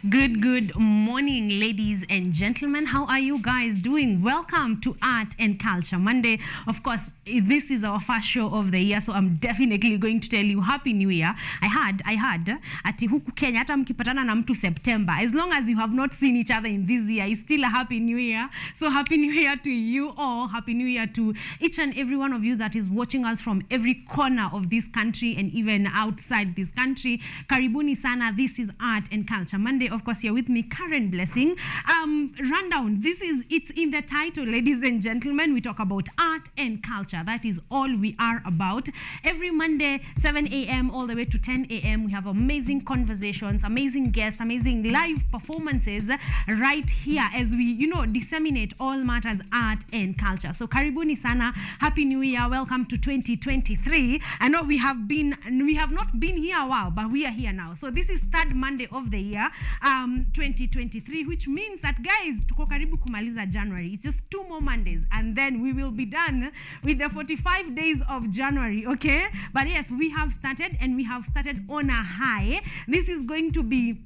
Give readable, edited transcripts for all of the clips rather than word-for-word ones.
Good morning, ladies and gentlemen. How are you guys doing? Welcome to Art and Culture Monday. Of course, this is our first show of the year, so I'm definitely going to tell you Happy New Year. I heard ati huku Kenya hata mkipatana na mtu September, as long as you have not seen each other in this year, it's still a Happy New Year. So Happy New Year to you all. Happy New Year to each and every one of you that is watching us from every corner of this country and even outside this country. Karibuni sana. This is Art and Culture Monday. Of course, you're with me, Caren Blessing. Rundown. It's in the title, ladies and gentlemen. We talk about art and culture. That is all we are about. Every Monday, 7 a.m. all the way to 10 a.m. we have amazing conversations, amazing guests, amazing live performances right here as we, disseminate all matters art and culture. So karibuni sana. Happy New Year. Welcome to 2023. I know we have not been here a while, but we are here now. So this is third Monday of the year, 2023, which means that, guys, tuko karibu kumaliza January. It's just 2 more Mondays and then we will be done with the 45 days of January, okay? But yes, we have started and we have started on a high. This is going to be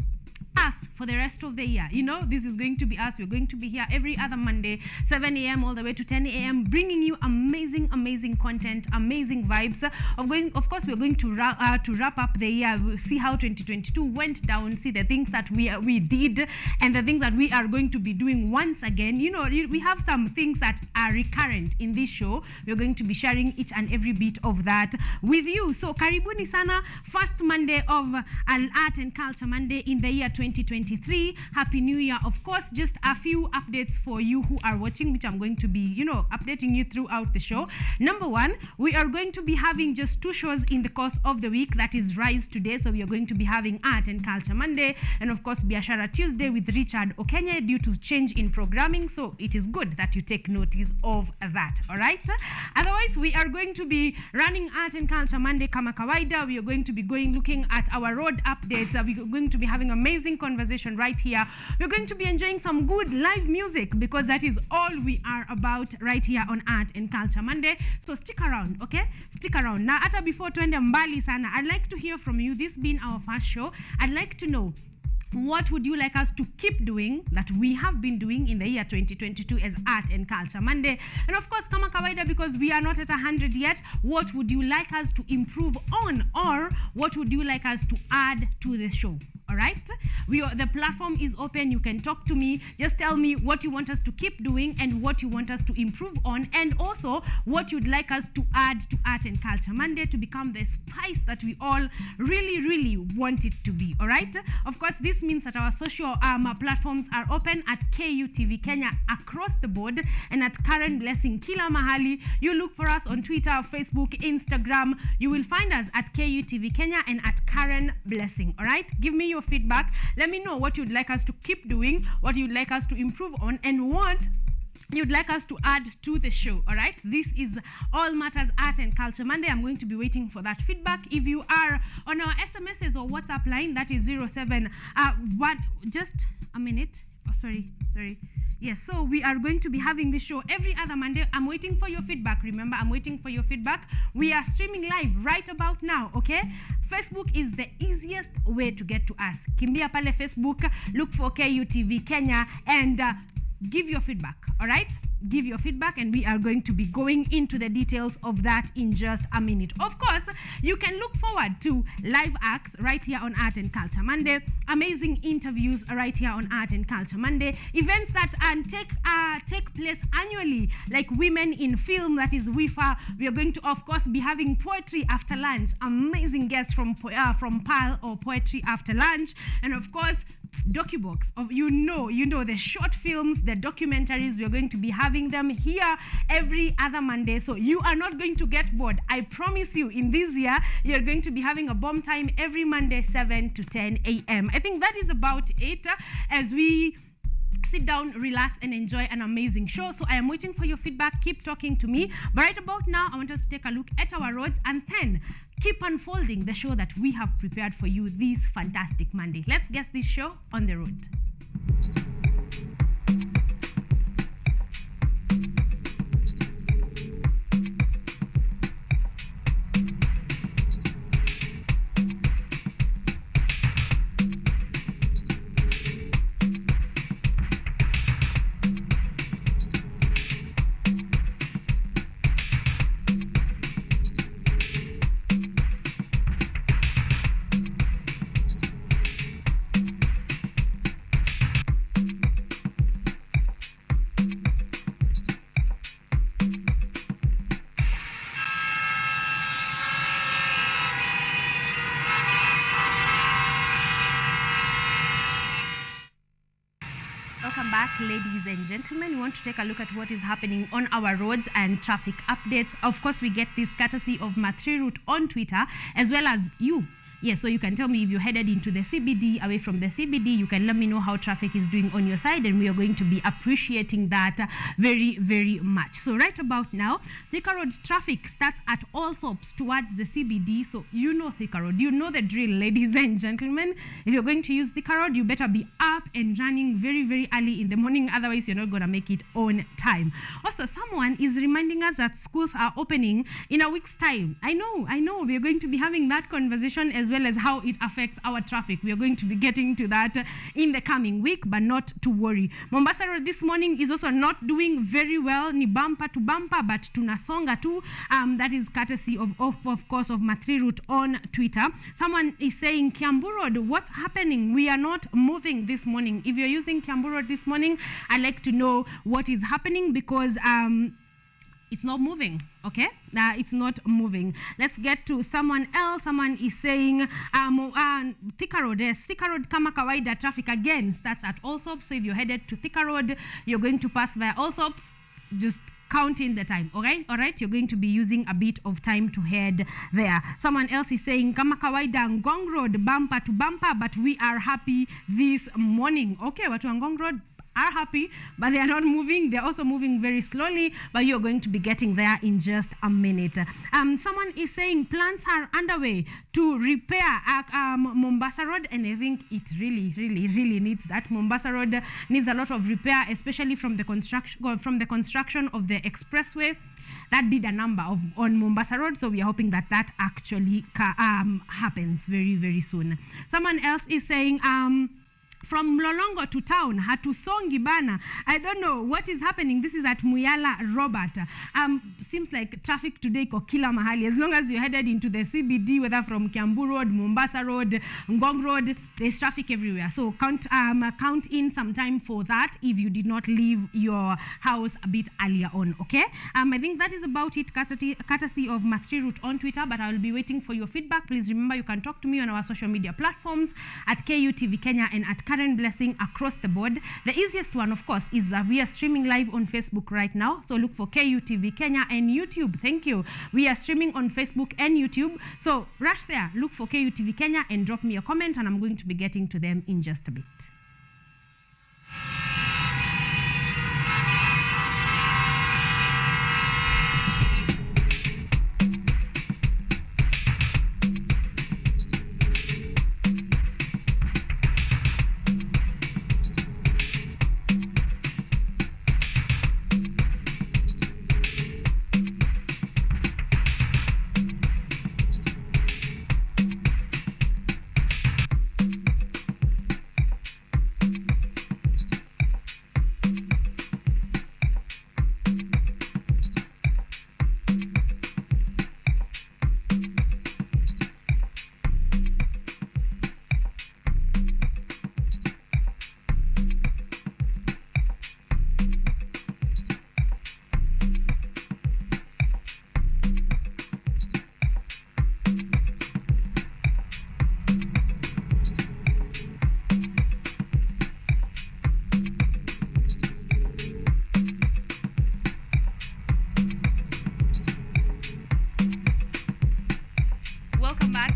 us for the rest of the year. This is going to be us. We're going to be here every other Monday, 7 a.m. all the way to 10 a.m. bringing you amazing content, amazing vibes. Of course, we're going to wrap up the year. We'll see how 2022 went down, see the things that we did and the things that we are going to be doing once again. We have some things that are recurrent in this show. We're going to be sharing each and every bit of that with you. So karibuni sana, first Monday of an Art and Culture Monday in the year 2023. Happy New Year. Of course, just a few updates for you who are watching, which I'm going to be, updating you throughout the show. Number one, we are going to be having just 2 shows in the course of the week. That is Rise today. So we are going to be having Art and Culture Monday, and of course, Biashara Tuesday with Richard Okenye due to change in programming. So it is good that you take notice of that. All right. Otherwise, we are going to be running Art and Culture Monday kama kawaida. We are going to be looking at our road updates. We are going to be having amazing conversation right here. We're going to be enjoying some good live music because that is all we are about right here on Art and Culture Monday. So stick around, okay? Stick around. Now, ata before tuende mbali sana, I'd like to hear from you. This being our first show, I'd like to know, what would you like us to keep doing that we have been doing in the year 2022 as Art and Culture Monday? And of course, kama kawaida, because we are not at 100 yet, what would you like us to improve on, or what would you like us to add to the show? All right, the platform is open. You can talk to me. Just tell me what you want us to keep doing and what you want us to improve on, and also what you'd like us to add to Art and Culture Monday to become the spice that we all really want it to be. All right. Of course, this means that our social platforms are open at KUTV Kenya across the board and at Caren Blessing Kila Mahali. You look for us on Twitter, Facebook, Instagram. You will find us at KUTV Kenya and at Caren Blessing. All right. Give me your feedback. Let me know what you'd like us to keep doing, what you'd like us to improve on, and what you'd like us to add to the show. All right, this is All Matters Art and Culture Monday. I'm going to be waiting for that feedback. If you are on our SMSs or WhatsApp line, that is 07 just a minute. Sorry. Yes, so we are going to be having this show every other Monday. I'm waiting for your feedback. Remember, I'm waiting for your feedback. We are streaming live right about now, okay? Facebook is the easiest way to get to us. Kimbia pale Facebook, look for KUTV Kenya, and give your feedback, all right? Give your feedback, and we are going to be going into the details of that in just a minute. Of course, you can look forward to live acts right here on Art and Culture Monday, amazing interviews right here on Art and Culture Monday, events that take place annually, like Women in Film, that is WIFA. We are going to, of course, be having Poetry After Lunch, amazing guests from PAL or Poetry After Lunch, and of course, DocuBox of the short films, the documentaries. We're going to be having them here every other Monday, so you are not going to get bored. I promise you, in this year you're going to be having a bomb time every Monday, 7 to 10 a.m. I think that is about it as we sit down, relax, and enjoy an amazing show. So I am waiting for your feedback. Keep talking to me. But right about now, I want us to take a look at our roads and then keep unfolding the show that we have prepared for you this fantastic Monday. Let's get this show on the road. gentlemen, we want to take a look at what is happening on our roads and traffic updates. Of course, we get this courtesy of Matri Route on Twitter, as well as you. Yes, so you can tell me if you're headed into the CBD, away from the CBD. You can let me know how traffic is doing on your side, and we are going to be appreciating that very, very much. So right about now, Thika Road traffic starts at all stops towards the CBD. So you know Thika Road. You know the drill, ladies and gentlemen. If you're going to use Thika Road, you better be up and running very, very early in the morning. Otherwise, you're not going to make it on time. Also, someone is reminding us that schools are opening in a week's time. I know. We're going to be having that conversation as well as how it affects our traffic. We are going to be getting to that in the coming week, but not to worry. Mombasa Road this morning is also not doing very well. Ni bumper to bumper, but tunasonga too. That is courtesy of course, of Matri Route on Twitter. Someone is saying, Kiambu Road, what's happening? We are not moving this morning. If you're using Kiambu Road this morning, I'd like to know what is happening, because it's not moving, okay? It's not moving. Let's get to someone else. Someone is saying, Thika Road, yes, Thika Road kama kawaida, traffic again starts at Allsops. So if you're headed to Thika Road, you're going to pass via Allsops, just count in the time, all right? You're going to be using a bit of time to head there. Someone else is saying, kama kawaida, Ngong Road, bumper to bumper, but we are happy this morning. Okay, watu wa Ngong Road are happy, but they are not moving. They're also moving very slowly, but you're going to be getting there in just a minute. Someone is saying plans are underway to repair Mombasa Road, and I think it really, really, really needs that. Mombasa Road needs a lot of repair, especially from the construction of the expressway. That did a number on Mombasa Road, so we are hoping that that actually happens very, very soon. Someone else is saying, from Mlolongo to town, hatusongi bana. I don't know what is happening. This is at Muyala Robert. Seems like traffic today ko kila mahali. As long as you're headed into the CBD, whether from Kiambu Road, Mombasa Road, Ngong Road, there's traffic everywhere. So count in some time for that if you did not leave your house a bit earlier on, okay? I think that is about it, courtesy of Matri Route on Twitter, but I will be waiting for your feedback. Please remember you can talk to me on our social media platforms at KUTV Kenya and at Caren Blessing across the board. The easiest one, of course, is that we are streaming live on Facebook right now. So look for KUTV Kenya and YouTube. Thank you. We are streaming on Facebook and YouTube. So rush there, look for KUTV Kenya and drop me a comment, and I'm going to be getting to them in just a bit.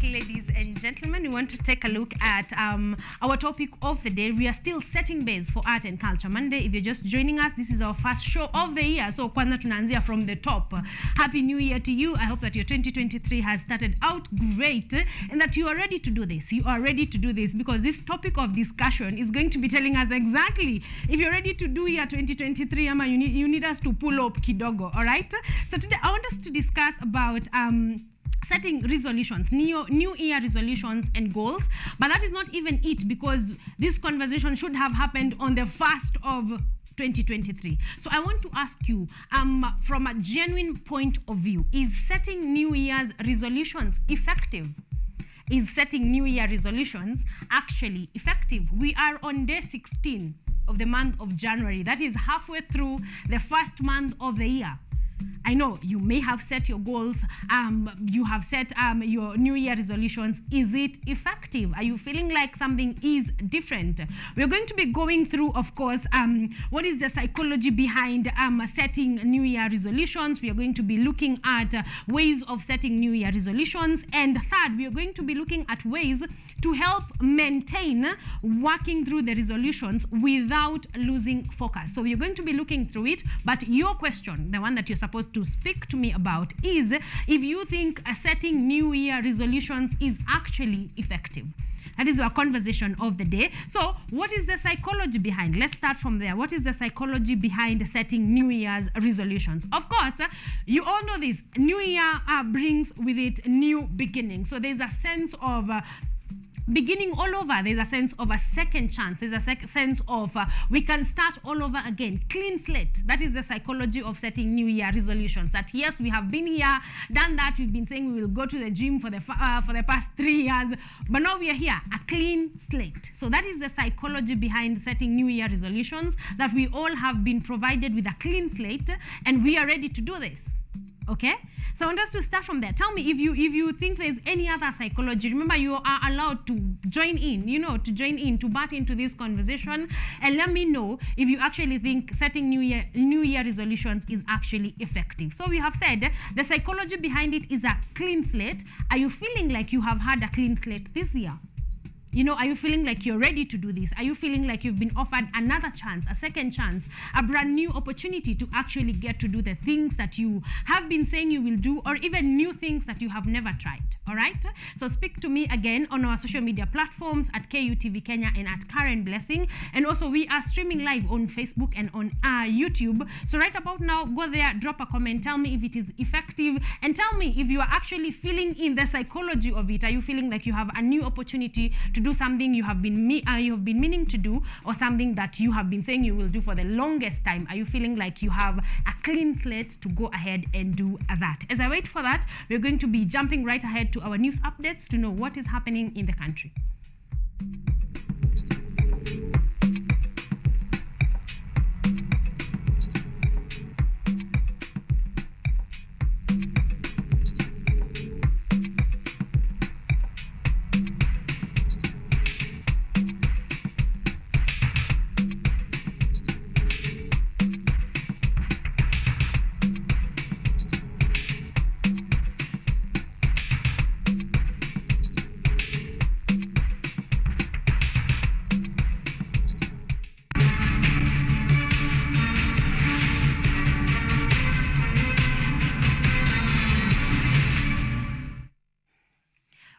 Ladies and gentlemen, we want to take a look at our topic of the day. We are still setting base for Art and Culture Monday. If you're just joining us, this is our first show of the year. So kwanza tunaanzia from the top. Happy New Year to you. I hope that your 2023 has started out great and that you are ready to do this. You are ready to do this because this topic of discussion is going to be telling us exactly if you're ready to do year 2023, Ama, you need us to pull up kidogo, all right? So today I want us to discuss about setting resolutions, new year resolutions and goals, but that is not even it, because this conversation should have happened on the 1st of 2023. So I want to ask you, from a genuine point of view, is setting New Year's resolutions effective? Is setting New Year resolutions actually effective? We are on day 16 of the month of January. That is halfway through the first month of the year. I know you may have set your goals, you have set your New Year resolutions. Is it effective? Are you feeling like something is different? We're going to be going through, of course, what is the psychology behind setting New Year resolutions. We are going to be looking at ways of setting New Year resolutions. And third, we are going to be looking at ways to help maintain working through the resolutions without losing focus. So we're going to be looking through it, but your question, the one that you're supposed to speak to me about, is if you think setting New Year resolutions is actually effective. That is our conversation of the day. So what is the psychology behind? Let's start from there. What is the psychology behind setting New Year's resolutions? Of course, you all know this. New Year brings with it new beginnings. So there's a sense of beginning all over. There's a sense of a second chance. There's a sense of we can start all over again. Clean slate. That is the psychology of setting New Year resolutions. That yes, we have been here, done that. We've been saying we will go to the gym for the past 3 years, but now we are here. A clean slate. So that is the psychology behind setting New Year resolutions. That we all have been provided with a clean slate, and we are ready to do this. Okay? So I want us to start from there. Tell me if you think there's any other psychology. Remember, you are allowed to join in, to butt into this conversation, and let me know if you actually think setting New Year resolutions is actually effective. So we have said the psychology behind it is a clean slate. Are you feeling like you have had a clean slate this year? Are you feeling like you're ready to do this? Are you feeling like you've been offered another chance, a second chance, a brand new opportunity to actually get to do the things that you have been saying you will do, or even new things that you have never tried? All right? So speak to me again on our social media platforms at KUTV Kenya and at Caren Blessing. And also we are streaming live on Facebook and on YouTube. So right about now, go there, drop a comment, tell me if it is effective, and tell me if you are actually feeling in the psychology of it. Are you feeling like you have a new opportunity to do something you have been meaning to do, or something that you have been saying you will do for the longest time? Are you feeling like you have a clean slate to go ahead and do that? As I wait for that, we're going to be jumping right ahead to our news updates to know what is happening in the country.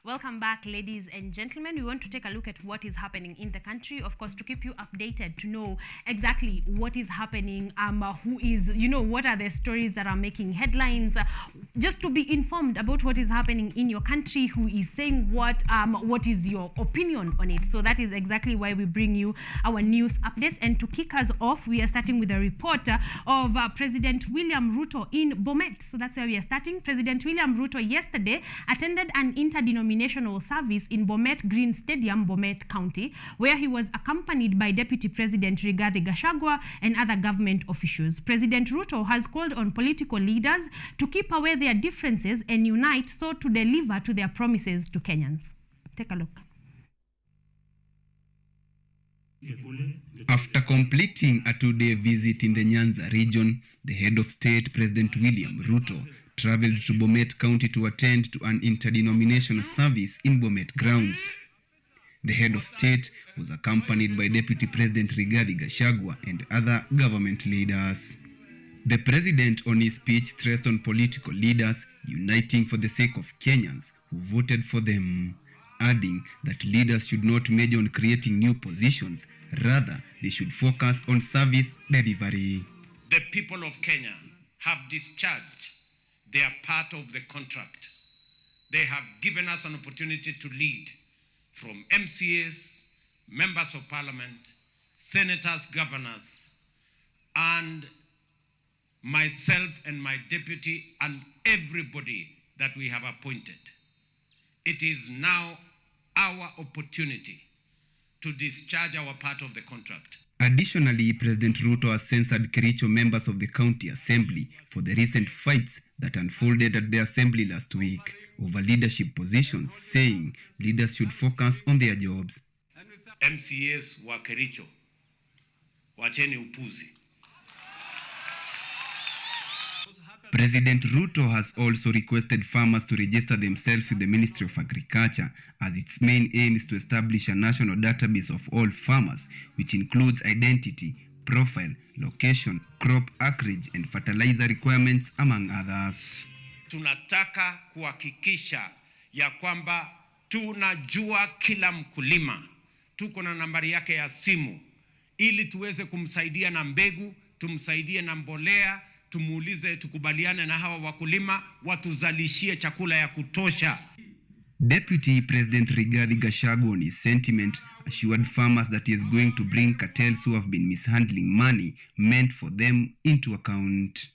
Welcome back, ladies and gentlemen. We want to take a look at what is happening in the country, of course, to keep you updated, to know exactly what is happening, who is, what are the stories that are making headlines, just to be informed about what is happening in your country, who is saying what is your opinion on it. So that is exactly why we bring you our news updates. And to kick us off, we are starting with a report of President William Ruto in Bomet. So that's where we are starting. President William Ruto yesterday attended an interdenominational service in Bomet Green Stadium, Bomet County, where he was accompanied by Deputy President Rigathi Gachagua and other government officials. President Ruto has called on political leaders to keep away their differences and unite so to deliver to their promises to Kenyans. Take a look. After completing a two-day visit in the Nyanza region, the head of state, President William Ruto, traveled to Bomet County to attend to an interdenominational service in Bomet grounds. The head of state was accompanied by Deputy President Rigathi Gachagua and other government leaders. The president on his speech stressed on political leaders uniting for the sake of Kenyans who voted for them, adding that leaders should not major on creating new positions, rather they should focus on service delivery. The people of Kenya have discharged their part of the contract. They have given us an opportunity to lead, from MCAs, members of parliament, senators, governors, and myself and my deputy and everybody that we have appointed. It is now our opportunity to discharge our part of the contract. Additionally, President Ruto has censured Kericho members of the county assembly for the recent fights that unfolded at the assembly last week over leadership positions, saying leaders should focus on their jobs. MCAs wa Kericho, wacheni upuzi. President Ruto has also requested farmers to register themselves with the Ministry of Agriculture, as its main aim is to establish a national database of all farmers, which includes identity, profile, location, crop acreage, and fertilizer requirements, among others. Tunataka kuhakikisha ya kwamba tunajua kila mkulima, tuko na nambari yake ya simu, ili tuweze kumsaidia na mbegu, tumsaidie na mbolea, tumuulize, tukubaliane na hawa wakulima watuzalishie chakula ya kutosha. Deputy President Rigathi Gachagua, on his sentiment, assured farmers that he is going to bring cartels who have been mishandling money meant for them into account.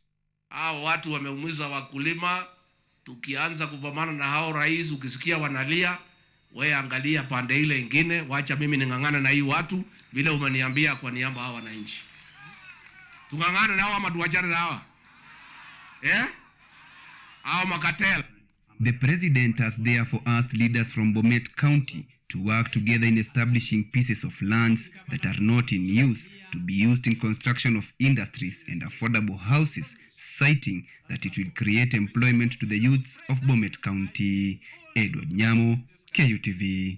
Hao watu wameumiza wakulima, tukianza kupambana na hao rais, ukisikia wanalia, wewe angalia pande ile ingine, wacha mimi ningangana na hii watu vile umeniambia kwa niaba hawa wananchi. Tungangana na hawa ama tuachane na hawa? Hao makatel. The president has therefore asked leaders from Bomet County to work together in establishing pieces of lands that are not in use to be used in construction of industries and affordable houses, citing that it will create employment to the youths of Bomet County. Edward Nyamo, KUTV.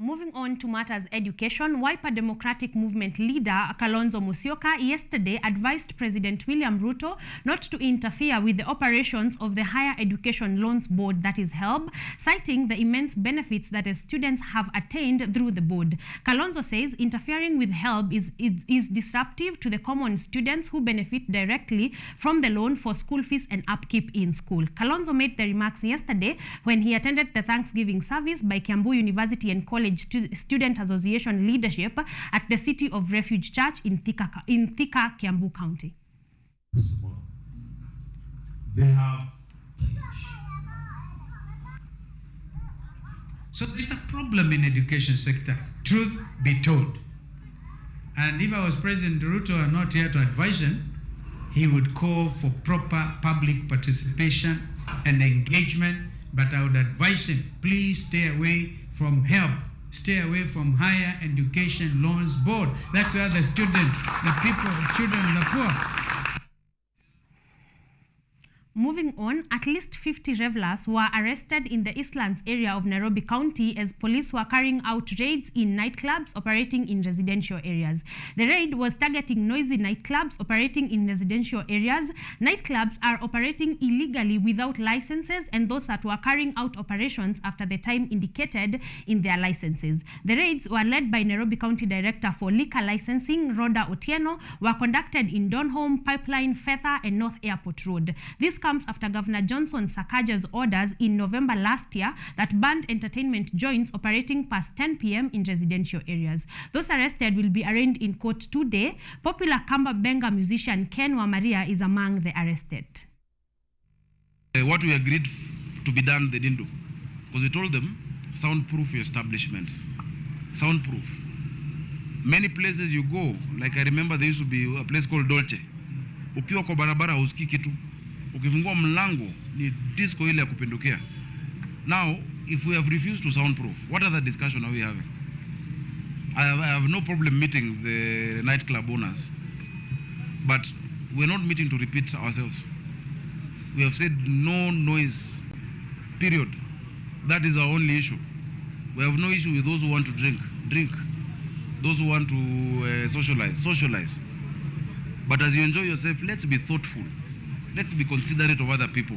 Moving on to matters education, Wiper Democratic Movement leader Kalonzo Musyoka yesterday advised President William Ruto not to interfere with the operations of the Higher Education Loans Board, that is HELB, citing the immense benefits that students have attained through the board. Kalonzo says interfering with HELB is disruptive to the common students who benefit directly from the loan for school fees and upkeep in school. Kalonzo made the remarks yesterday when he attended the Thanksgiving service by Kiambu University and College Student Association leadership at the City of Refuge Church in Thika, Kiambu County. They have so there's a problem in education sector, truth be told. And if I was President Ruto and not here to advise him, he would call for proper public participation and engagement, but I would advise him, please stay away from HELB. Stay away from Higher Education Loans Board. That's where the students, the people, the children, the poor. Moving on, at least 50 revelers were arrested in the Eastlands area of Nairobi County as police were carrying out raids in nightclubs operating in residential areas. The raid was targeting noisy nightclubs operating in residential areas. Nightclubs are operating illegally without licenses, and those that were carrying out operations after the time indicated in their licenses. The raids were led by Nairobi County Director for Liquor Licensing, Rhoda Otieno, were conducted in Donholm, Pipeline, Fetha, and North Airport Road. This comes after Governor Johnson Sakaja's orders in November last year that banned entertainment joints operating past 10 p.m. in residential areas. Those arrested will be arraigned in court today. Popular Kamba Benga musician Ken Wamaria is among the arrested. What we agreed to be done, they didn't do. Because we told them, soundproof your establishments. Soundproof. Many places you go, like I remember there used to be a place called Dolce. Ukiwa kwa barabara husikii kitu. Ukifungua mlango ni disco ile ya kupindukia. Now, if we have refused to soundproof, what other discussion are we having? I have no problem meeting the nightclub owners. But we're not meeting to repeat ourselves. We have said no noise, period. That is our only issue. We have no issue with those who want to drink. Those who want to socialize. But as you enjoy yourself, let's be thoughtful. Let's be considerate of other people.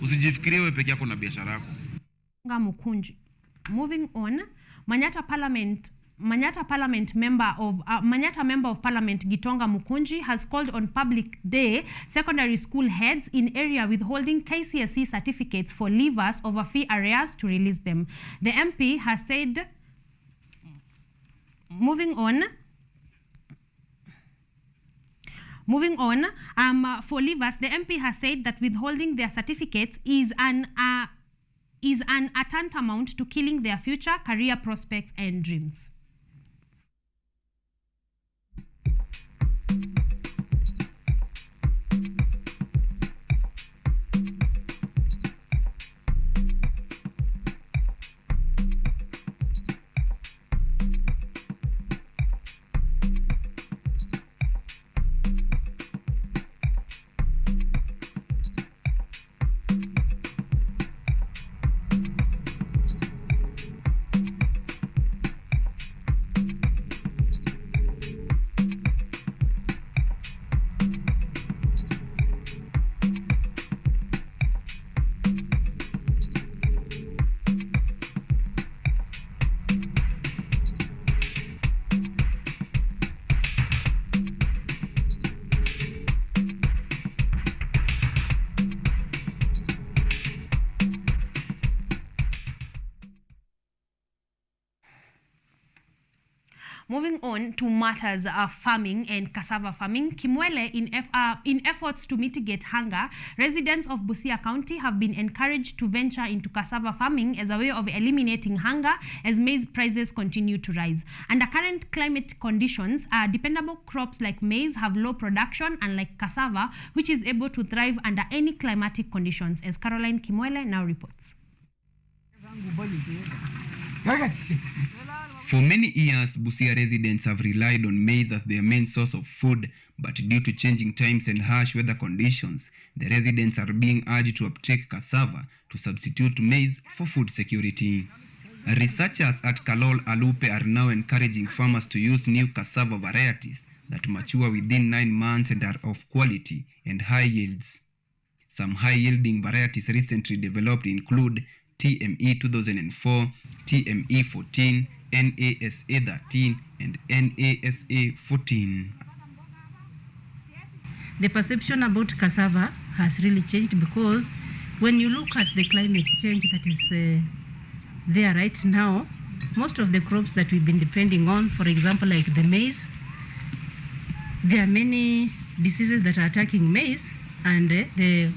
Usijifikirie wewe peke yako na biashara yako. Moving on, Manyata member of Parliament Gitonga Mukunji has called on public day secondary school heads in area withholding KCSE certificates for leavers over fee arrears to release them. The MP has said, Moving on, for leavers, the MP has said that withholding their certificates is an tantamount to killing their future career prospects and dreams. Moving on to matters of farming and cassava farming, Kimwele, in efforts to mitigate hunger, residents of Busia County have been encouraged to venture into cassava farming as a way of eliminating hunger as maize prices continue to rise. Under current climate conditions, dependable crops like maize have low production, unlike cassava, which is able to thrive under any climatic conditions, as Caroline Kimwele now reports. For many years, Busia residents have relied on maize as their main source of food, but due to changing times and harsh weather conditions, the residents are being urged to uptake cassava to substitute maize for food security. Researchers at Kalol Alupe are now encouraging farmers to use new cassava varieties that mature within 9 months and are of quality and high yields. Some high-yielding varieties recently developed include TME 2004, TME 14, NASA 13, and NASA 14. The perception about cassava has really changed, because when you look at the climate change that is there right now, most of the crops that we've been depending on, for example, like the maize, there are many diseases that are attacking maize, and the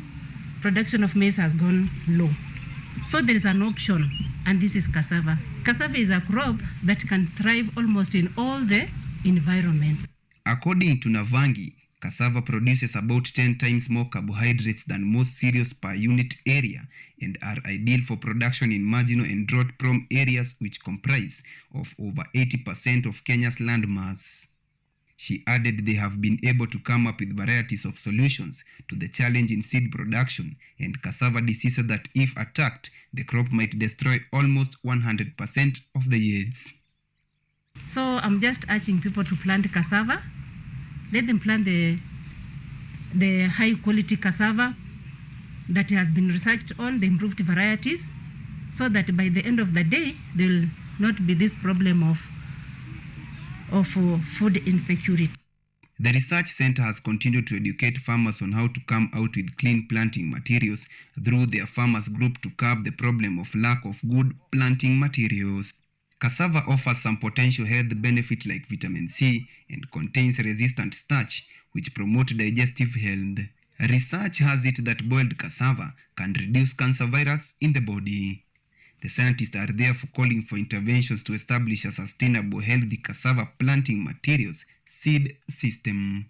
production of maize has gone low. So there is an option, and this is cassava. Cassava is a crop that can thrive almost in all the environments. According to Navangi, cassava produces about 10 times more carbohydrates than most cereals per unit area and are ideal for production in marginal and drought-prone areas, which comprise of over 80% of Kenya's land mass. She added they have been able to come up with varieties of solutions to the challenge in seed production and cassava diseases that, if attacked, the crop might destroy almost 100% of the yields. So I'm just urging people to plant cassava. Let them plant the high quality cassava that has been researched on, the improved varieties, so that by the end of the day, there will not be this problem of food insecurity. The research center has continued to educate farmers on how to come out with clean planting materials through their farmers group to curb the problem of lack of good planting materials. Cassava offers some potential health benefits like vitamin C and contains resistant starch, which promote digestive health. Research has it that boiled cassava can reduce cancer virus in the body. The scientists are therefore calling for interventions to establish a sustainable, healthy cassava planting materials seed system.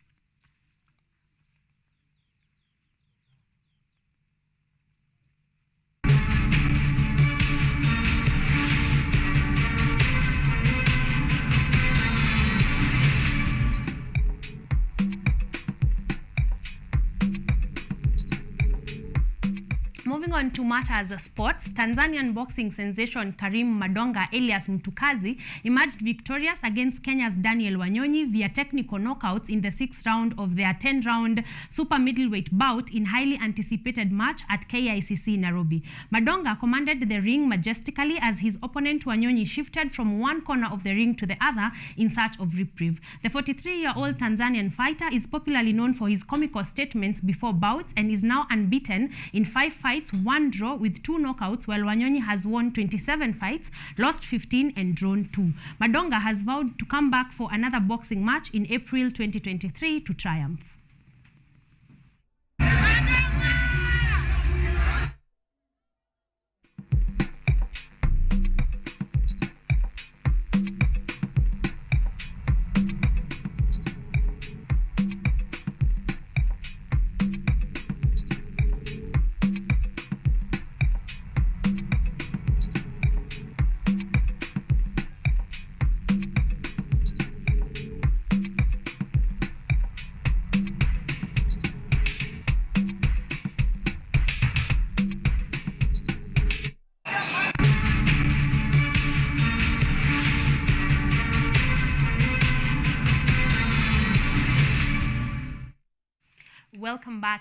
Moving on to matters of sports, Tanzanian boxing sensation Karim Madonga alias Mtukazi emerged victorious against Kenya's Daniel Wanyonyi via technical knockouts in the 6th round of their 10-round super middleweight bout in highly anticipated match at KICC Nairobi. Madonga commanded the ring majestically as his opponent Wanyonyi shifted from one corner of the ring to the other in search of reprieve. The 43-year-old Tanzanian fighter is popularly known for his comical statements before bouts and is now unbeaten in 5 fights, 1 draw with 2 knockouts, while Wanyonyi has won 27 fights, lost 15 and drawn 2. Madonga has vowed to come back for another boxing match in April 2023 to triumph.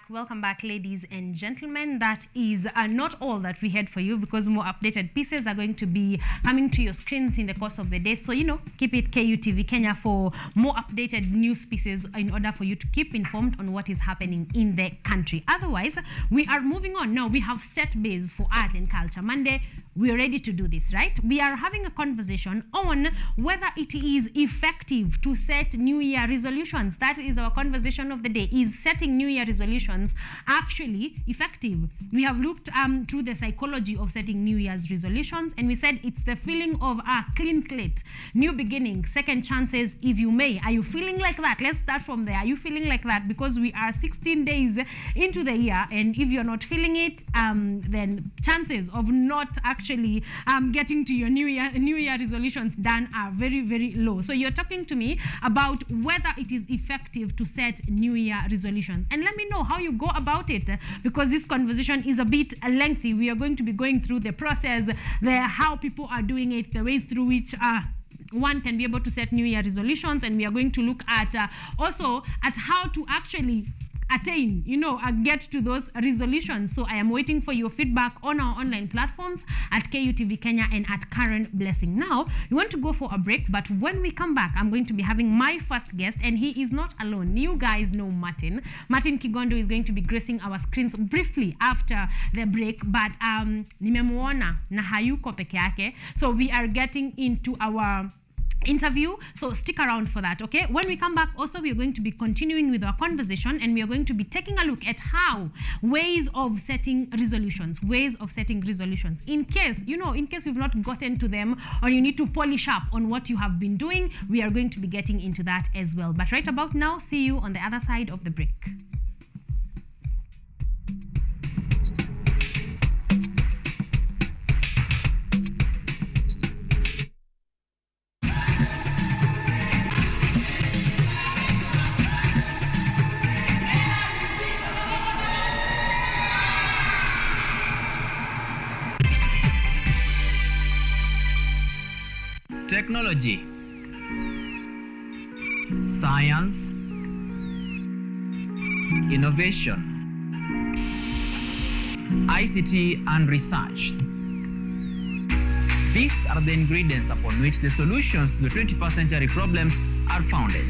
Welcome back, ladies and gentlemen. That is not all that we had for you, because more updated pieces are going to be coming to your screens in the course of the day. So, keep it KUTV Kenya for more updated news pieces in order for you to keep informed on what is happening in the country. Otherwise, we are moving on. Now, we have set base for Art and Culture Monday. we are ready to do this, right? We are having a conversation on whether it is effective to set New Year resolutions. That is our conversation of the day. Is setting New Year resolutions actually effective? We have looked through the psychology of setting New Year's resolutions, and we said it's the feeling of a clean slate, new beginning, second chances, if you may. Are you feeling like that? Let's start from there. Are you feeling like that? Because we are 16 days into the year, and if you're not feeling it, then chances of not actually getting to your New Year resolutions done are very, very low. So you're talking to me about whether it is effective to set New Year resolutions, and let me know how you go about it, because this conversation is a bit lengthy. We are going to be going through the process, how people are doing it, the ways through which one can be able to set New Year resolutions, and we are going to look at also at how to actually attain, get to those resolutions. So I am waiting for your feedback on our online platforms at KUTV Kenya and at Caren Blessing. Now, we want to go for a break, but when we come back, I'm going to be having my first guest, and he is not alone. You guys know Martin. Martin Kigondo is going to be gracing our screens briefly after the break, but nimemuona na hayuko peke yake. So we are getting into our interview, so stick around for that. Okay, when we come back, also we are going to be continuing with our conversation, and we are going to be taking a look at how ways of setting resolutions, in case you've not gotten to them, or you need to polish up on what you have been doing. We are going to be getting into that as well. But right about now, see you on the other side of the break. Technology, science, innovation, ICT, and research. These are the ingredients upon which the solutions to the 21st century problems are founded.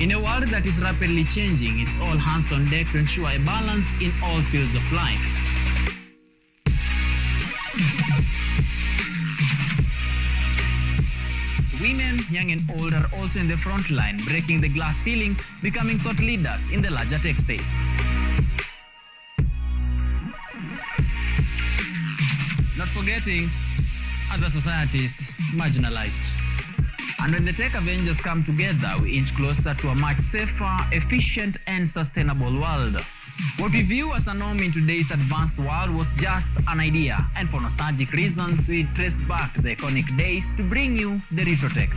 In a world that is rapidly changing, it's all hands on deck to ensure a balance in all fields of life. Women, young and old, are also in the front line, breaking the glass ceiling, becoming thought leaders in the larger tech space. Not forgetting other societies marginalized. And when the tech Avengers come together, we inch closer to a much safer, efficient, and sustainable world. What we view as a norm in today's advanced world was just an idea, and for nostalgic reasons, we trace back to the iconic days to bring you the retro tech.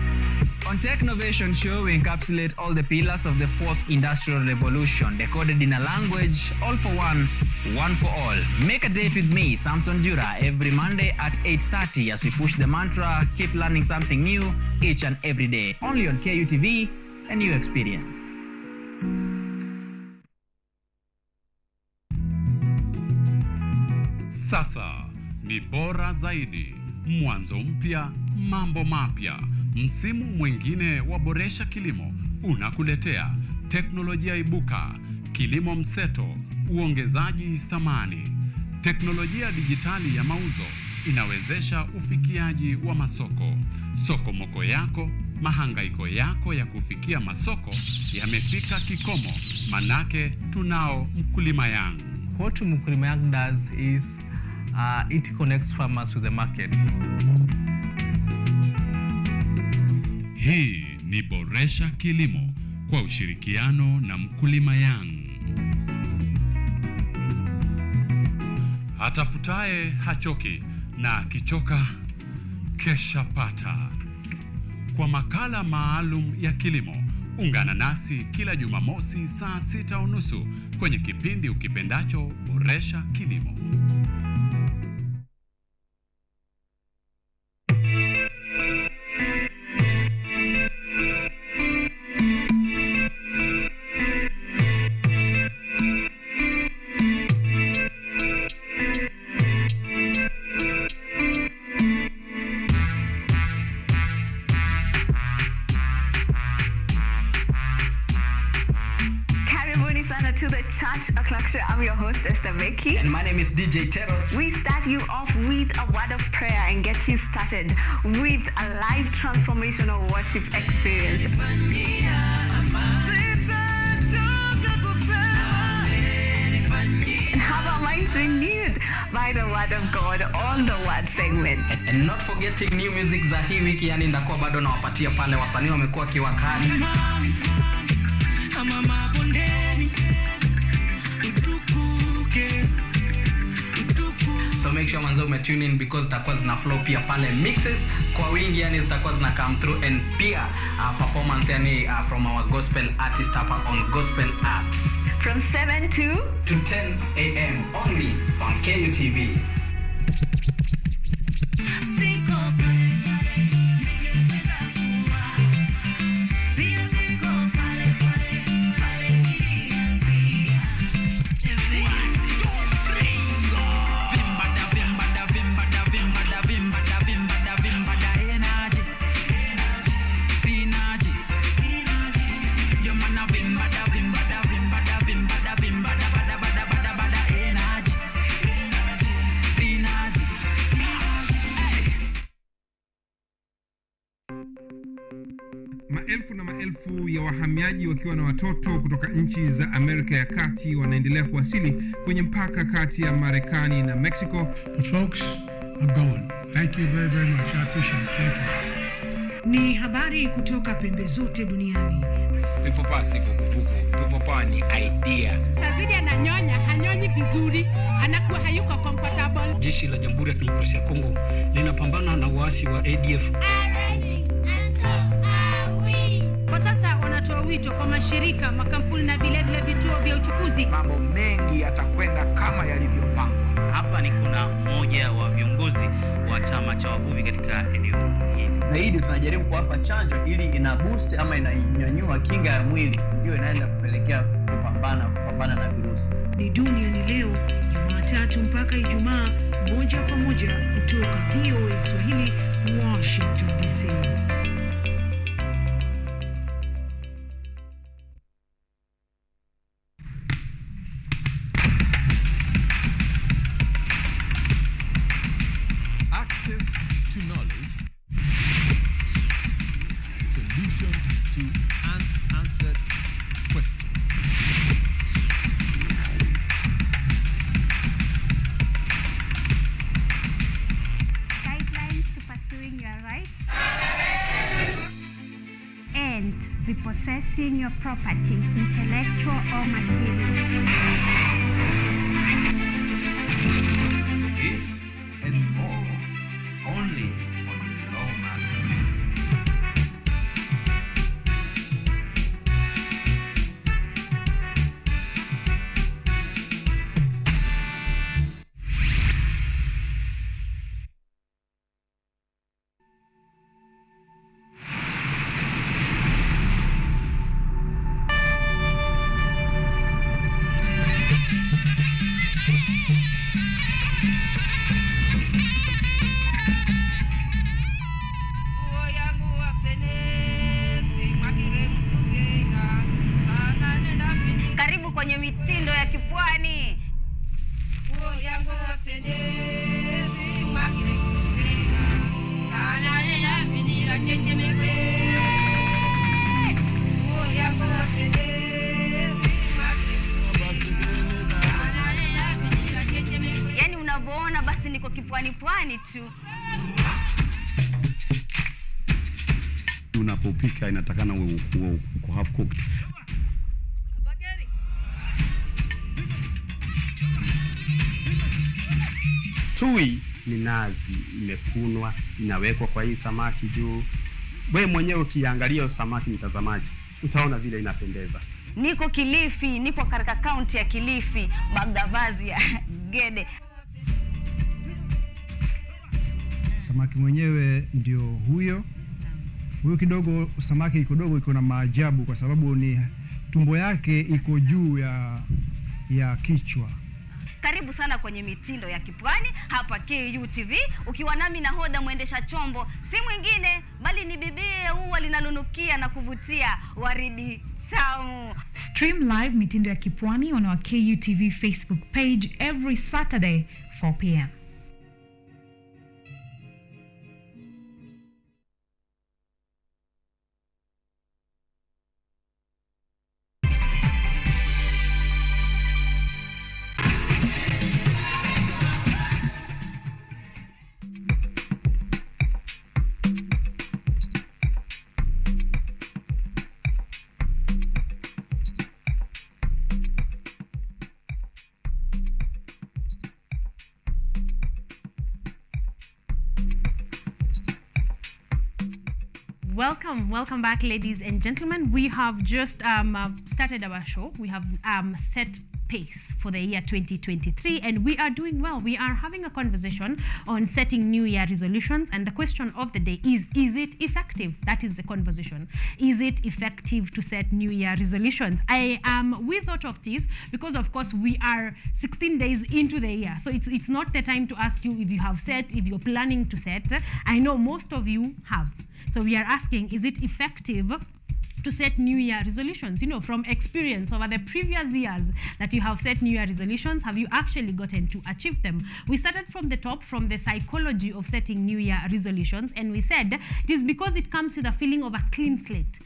On Technovation Show, we encapsulate all the pillars of the fourth industrial revolution, decoded in a language, all for one for all. Make a date with me, Samson Jura, every Monday at 8:30 as we push the mantra, keep learning something new each and every day. Only on KUTV, a new experience. Sasa ni bora zaidi, mwanzo mpya, mambo mapya. Msimu mwingine wa Boresha Kilimo unakuletea teknolojia ibuka, kilimo mseto, uongezaji thamani. Teknolojia dijitali ya mauzo inawezesha ufikiaji wa masoko. Sokomoko yako, mahangaiko yako ya kufikia masoko yamefika kikomo, manake tunao Mkulima Yangu. What Mkulima Yangu does is it connects farmers with the market. Hii ni Boresha Kilimo kwa ushirikiano na Mkulima Yangu. Atafutaye hachoki na kichoka kesha pata. Kwa makala maalum ya kilimo, ungana nasi kila Jumamosi saa 6:30 kwenye kipindi ukipendacho Boresha Kilimo. To the Church O'Clock. I'm your host, Esther Becky. And my name is DJ Terror. We start you off with a word of prayer and get you started with a live transformational worship experience. And have our minds renewed by the word of God on the word segment. And not forgetting new music za hii wiki, yani ndakuwa bado nawapatia pale wasanii wamekuwa kiwakali. So make sure manzo umetune in because zitakuwa zina flow pia pale mixes kwa wingi, yani zitakuwa zina come through, and pia performance yani from our gospel artist hapa on Gospel Art from 7 to 10 a.m. only on KUTV. Maelfu na maelfu ya wahamiaji wakiwa na watoto kutoka nchi za Amerika ya Kati wanaendelea kuwasili kwenye mpaka kati ya Marekani na Mexico. The folks are going. Thank you very, very much. I appreciate it. Thank you. Ni habari kutoka pembe zote duniani. Pipopa si vuguvugu. Pipopa ni idea. Tazidi ananyonya, hanyonyi vizuri, anakuwa hayuko comfortable. Jeshi la Jamhuri ya Kidemokrasia ya Kongo linapambana na waasi wa ADF. Kwa sasa wanatoa wito kwa mashirika, makampuni na vile vituo vya uchukuzi. Mambo mengi yatakwenda kama yalivyopangwa. Hapa ni kuna mmoja wa viongozi wa chama cha wavuvi katika eneo hili. Zaidi tunajaribu kuwapa chanjo ili ina boost ama inanyanyua kinga ya mwili, ndio inaenda kupelekea kupambana na virusi. Ni dunia ni leo, Jumatatu mpaka Ijumaa, moja kwa moja kutoka VOA Swahili, Washington DC. Access to knowledge, solution to unanswered questions. Guidelines to pursuing your rights and repossessing your property, intellectual or material. This and more, only on Law Matters. Karibu kwenye mitindo ya kipwani. Yaani unavyoona basi niko kipwani pwani tu. Unapopika inatakana uko half cooked. Tui ni nazi imekunwa, inawekwa kwa hii samaki juu. Wewe mwenyewe ukiangalia samaki, mtazamaji, utaona vile inapendeza. Niko Kilifi, nipo katika kaunti ya Kilifi, Magavazi ya Gede. Samaki mwenyewe ndio huyo kidogo. Samaki kidogo iko na maajabu kwa sababu ni tumbo yake iko juu ya kichwa. Karibu sana kwenye mitindo ya kipwani hapa KUTV, ukiwa nami nahodha mwendesha chombo si mwingine bali ni bibie ua linalonukia na kuvutia, Waridi tamu. Stream live mitindo ya kipwani on our KUTV Facebook page every Saturday 4 p.m. Welcome back, ladies and gentlemen. We have just started our show. We have set pace for the year 2023, and we are doing well. We are having a conversation on setting New Year resolutions, and the question of the day is it effective? That is the conversation. Is it effective to set New Year resolutions? We thought of this because, of course, we are 16 days into the year, so it's not the time to ask you if you have set, if you're planning to set. I know most of you have. So we are asking, is it effective to set New Year resolutions? You know, from experience over the previous years that you have set New Year resolutions, have you actually gotten to achieve them? We started from the top, from the psychology of setting New Year resolutions, and we said it is because it comes with a feeling of a clean slate,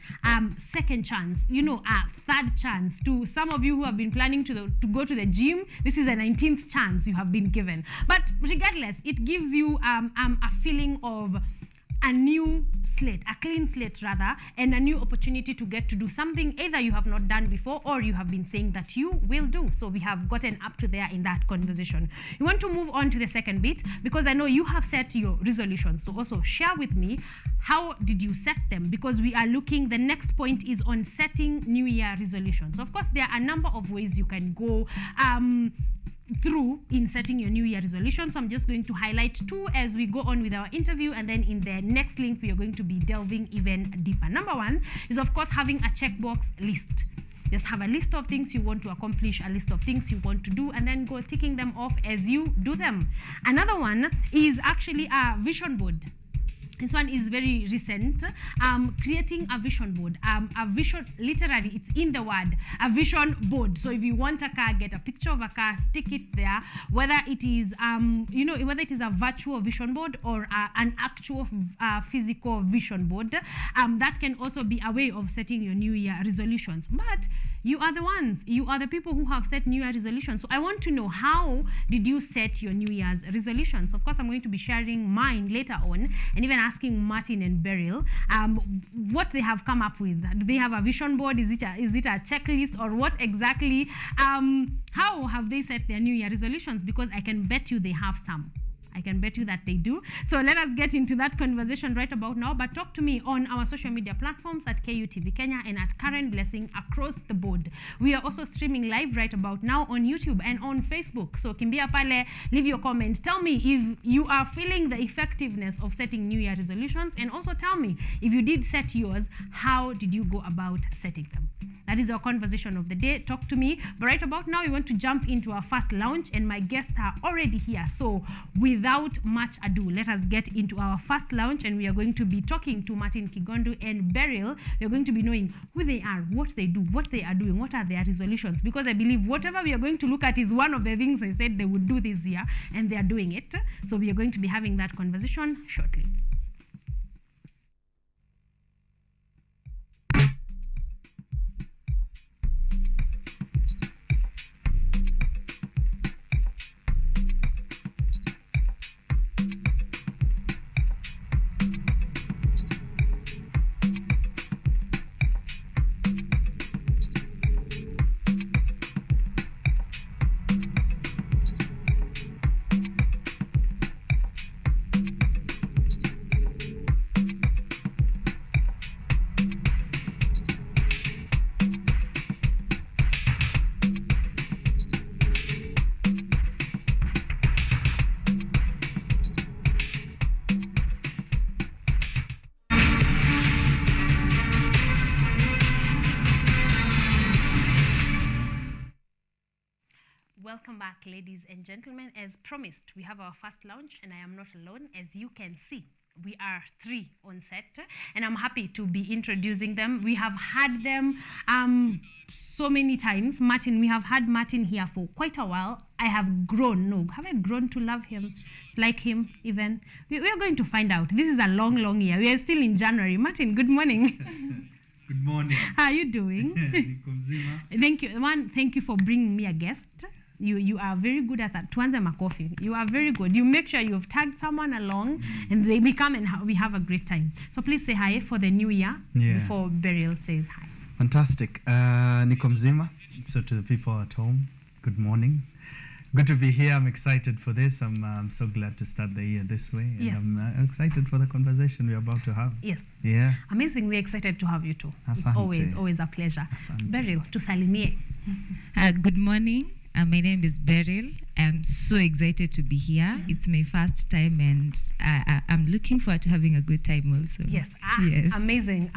second chance, you know, a third chance. To some of you who have been planning to go to the gym, this is the 19th chance you have been given. But regardless, it gives you a feeling of a new slate, a clean slate rather, and a new opportunity to get to do something either you have not done before or you have been saying that you will do. So we have gotten up to there in that conversation. You want to move on to the second bit because I know you have set your resolutions. So also share with me, how did you set them? Because we are looking, the next point is on setting New Year resolutions. Of course, there are a number of ways you can go through in setting your New Year resolution. So I'm just going to highlight two as we go on with our interview, and then in the next link we are going to be delving even deeper. Number one is, of course, having a checkbox list. Just have a list of things you want to accomplish, a list of things you want to do, and then go ticking them off as you do them. Another one is actually a vision board. This one is very recent. Creating a vision board. A vision, literally, it's in the word, a vision board. So if you want a car, get a picture of a car, stick it there. Whether it is, whether it is a virtual vision board or an actual physical vision board, that can also be a way of setting your New Year resolutions. But you are the ones, you are the people who have set New Year resolutions. So I want to know, how did you set your New Year's resolutions? Of course, I'm going to be sharing mine later on, and even asking Martin and Beryl what they have come up with. Do they have a vision board? Is it a checklist, or what exactly? How have they set their New Year resolutions? Because I can bet you they have some. I can bet you that they do. So let us get into that conversation right about now. But talk to me on our social media platforms at KUTV Kenya and at Caren Blessing across the board. We are also streaming live right about now on YouTube and on Facebook. So kimbia pale, leave your comment. Tell me if you are feeling the effectiveness of setting New Year resolutions, and also tell me if you did set yours, how did you go about setting them? That is our conversation of the day. Talk to me. But right about now, we want to jump into our first lounge, and my guests are already here. So without much ado, let us get into our first lounge, and we are going to be talking to Martin Kigondu and Beryl. We are going to be knowing who they are, what they do, what they are doing, what are their resolutions. Because I believe whatever we are going to look at is one of the things they said they would do this year, and they are doing it. So we are going to be having that conversation shortly. Welcome back, ladies and gentlemen. As promised, we have our first lounge, and I am not alone. As you can see, We are 3 on set, and I'm happy to be introducing them. We have had them so many times. Martin, we have had Martin here for quite a while. I have grown. Have I grown to love him, like him even? We are going to find out. This is a long, long year. We are still in January. Martin, good morning. Good morning. How are you doing? Thank you. Thank you for bringing me a guest. You are very good at that. Tuanze makofi. You are very good. You make sure you've tagged someone along and we come and we have a great time. So please say hi for the new year before Beryl says hi. Fantastic. Niko mzima. So to the people at home, good morning. Good to be here. I'm excited for this. I'm so glad to start the year this way. And Yes. I'm excited for the conversation we're about to have. Yes. Yeah. Amazing. We're excited to have you too. It's Asante. always a pleasure. Beryl, tusalimie. Good morning. My name is Beryl. I'm so excited to be here. It's my first time, and I'm looking forward to having a good time also. Yes. Yes. Amazing.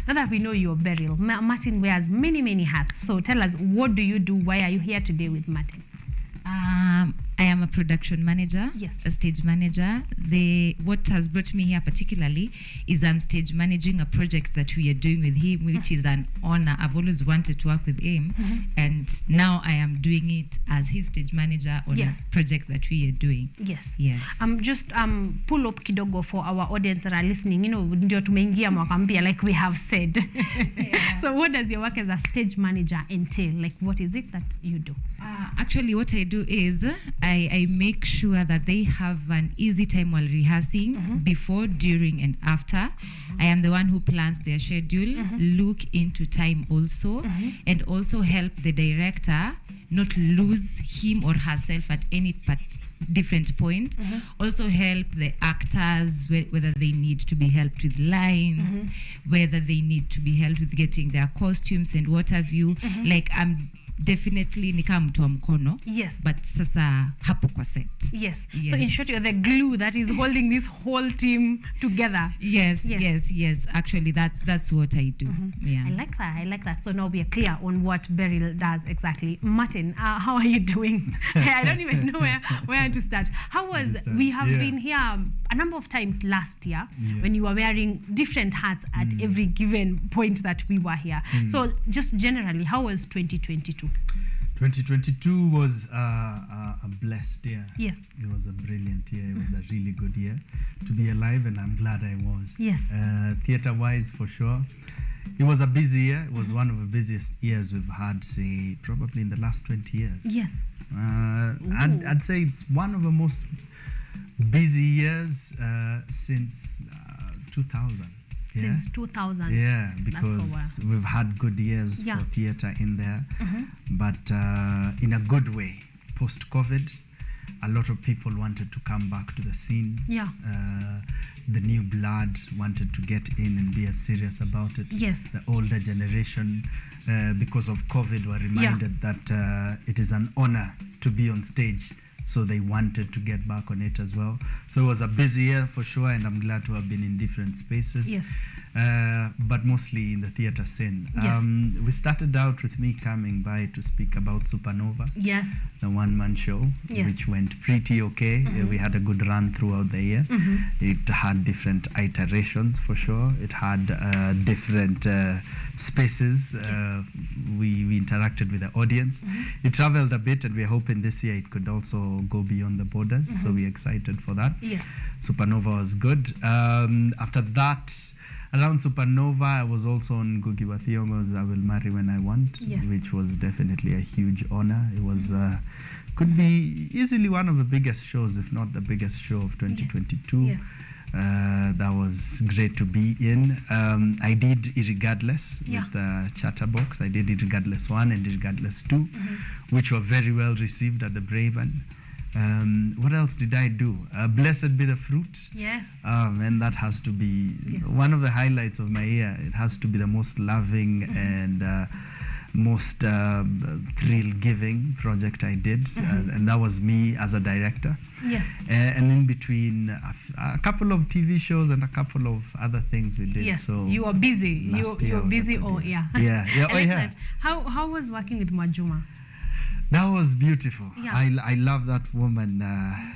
Now that we know you're Beryl, Martin wears many hats. So tell us, what do you do? Why are you here today with Martin? I am a production manager, a stage manager. What has brought me here particularly is I'm stage managing a project that we are doing with him, which is an honor. I've always wanted to work with him, and now I am doing it as his stage manager on a project that we are doing. Yes. Just pull up kidogo for our audience that are listening. Ndio tumeingia mwaka mpya, like we have said. So what does your work as a stage manager entail? Like, what is it that you do? Actually, what I do is I make sure that they have an easy time while rehearsing, before, during, and after. I am the one who plans their schedule, look into time also, and also help the director not lose him or herself at any different point. Also help the actors, whether they need to be helped with lines, whether they need to be helped with getting their costumes and what have you. Like, I'm definitely nika mtu wa mkono, but sasa hapo kwa set. Yes. So in short, you're the glue that is holding this whole team together. Yes. Actually, that's what I do. Yeah. I like that. So now we are clear on what Beryl does exactly. Martin, how are you doing? I don't even know where to start. We have been here a number of times last year when you were wearing different hats at every given point that we were here. So just generally, how was 2022? 2022 was a blessed year. Yes. It was a brilliant year. It was a really good year to be alive, and I'm glad I was. Yes. Theater-wise, for sure. It was a busy year. It was one of the busiest years we've had, say, probably in the last 20 years. Yes. I'd say it's one of the most busy years since 2000. Since 2000. Yeah, because we've had good years for theater in there, but in a good way. Post-COVID, a lot of people wanted to come back to the scene. Yeah. The new blood wanted to get in and be as serious about it. Yes. The older generation, because of COVID, were reminded that it is an honor to be on stage. So they wanted to get back on it as well. So it was a busy year for sure, and I'm glad to have been in different spaces. Yes. But mostly in the theater scene. Yes. We started out with me coming by to speak about Supernova. Yes. The one-man show, which went pretty okay. We had a good run throughout the year. It had different iterations for sure. It had different spaces. We interacted with the audience. It traveled a bit, and we're hoping this year it could also go beyond the borders. So we're excited for that. Yes. Supernova was good. After that, around Supernova, I was also on Ngugi wa Thiong'o's I Will Marry When I Want, which was definitely a huge honor. It was could be easily one of the biggest shows, if not the biggest show of 2022. That was great to be in. I did Irregardless with Chatterbox. I did Irregardless 1 and Irregardless 2, which were very well received at the Braven. What else did I do? Blessed Be the Fruit. Yes. And that has to be one of the highlights of my year. It has to be the most loving and most thrill-giving project I did, and that was me as a director. Yes. And in between, a couple of TV shows and a couple of other things we did. Yes. So You are busy. last You're year was a busy. good Oh, year. yeah. Yeah. I like that. How was working with Mwajuma? That was beautiful. Yeah. I love that woman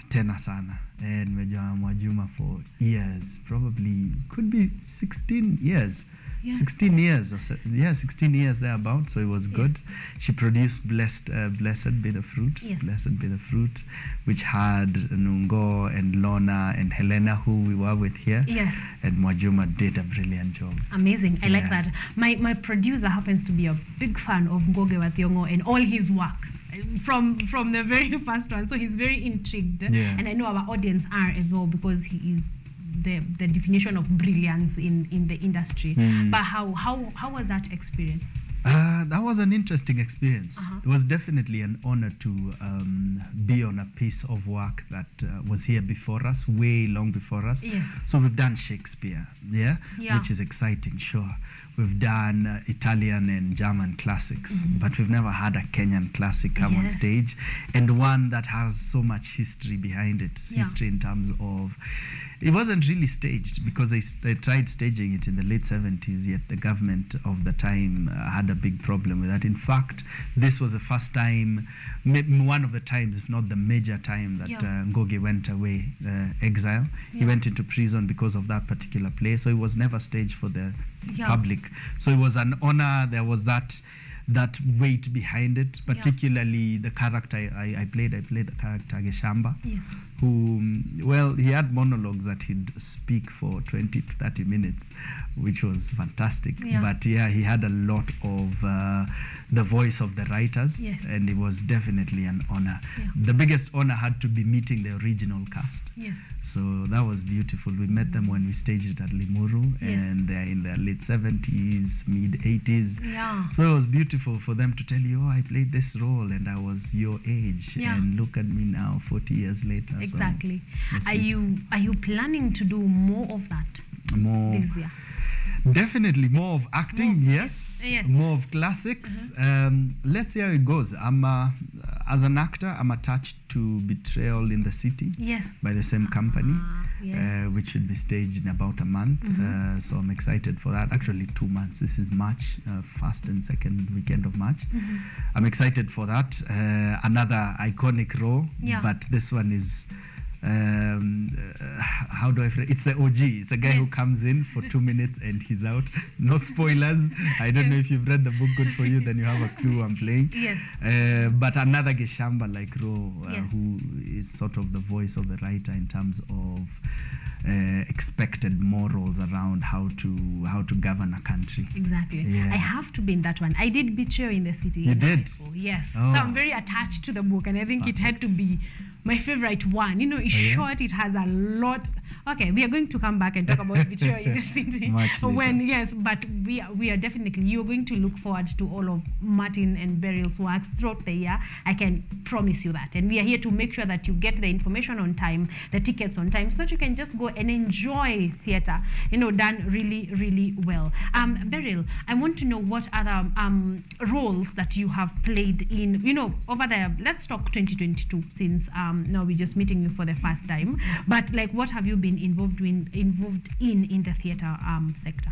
tena sana. And nimejua Mwajuma for years, probably could be 16 years. Yeah. 16 years or so, 16 years thereabout, so it was good. She produced Blessed Be the Fruit, Yes. Blessed Be the Fruit, which had Nungo and Lorna and Helena, who we were with here. Yes. And Mwajuma did a brilliant job. Amazing. I like Yeah. that. My producer happens to be a big fan of Ngoge wa Thiong'o and all his work from the very first one. So he's very intrigued. Yeah. And I know our audience are as well, because he is the definition of brilliance in the industry. But how was that experience? That was an interesting experience. Uh-huh. It was definitely an honor to be on a piece of work that was here before us, way long before us. Yeah. So we've done Shakespeare, yeah, Yeah. which is exciting, sure. We've done Italian and German classics, but we've never had a Kenyan classic come on Yes. stage, and one that has so much history behind it. Yeah. History in terms of, it wasn't really staged, because they tried staging it in the late 70s, yet the government of the time had a big problem with that. In fact, this was the first time, one of the times, if not the major time, that Yeah. Ngoge went away, exile. He Yeah. went into prison because of that particular play, so it was never staged for the Yeah. public. So it was an honor. There was that weight behind it, particularly the character I played the character Geshamba, Yeah. who, well, he had monologues that he'd speak for 20 to 30 minutes, which was fantastic. Yeah. But yeah, he had a lot of the voice of the writers, Yes. and it was definitely an honor. Yeah. The biggest honor had to be meeting the original cast. Yeah. So that was beautiful. We met them when we staged it at Limuru, Yes. and they're in their late 70s, mid 80s. Yeah. So it was beautiful for them to tell you, oh, I played this role and I was your age, Yeah. and look at me now, 40 years later. So Exactly. it was Are you planning to do more of that more, this year? definitely more of acting, yes. Yes. More of classics. Let's see how it goes. As an actor, I'm attached to Betrayal in the City Yes. by the same company, yeah. which should be staged in about a month. So I'm excited for that. Actually, 2 months. This is March, first and second weekend of March. I'm excited for that. Another iconic role, Yeah. but this one is, how do I phrase? It's the OG. It's a guy who comes in for 2 minutes and he's out. No spoilers. I don't know if you've read the book Good For You, then you have a clue I'm playing. Yes. But another Geshamba like role, Yeah. who is sort of the voice of the writer in terms of expected morals around how to govern a country. Exactly. Yeah. I have to be in that one. I did Betrayal in the City. You did? Yes. Oh. So I'm very attached to the book, and I think it had to be my favorite one. You know, it's yeah? short, it has a lot. Okay, we are going to come back and talk about Betrayal in the City. Much When, later. yes, but we are definitely, you're going to look forward to all of Martin and Beryl's works throughout the year. I can promise you that. And we are here to make sure that you get the information on time, the tickets on time, so that you can just go and enjoy theatre, you know, done really, really well. Beryl, I want to know what other roles that you have played in, you know, over there. Let's talk 2022, since now we're just meeting you for the first time. But like, what have you been involved in the theatre sector?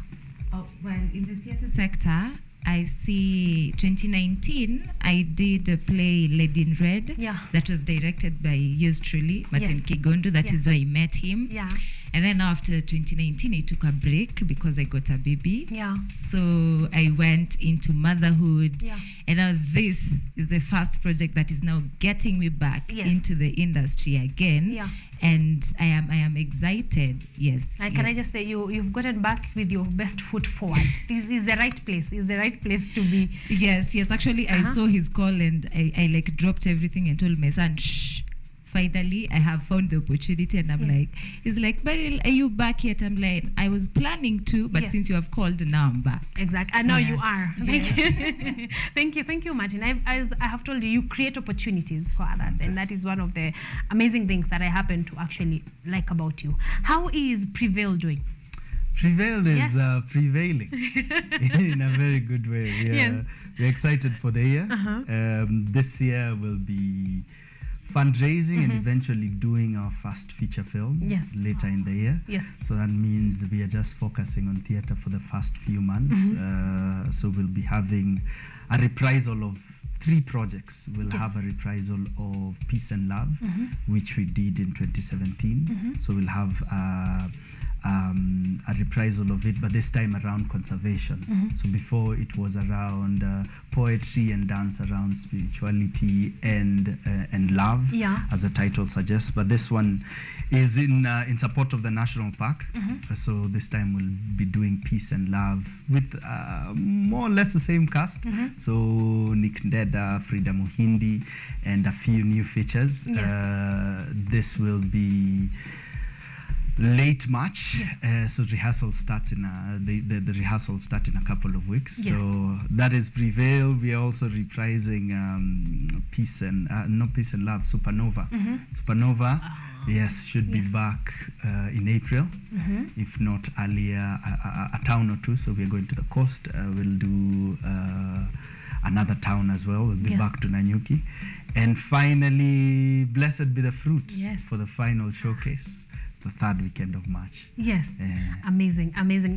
Oh, well, in the theatre sector, I see 2019, I did a play Lady in Red. Yeah. That was directed by yours truly, Martin Yes. Kigondo. That Yeah. is why I met him. Yeah. And then after 2019, I took a break because I got a baby. Yeah. So I went into motherhood. Yeah. And now this is the first project that is now getting me back Yes. into the industry again. Yeah. And I am excited. Yes. Can I yes. just say, you've gotten back with your best foot forward. This is the right place. Is the right place to be. Yes. Actually, I saw his call and I like dropped everything and told my son, shh. Finally, I have found the opportunity, and I'm like, he's like, Beryl, are you back yet? I'm like, I was planning to, but Yes. since you have called, now I'm back. Exactly. And now Yeah. you are. Yes. Thank you, Martin. As I have told you, you create opportunities for others, and that is one of the amazing things that I happen to actually like about you. How is Prevail doing? Prevail is Yes. prevailing in a very good way. Yes. We're excited for the year. Uh-huh. This year will be fundraising and eventually doing our first feature film Yes. later in the year. Yes. So that means we are just focusing on theatre for the first few months. So we'll be having a reprisal of 3 projects will have a reprisal of Peace and Love, which we did in 2017. So we'll have a reprisal of it, but this time around conservation. So before it was around poetry and dance around spirituality and love, as the title suggests. But this one is in support of the national park. So this time we'll be doing Peace and Love with more or less the same cast. So Nick Ndeda, Frida Muhindi, and a few new features. This will be late March, so rehearsal starts in the rehearsals start in a couple of weeks. So that is Prevail. We are also reprising Peace and not Peace and Love, Supernova. Supernova, yes, should be back in April, if not earlier, a town or two. So we are going to the coast. We'll do another town as well. We'll be back to Nanyuki, and finally, Blessed Be the Fruit for the final showcase. The 3rd weekend of March. Amazing.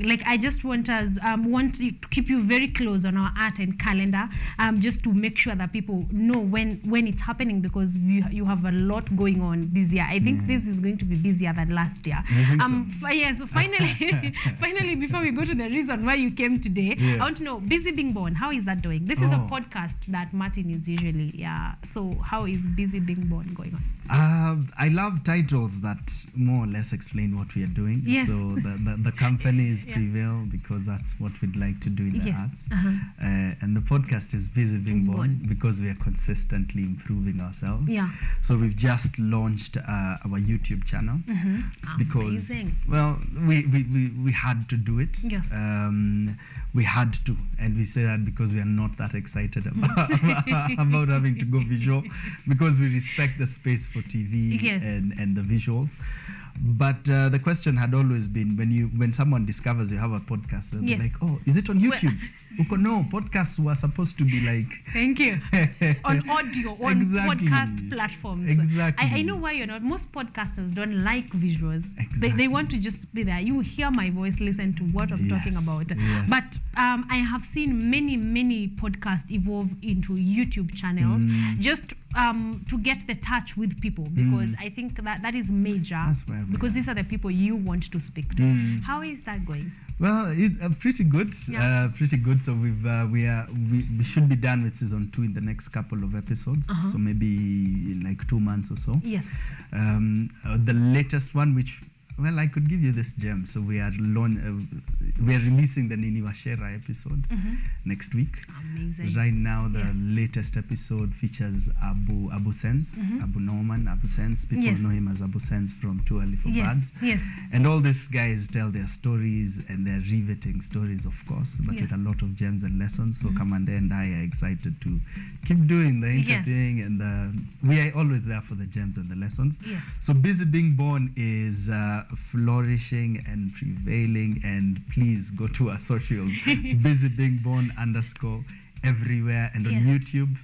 Like, I just want us want to keep you very close on our art and calendar, just to make sure that people know when it's happening, because you have a lot going on this year. I think this is going to be busier than last year. So finally, before we go to the reason why you came today, I want to know, Busy Being Born, how is that doing? This is a podcast that Martin is usually, so how is Busy Being Born going on? I love titles that more or less explain what we are doing. So the company is Prevail because that's what we'd like to do in the arts. And the podcast is Busy Being Born because we are consistently improving ourselves. So we've just launched our YouTube channel because, well, we had to do it. We had to, and we say that because we are not that excited about having to go visual, because we respect the space for TV and the visuals. But the question had always been, when someone discovers you have a podcast, they'll be like, oh, is it on YouTube? No, podcasts were supposed to be like... Thank you. On audio, on podcast platforms. Exactly. I know why you're not. Most podcasters don't like visuals. They want to just be there. You hear my voice, listen to what I'm talking about. But I have seen many podcasts evolve into YouTube channels, just to get the touch with people, because I think that is major, because these are the people you want to speak to. How is that going? Well, it's pretty good. Pretty good. So we should be done with season 2 in the next couple of episodes. So maybe in like 2 months or so. The latest one, which, well, I could give you this gem. So we are releasing the Nini Washera episode next week. Amazing. Right now, the latest episode features Abu Sense, Abu Norman, Abu Sense. People know him as Abu Sense from Too Early for Birds. And all these guys tell their stories, and they're riveting stories, of course, but with a lot of gems and lessons. So Kamande and I are excited to keep doing the interviewing, and we are always there for the gems and the lessons. So Busy Being Born is flourishing and prevailing, and please go to our socials. Busy Being Born _ everywhere, and on YouTube.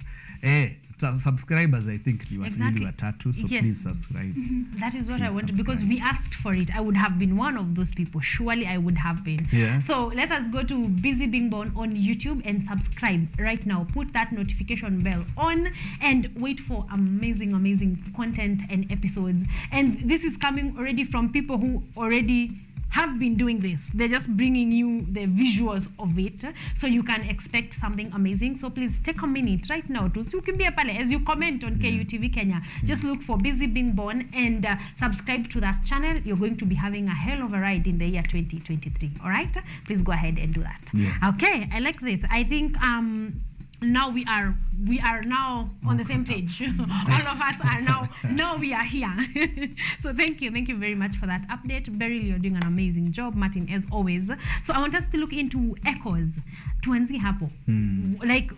Subscribers, I think you are tattoo, so please subscribe. That is what I wanted, because we asked for it. I would have been one of those people. Surely I would have been. So let us go to Busy Being Born on YouTube and subscribe right now. Put that notification bell on and wait for amazing content and episodes. And this is coming already from people who already have been doing this. They're just bringing you the visuals of it, so you can expect something amazing. So please take a minute right now to as you comment on KUTV Kenya. Just look for Busy Being Born and subscribe to that channel. You're going to be having a hell of a ride in the year 2023. All right, please go ahead and do that. Okay, I like this. I think now we are now on the same page. All of us are now we are here. So thank you very much for that update. Beryl, you're doing an amazing job. Martin, as always. So I want us to look into echoes. Tuanzi hapo. Like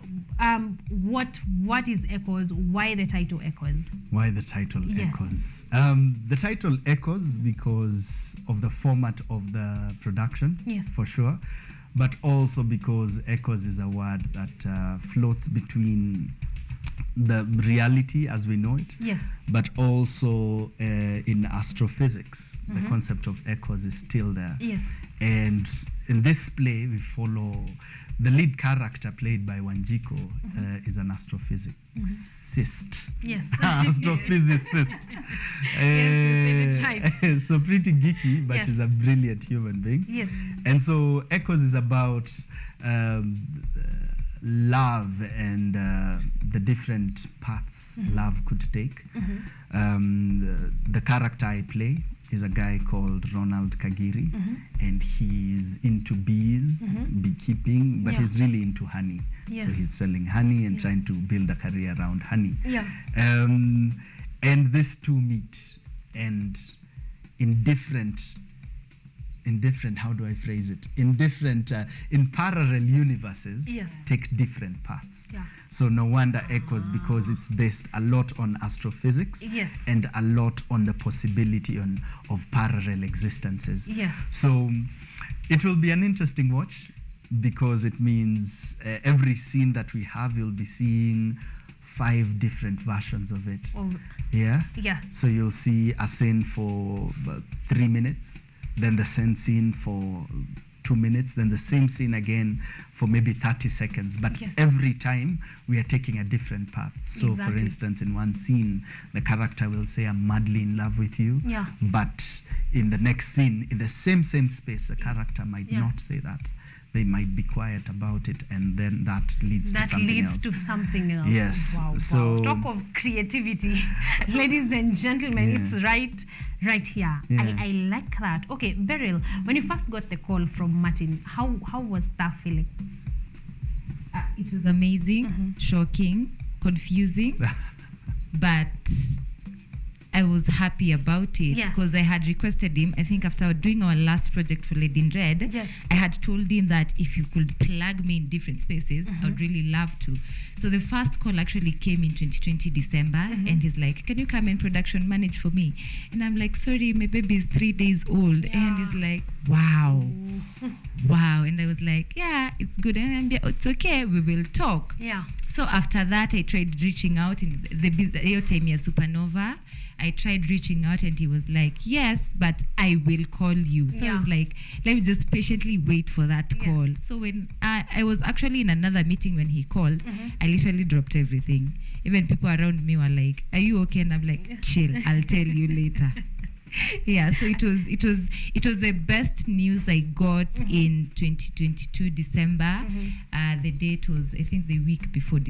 what is echoes? Why the title echoes? Why the title echoes? The title echoes because of the format of the production, for sure. But also because echoes is a word that floats between the reality as we know it, but also in astrophysics, the concept of echoes is still there. And in this play, we follow the lead character played by Wanjiko is an astrophysicist. Yes. Astrophysicist. Yes, so pretty geeky, but yes. she's a brilliant human being. Yes. And so Echoes is about love and the different paths love could take. The character I play is a guy called Ronald Kagiri, and he's into bees, beekeeping, but he's really into honey. Yes. So he's selling honey and trying to build a career around honey. Yeah. And these two meet, and in different, how do I phrase it? In different, in parallel universes, Yes. take different paths. Yeah. So no wonder Echoes, because it's based a lot on astrophysics Yes. and a lot on the possibility of parallel existences. Yes. So it will be an interesting watch, because it means every scene that we have, you'll be seeing 5 different versions of it. Oh, Yeah? yeah. So you'll see a scene for 3 minutes, then the same scene for 2 minutes, then the same scene again for maybe 30 seconds. But Yes. every time we are taking a different path. So for Exactly. instance, in one scene, the character will say, I'm madly in love with you. Yeah. But in the next scene, in the same space, the character might Yeah. not say that. They might be quiet about it, and then that leads to That something leads else. to something else. Yes. Wow, So wow. Talk of creativity. Ladies and gentlemen, Yeah. it's right here. Yeah. I like that. Okay, Beryl, when you first got the call from Martin, how was that feeling? It was amazing, shocking, confusing, but I was happy about it Yeah. because I had requested him. I think after doing our last project for Lady in Red, Yes. I had told him that if you could plug me in different spaces, I would really love to. So the first call actually came in 2020 December, and he's like, "Can you come and production manage for me?" And I'm like, "Sorry, my baby is 3 days old." And he's like, "Wow, wow." And I was like, "Yeah, it's good." And I'm like, "It's okay, we will talk." Yeah. So after that, I tried reaching out in the time here, Supernova. I tried reaching out, and he was like, "Yes, but I will call you." So I was like, let me just patiently wait for that call. So when I was actually in another meeting when he called, I literally dropped everything. Even people around me were like, "Are you okay?" And I'm like, "Chill, I'll tell you later." Yeah, so it was the best news I got in 2022 December. The date was, I think, the week before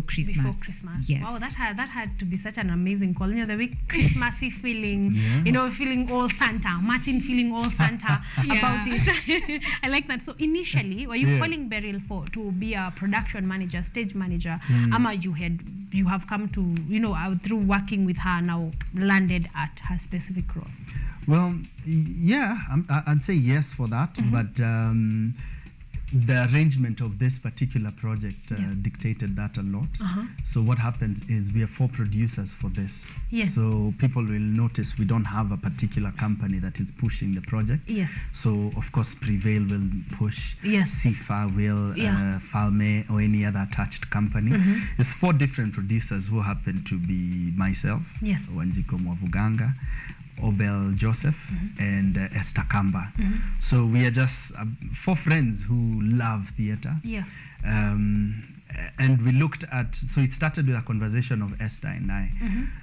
Christmas. Before Christmas. Yes. Wow, that had to be such an amazing call. You know, the week Christmassy feeling. Yeah. You know, feeling all Santa. Martin feeling all Santa about it. I like that. So initially, were you calling Beryl to be a production manager, stage manager? Ama you have come to, you know, through working with her now landed at her specific role? Well, yeah, I'd say yes for that, but the arrangement of this particular project dictated that a lot. So what happens is we have 4 producers for this. Yes. So people will notice we don't have a particular company that is pushing the project. Yes. So of course Prevail will push, Yes. Sifa will, Falme or any other attached company. It's 4 different producers who happen to be myself, Yes. Wanjiko Mwavuganga, Obel Joseph, and Esther Kamba. So we are just 4 friends who love theater. Yeah. And we looked at, so it started with a conversation of Esther and I.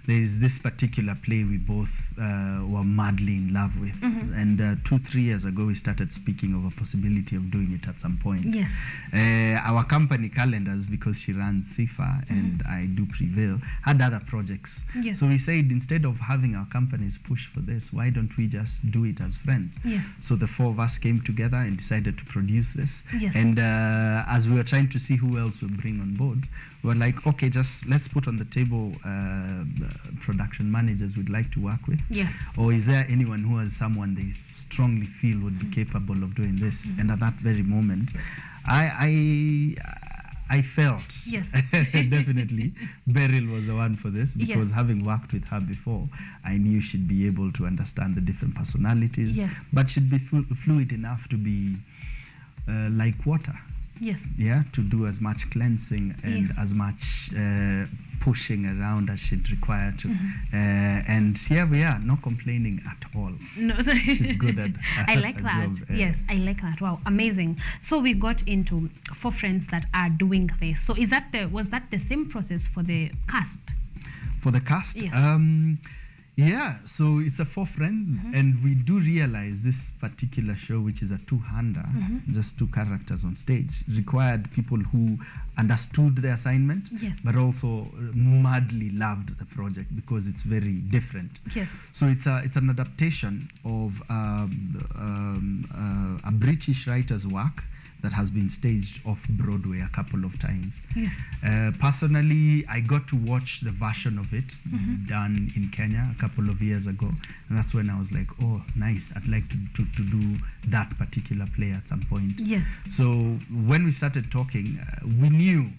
There is this particular play we both were madly in love with. And 2-3 years ago, we started speaking of a possibility of doing it at some point. Yes. Our company calendars, because she runs SIFA and I do Prevail, had other projects. Yes. So we said, instead of having our companies push for this, why don't we just do it as friends? Yeah. So the 4 of us came together and decided to produce this. Yes. And as we were trying to see who else would bring on board, we were like, okay, just let's put on the table production managers we'd like to work with. Yes. Or is there anyone who has someone they strongly feel would be capable of doing this? And at that very moment, I felt Yes. definitely Beryl was the one for this, because Yes. having worked with her before, I knew she'd be able to understand the different personalities, Yes. but she'd be fluid enough to be like water. Yes. Yeah, to do as much cleansing and Yes. as much pushing around as she'd require to. And here we are, not complaining at all. No, she's good at I like her that. job. Yes, I like that. Wow, amazing. So we got into 4 friends that are doing this. So was that the same process for the cast? For the cast? Yes. Yeah, so it's a 4 friends, and we do realize this particular show, which is a 2-hander, just 2 characters on stage, required people who understood the assignment, but also madly loved the project because it's very different. Yes. So it's an adaptation of a British writer's work that has been staged off Broadway a couple of times. Yes. Personally, I got to watch the version of it done in Kenya a couple of years ago, and that's when I was like, oh, nice, I'd like to do that particular play at some point. Yes. So when we started talking, we knew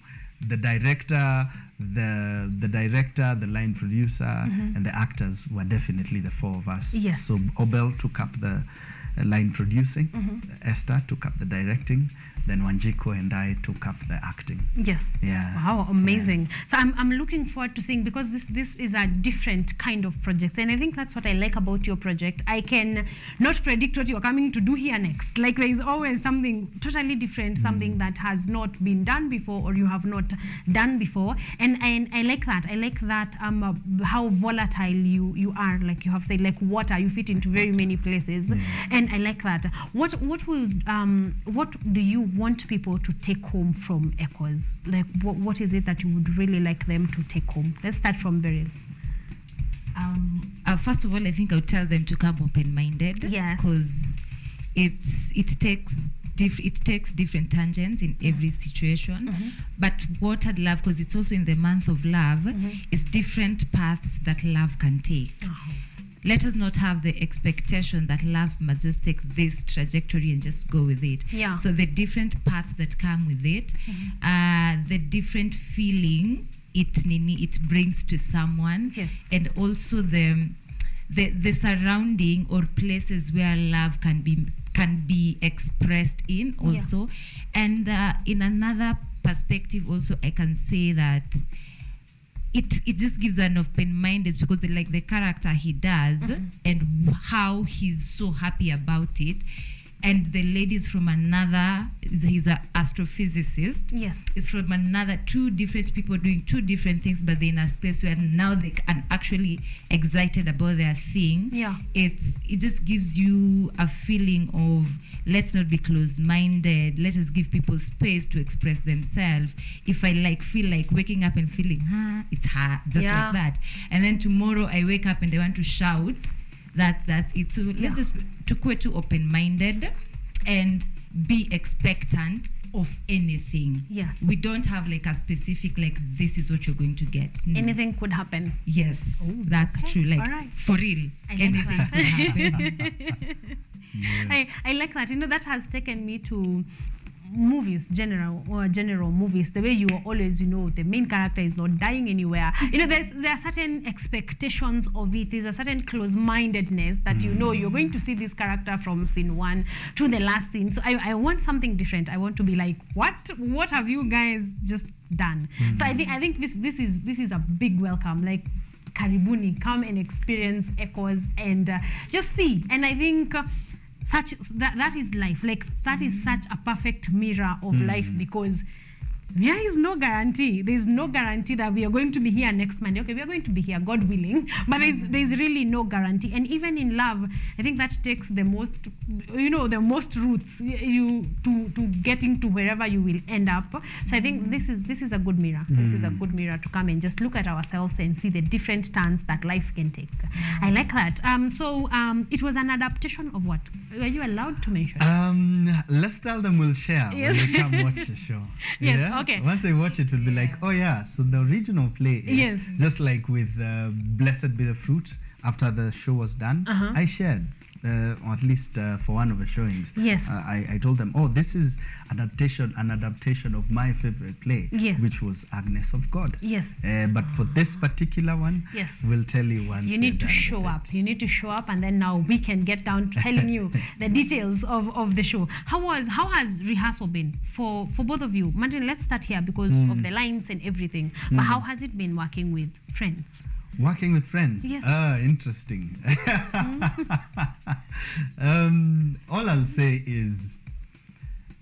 the director, the line producer, and the actors were definitely the 4 of us. Yes. So Obel took up the line producing, Esther took up the directing, then Wanjiko and I took up the acting. Yes. Yeah. Wow, amazing. So I'm looking forward to seeing, because this is a different kind of project, and I think that's what I like about your project. I can not predict what you're coming to do here next. Like, there is always something totally different, something that has not been done before or you have not done before, and I like that. I like that how volatile you are. Like you have said, like water, you fit into very many places, and I like that. What do you want people to take home from Echoes? Like, what is it that you would really like them to take home? Let's start from Beryl. First of all, I think I would tell them to come open-minded. Yeah. Because it takes different tangents in every situation. But what I'd love, because it's also in the month of love, is different paths that love can take. Let us not have the expectation that love must just take this trajectory and just go with it. Yeah. So the different paths that come with it, the different feeling it brings to someone, and also the surrounding or places where love can be expressed in also. And in another perspective also, I can say that it just gives an open-minded, because the character he does and how he's so happy about it. And the lady's from another, he's an astrophysicist. Yes. It's from another, 2 different people doing 2 different things, but they're in a space where now they can actually excited about their thing. Yeah. It just gives you a feeling of, let's not be closed-minded. Let us give people space to express themselves. If I feel like waking up and feeling, it's hard, just like that. And then tomorrow I wake up and I want to shout, that's it. So let's just quit too open-minded and be expectant of anything. Yeah. We don't have like a specific, like, this is what you're going to get. No. Anything could happen. Yes, that's true. Like, all right. for real, anything could happen. I like that. That has taken me to movies, general movies, the way you are always, the main character is not dying anywhere. There are certain expectations of it. There's a certain close-mindedness that you're going to see this character from scene 1 to the last scene. So I want something different. I want to be like, what have you guys just done? So I think this is a big welcome. Like, karibuni, come and experience Echoes and just see. And I think that is life. Like, that is such a perfect mirror of life, because there is no guarantee. There is no guarantee that we are going to be here next Monday. Okay, we are going to be here, God willing, but there's really no guarantee. And even in love, I think that takes the most roots to getting to wherever you will end up. So I think this is a good mirror. This is a good mirror to come and just look at ourselves and see the different turns that life can take. I like that. So it was an adaptation of what? Are you allowed to mention? Let's tell them we'll share when they come watch the show. Yes. Yeah? Okay. Once they watch it, we'll be like, oh yeah, so the original play is just like with Blessed Be the Fruit. After the show was done, I shared. or at least for one of the showings. Yes. I told them, oh, this is an adaptation of my favorite play, yes, which was Agnes of God. Yes. But for this particular one, yes, we'll tell you once. You need to show up. You need to show up, and then now we can get down to telling you the details of the show. How has rehearsal been for both of you? Martin, let's start here because of the lines and everything. But how has it been working with friends? Working with friends? Yes. Interesting. All I'll say is,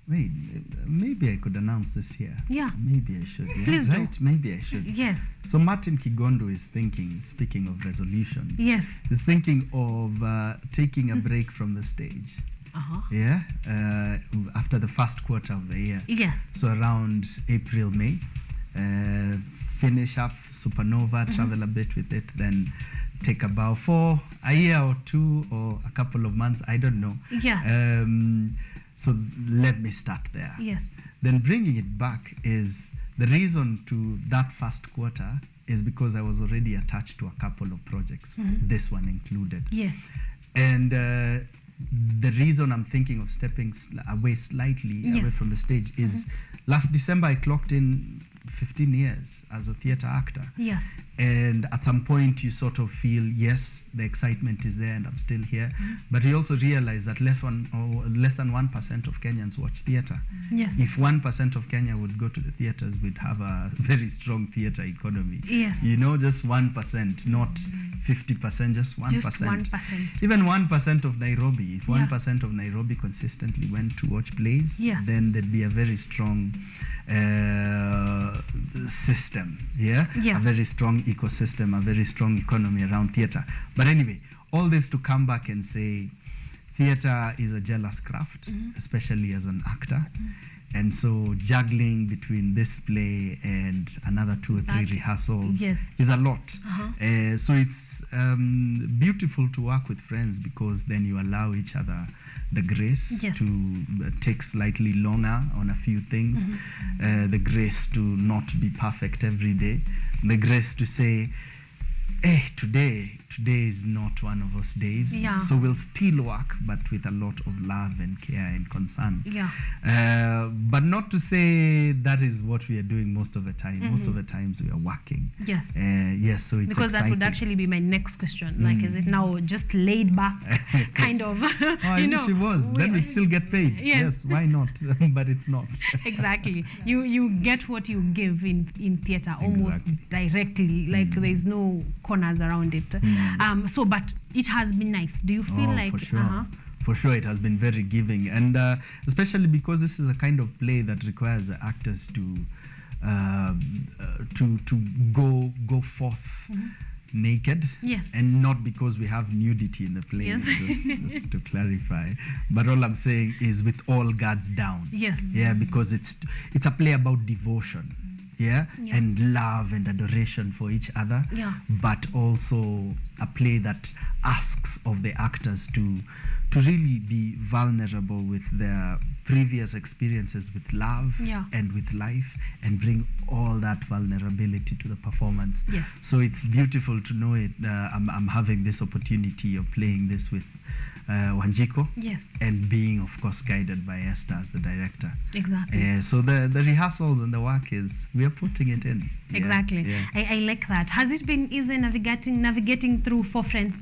wait, maybe I could announce this here. Yeah. Maybe I should. Yeah? Please Right? do. Maybe I should. Yes. So Martin Kigondo is thinking, speaking of resolutions, yes, is thinking of taking a break from the stage. Yeah, after the first quarter of the year. Yes. So around April, May, finish up Supernova, travel a bit with it, then take a bow for a year or two or a couple of months, I don't know. Yeah. So let me start there. Yes. Then bringing it back is the reason to that first quarter is because I was already attached to a couple of projects, this one included. Yes. And the reason I'm thinking of stepping away slightly away from the stage is last December I clocked in 15 years as a theater actor. Yes. And at some point you sort of feel, yes, the excitement is there and I'm still here. But you also realize that less than 1% of Kenyans watch theater. Yes. If 1% of Kenya would go to the theaters, we'd have a very strong theater economy. Yes. You know, just 1%, not 50%, just 1%. Just 1%. Even 1% of Nairobi, if 1% of Nairobi consistently went to watch plays, then there'd be a very strong system, a very strong ecosystem, a very strong economy around theater. But anyway, all this to come back and say theater is a jealous craft, especially as an actor. And so juggling between this play and another 2 or 3 rehearsals is a lot. So it's beautiful to work with friends because then you allow each other the grace to take slightly longer on a few things, the grace to not be perfect every day, the grace to say, hey, today is not one of those days. Yeah. So we'll still work, but with a lot of love and care and concern. Yeah. But not to say that is what we are doing most of the time. Most of the times we are working. Yes. Yes, so it's because exciting. that would actually be my next question. Like, is it now just laid back, kind of? I wish it was. Then we'd still get paid. Yes, why not? But it's not. Exactly. You get what you give in theater almost directly. Like there's no corners around it. So, but it has been nice. Do you feel like? For sure. For sure, it has been very giving, and especially because this is a kind of play that requires the actors to go forth naked. Yes. And not because we have nudity in the play. Yes. just to clarify. But all I'm saying is with all guards down. Yes. Yeah, because it's a play about devotion. Yeah? And love and adoration for each other, but also a play that asks of the actors to really be vulnerable with their previous experiences with love and with life and bring all that vulnerability to the performance. So it's beautiful to know it. I'm having this opportunity of playing this with Wanjiko, and being, of course, guided by Esther as the director. Exactly. So the rehearsals and the work is, we are putting it in. Exactly. I like that. Has it been easy navigating through 4 friends?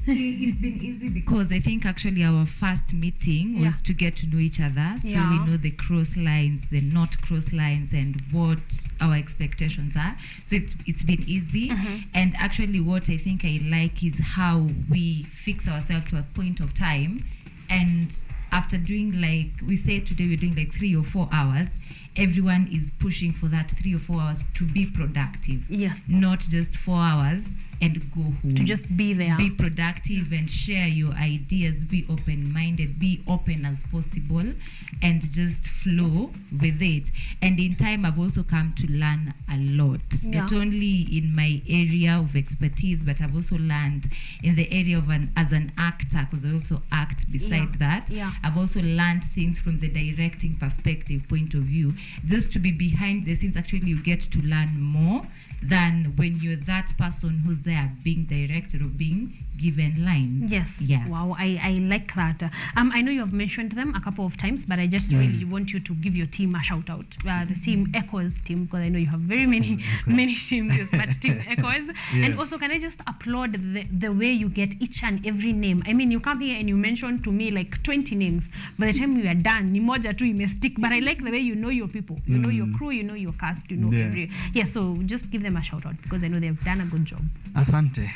It's been easy because I think actually our first meeting was to get to know each other, so we know the cross lines, the not cross lines, and what our expectations are. So it's been easy, and actually what I think I like is how we fix ourselves to a point of time, and after doing, like we say today we're doing like 3 or 4 hours, everyone is pushing for that 3 or 4 hours to be productive, not just 4 hours and go home. To just be there. Be productive and share your ideas, be open-minded, be open as possible, and just flow with it. And in time, I've also come to learn a lot, not only in my area of expertise, but I've also learned in the area of as an actor, because I also act beside that. I've also learned things from the directing perspective point of view. Just to be behind the scenes, actually you get to learn more than when you're that person who's there being directed or being given lines. Yes. Yeah. Wow, I like that. I know you have mentioned them a couple of times, but I just really want you to give your team a shout out. The team Echoes team, because I know you have very many teams, yes, but team Echoes. Yeah. And also, can I just applaud the way you get each and every name? I mean, you come here and you mention to me like 20 names. By the time we are done, ni moja tu imestick. But I like the way you know your people, you know your crew, you know your cast, you know every. Yeah, so just give them a shout out because I know they've done a good job. Asante.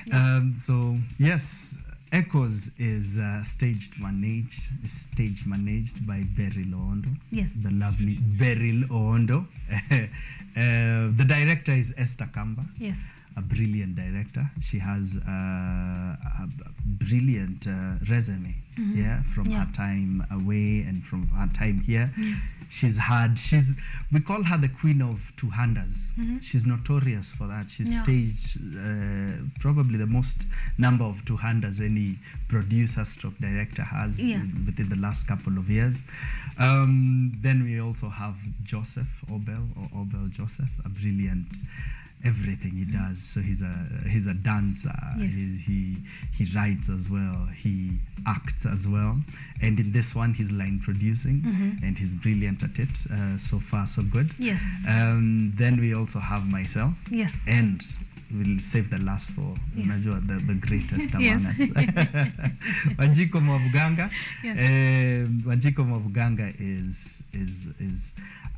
So yes, Echoes is stage managed by Beryl Oondo. Yes. The lovely Beryl Oondo. The director is Esther Kamba. Yes. A brilliant director. She has a brilliant resume, from her time away and from her time here. We call her the queen of two-handers. She's notorious for that. She's staged probably the most number of two-handers any producer stroke director has within the last couple of years. Then we also have Joseph Obel Joseph, a brilliant everything he does. So he's a dancer. He writes as well. He acts as well. And in this one, he's line producing, and he's brilliant at it. So far, so good. Yes. Then we also have myself. Yes. And we'll save the last for the greatest among us. Wanjiko Mwavuganga. Wanjiko Mwavuganga is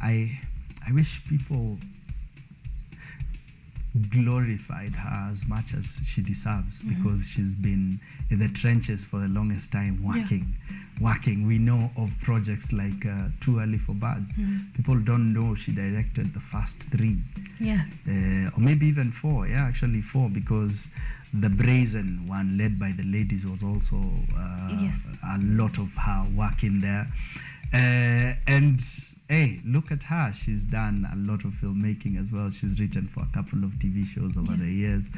I wish people glorified her as much as she deserves, because she's been in the trenches for the longest time working. We know of projects like Too Early for Birds. People don't know she directed the first 3, or maybe even 4. Actually 4, because the Brazen one led by the ladies was also a lot of her work in there. And hey, look at her. She's done a lot of filmmaking as well. She's written for a couple of TV shows over the years.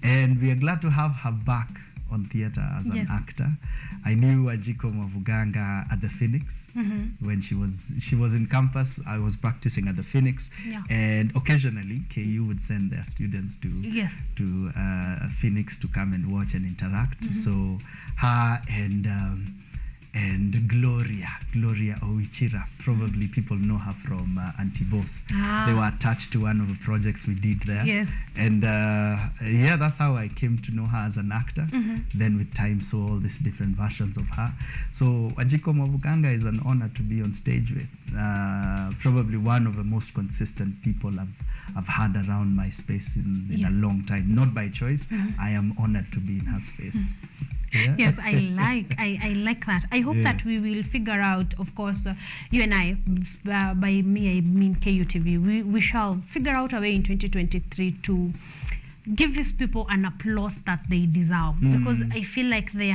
And we are glad to have her back on theater as an actor. I knew Wanjiko Mwavuganga at the Phoenix when she was in campus. I was practicing at the Phoenix, and occasionally KU would send their students to Phoenix to come and watch and interact. So her and Gloria Owichira, probably people know her from Antiboss. They were attached to one of the projects we did there. And that's how I came to know her as an actor. Then with time saw all these different versions of her. So Wanjiko Mwavuganga is an honor to be on stage with. Probably one of the most consistent people I've had around my space in a long time. Not by choice. I am honored to be in her space. Yes, I like that. I hope that we will figure out, of course, you and I, by me I mean KUTV, we shall figure out a way in 2023 to give these people an applause that they deserve, because I feel like they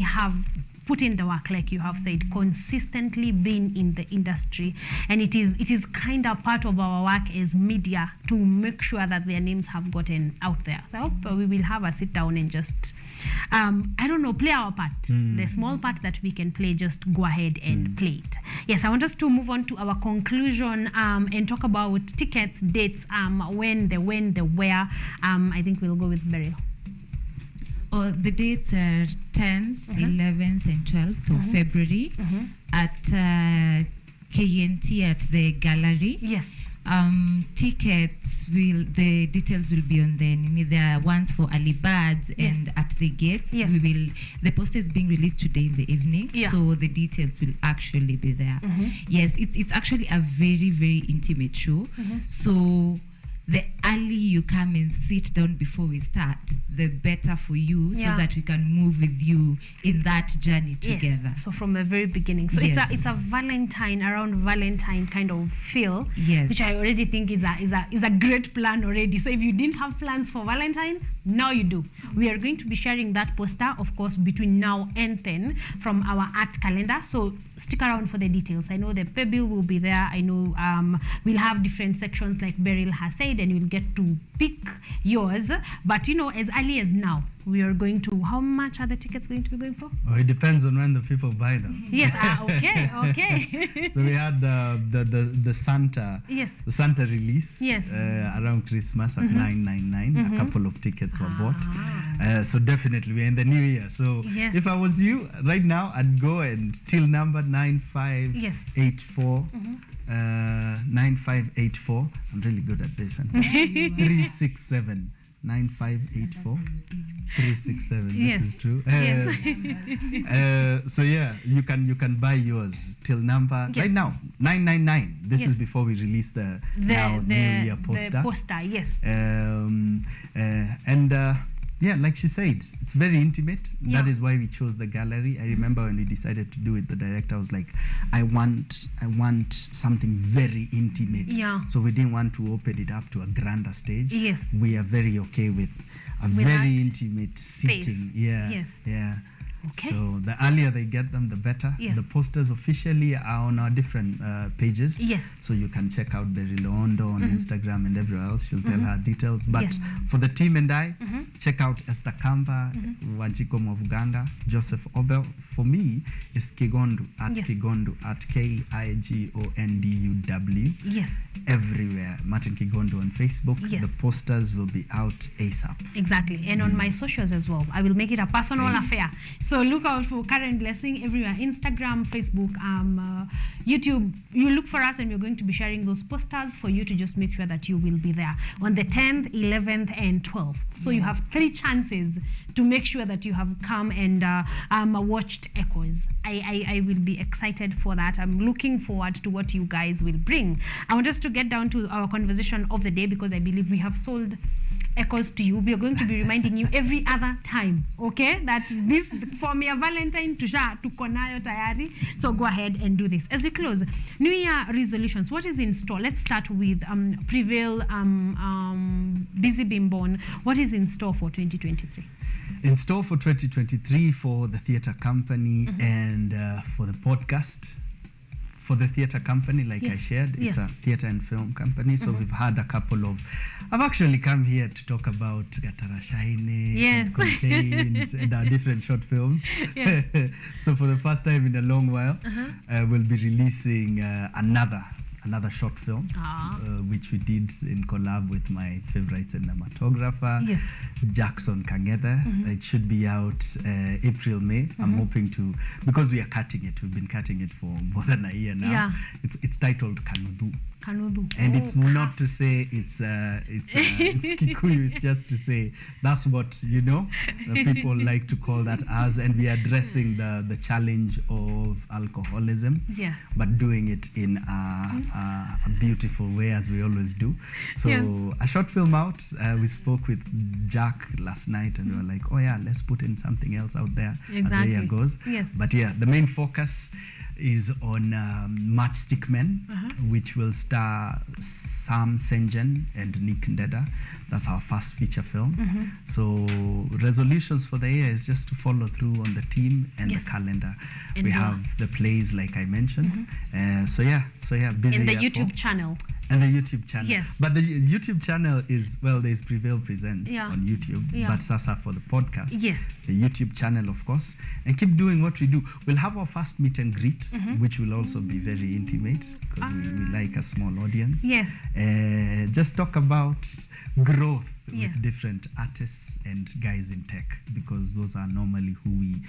have put in the work, like you have said, consistently been in the industry, and it is kind of part of our work as media to make sure that their names have gotten out there. So I hope we will have a sit down and just play our part. The small part that we can play, just go ahead and play it. Yes, I want us to move on to our conclusion and talk about tickets, dates, when, the where. I think we'll go with Beryl. The dates are 10th, 11th, and 12th of February at KNT at the gallery. Yes. Tickets the details will be on there are ones for early birds and at the gates. The poster is being released today in the evening, so the details will actually be there. Yes, it's actually a very, very intimate show. So the early you come and sit down before we start, the better for you, so that we can move with you in that journey together. So from the very beginning. So it's a around Valentine kind of feel, which I already think is a great plan already. So if you didn't have plans for Valentine, now you do. We are going to be sharing that poster, of course, between now and then from our art calendar. So stick around for the details. I know the pay bill will be there. I know we'll have different sections like Beryl has said, and you'll get to pick yours. But as early as now, We are going to, how much are the tickets going to be going for? Oh, it depends on when the people buy them. Yes, okay. So we had the Santa, the Santa release around Christmas at 999. A couple of tickets were bought. So definitely we're in the new year. So if I was you right now, I'd go and till number 9584. 9584. I'm really good at this. 367. 9584 367. This is true. So yeah, you can buy yours till number right now 999. This is before we release the new year poster. The poster, yes. Yeah, like she said, it's very intimate. That is why we chose the gallery. I remember when we decided to do it, the director was like, I want something very intimate. Yeah. So we didn't want to open it up to a grander stage. Yes. We are very okay with a very intimate seating. Yeah. Yes. Yeah. Okay. So the earlier they get them, the better. Yes. The posters officially are on our different pages. Yes. So you can check out Beryl Ondo on Instagram and everywhere else. She'll tell her details. But for the team and I, check out Esther Kamba, Wajiko Movuganga, Joseph Obel. For me, it's Kigondu at Kigondu at KIGONDUW. Yes. Everywhere. Martin Kigondu on Facebook. Yes. The posters will be out ASAP. Exactly. And on my socials as well. I will make it a personal affair. So look out for Caren Blessing everywhere. Instagram, Facebook, YouTube. You look for us and we're going to be sharing those posters for you to just make sure that you will be there on the 10th, 11th, and 12th. So you have 3 chances to make sure that you have come and watched Echoes. I will be excited for that. I'm looking forward to what you guys will bring. I want us to get down to our conversation of the day because I believe we have sold Echoes to you. We are going to be reminding you every other time, okay, that this for me a Valentine tuko nayo tayari. So go ahead and do this. As we close, New Year resolutions. What is in store? Let's start with Prevail, Busy Being Born. What is in store for 2023? In store for 2023 for the theatre company and for the podcast. For the theatre company, like I shared, it's a theatre and film company. So we've had a couple of... I've actually come here to talk about Gatara Shine and Contained and our different short films. So for the first time in a long while, we'll be releasing another short film, which we did in collab with my favorite cinematographer, Jackson Kangeda. It should be out April, May. I'm hoping to, because we are cutting it. We've been cutting it for more than a year now. It's titled Kanudu. And it's not to say it's Kikuyu. It's just to say that's what people like to call that as. And we are addressing the challenge of alcoholism, but doing it in a beautiful way, as we always do. So a short film out. We spoke with Jack last night, and we were like, oh yeah, let's put in something else out there as the year goes. But yeah, the main focus is on Matchstick Men, which will star Sam Senjen and Nick Ndeda. That's our first feature film. So resolutions for the year is just to follow through on the team and the calendar. And we have the plays, like I mentioned. So yeah, busy. And the YouTube channel. And the YouTube channel. But the YouTube channel is, well, there's Prevail Presents on YouTube. But Sasa for the podcast. The YouTube channel, of course. And keep doing what we do. We'll have our first meet and greet, which will also be very intimate because we like a small audience. Just talk about growth with different artists and guys in tech, because those are normally who we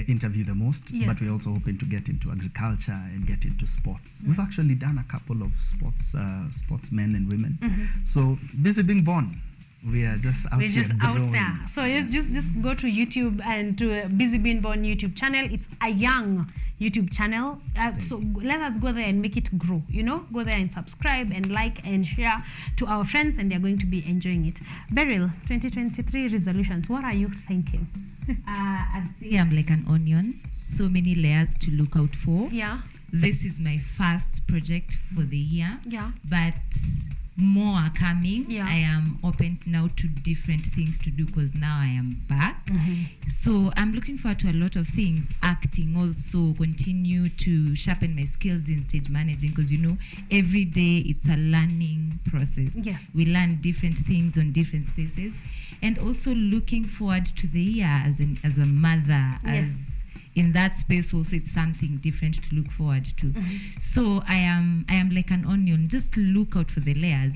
interview the most. But we're also hoping to get into agriculture and get into sports. We've actually done a couple of sportsmen and women. So Busy Being Born. We are just out here growing. There. So just go to YouTube and to Busy Being Born YouTube channel. It's a young YouTube channel. So let us go there and make it grow. Go there and subscribe and like and share to our friends, and they're going to be enjoying it. Beryl, 2023 resolutions. What are you thinking? I'd say I'm like an onion. So many layers to look out for. This is my first project for the year. But more are coming. I am open now to different things to do because now I am back. So I'm looking forward to a lot of things. Acting also, continue to sharpen my skills in stage managing because every day it's a learning process. We learn different things on different spaces, and also looking forward to the year as a mother, as in that space also it's something different to look forward to. So I am like an onion, just look out for the layers.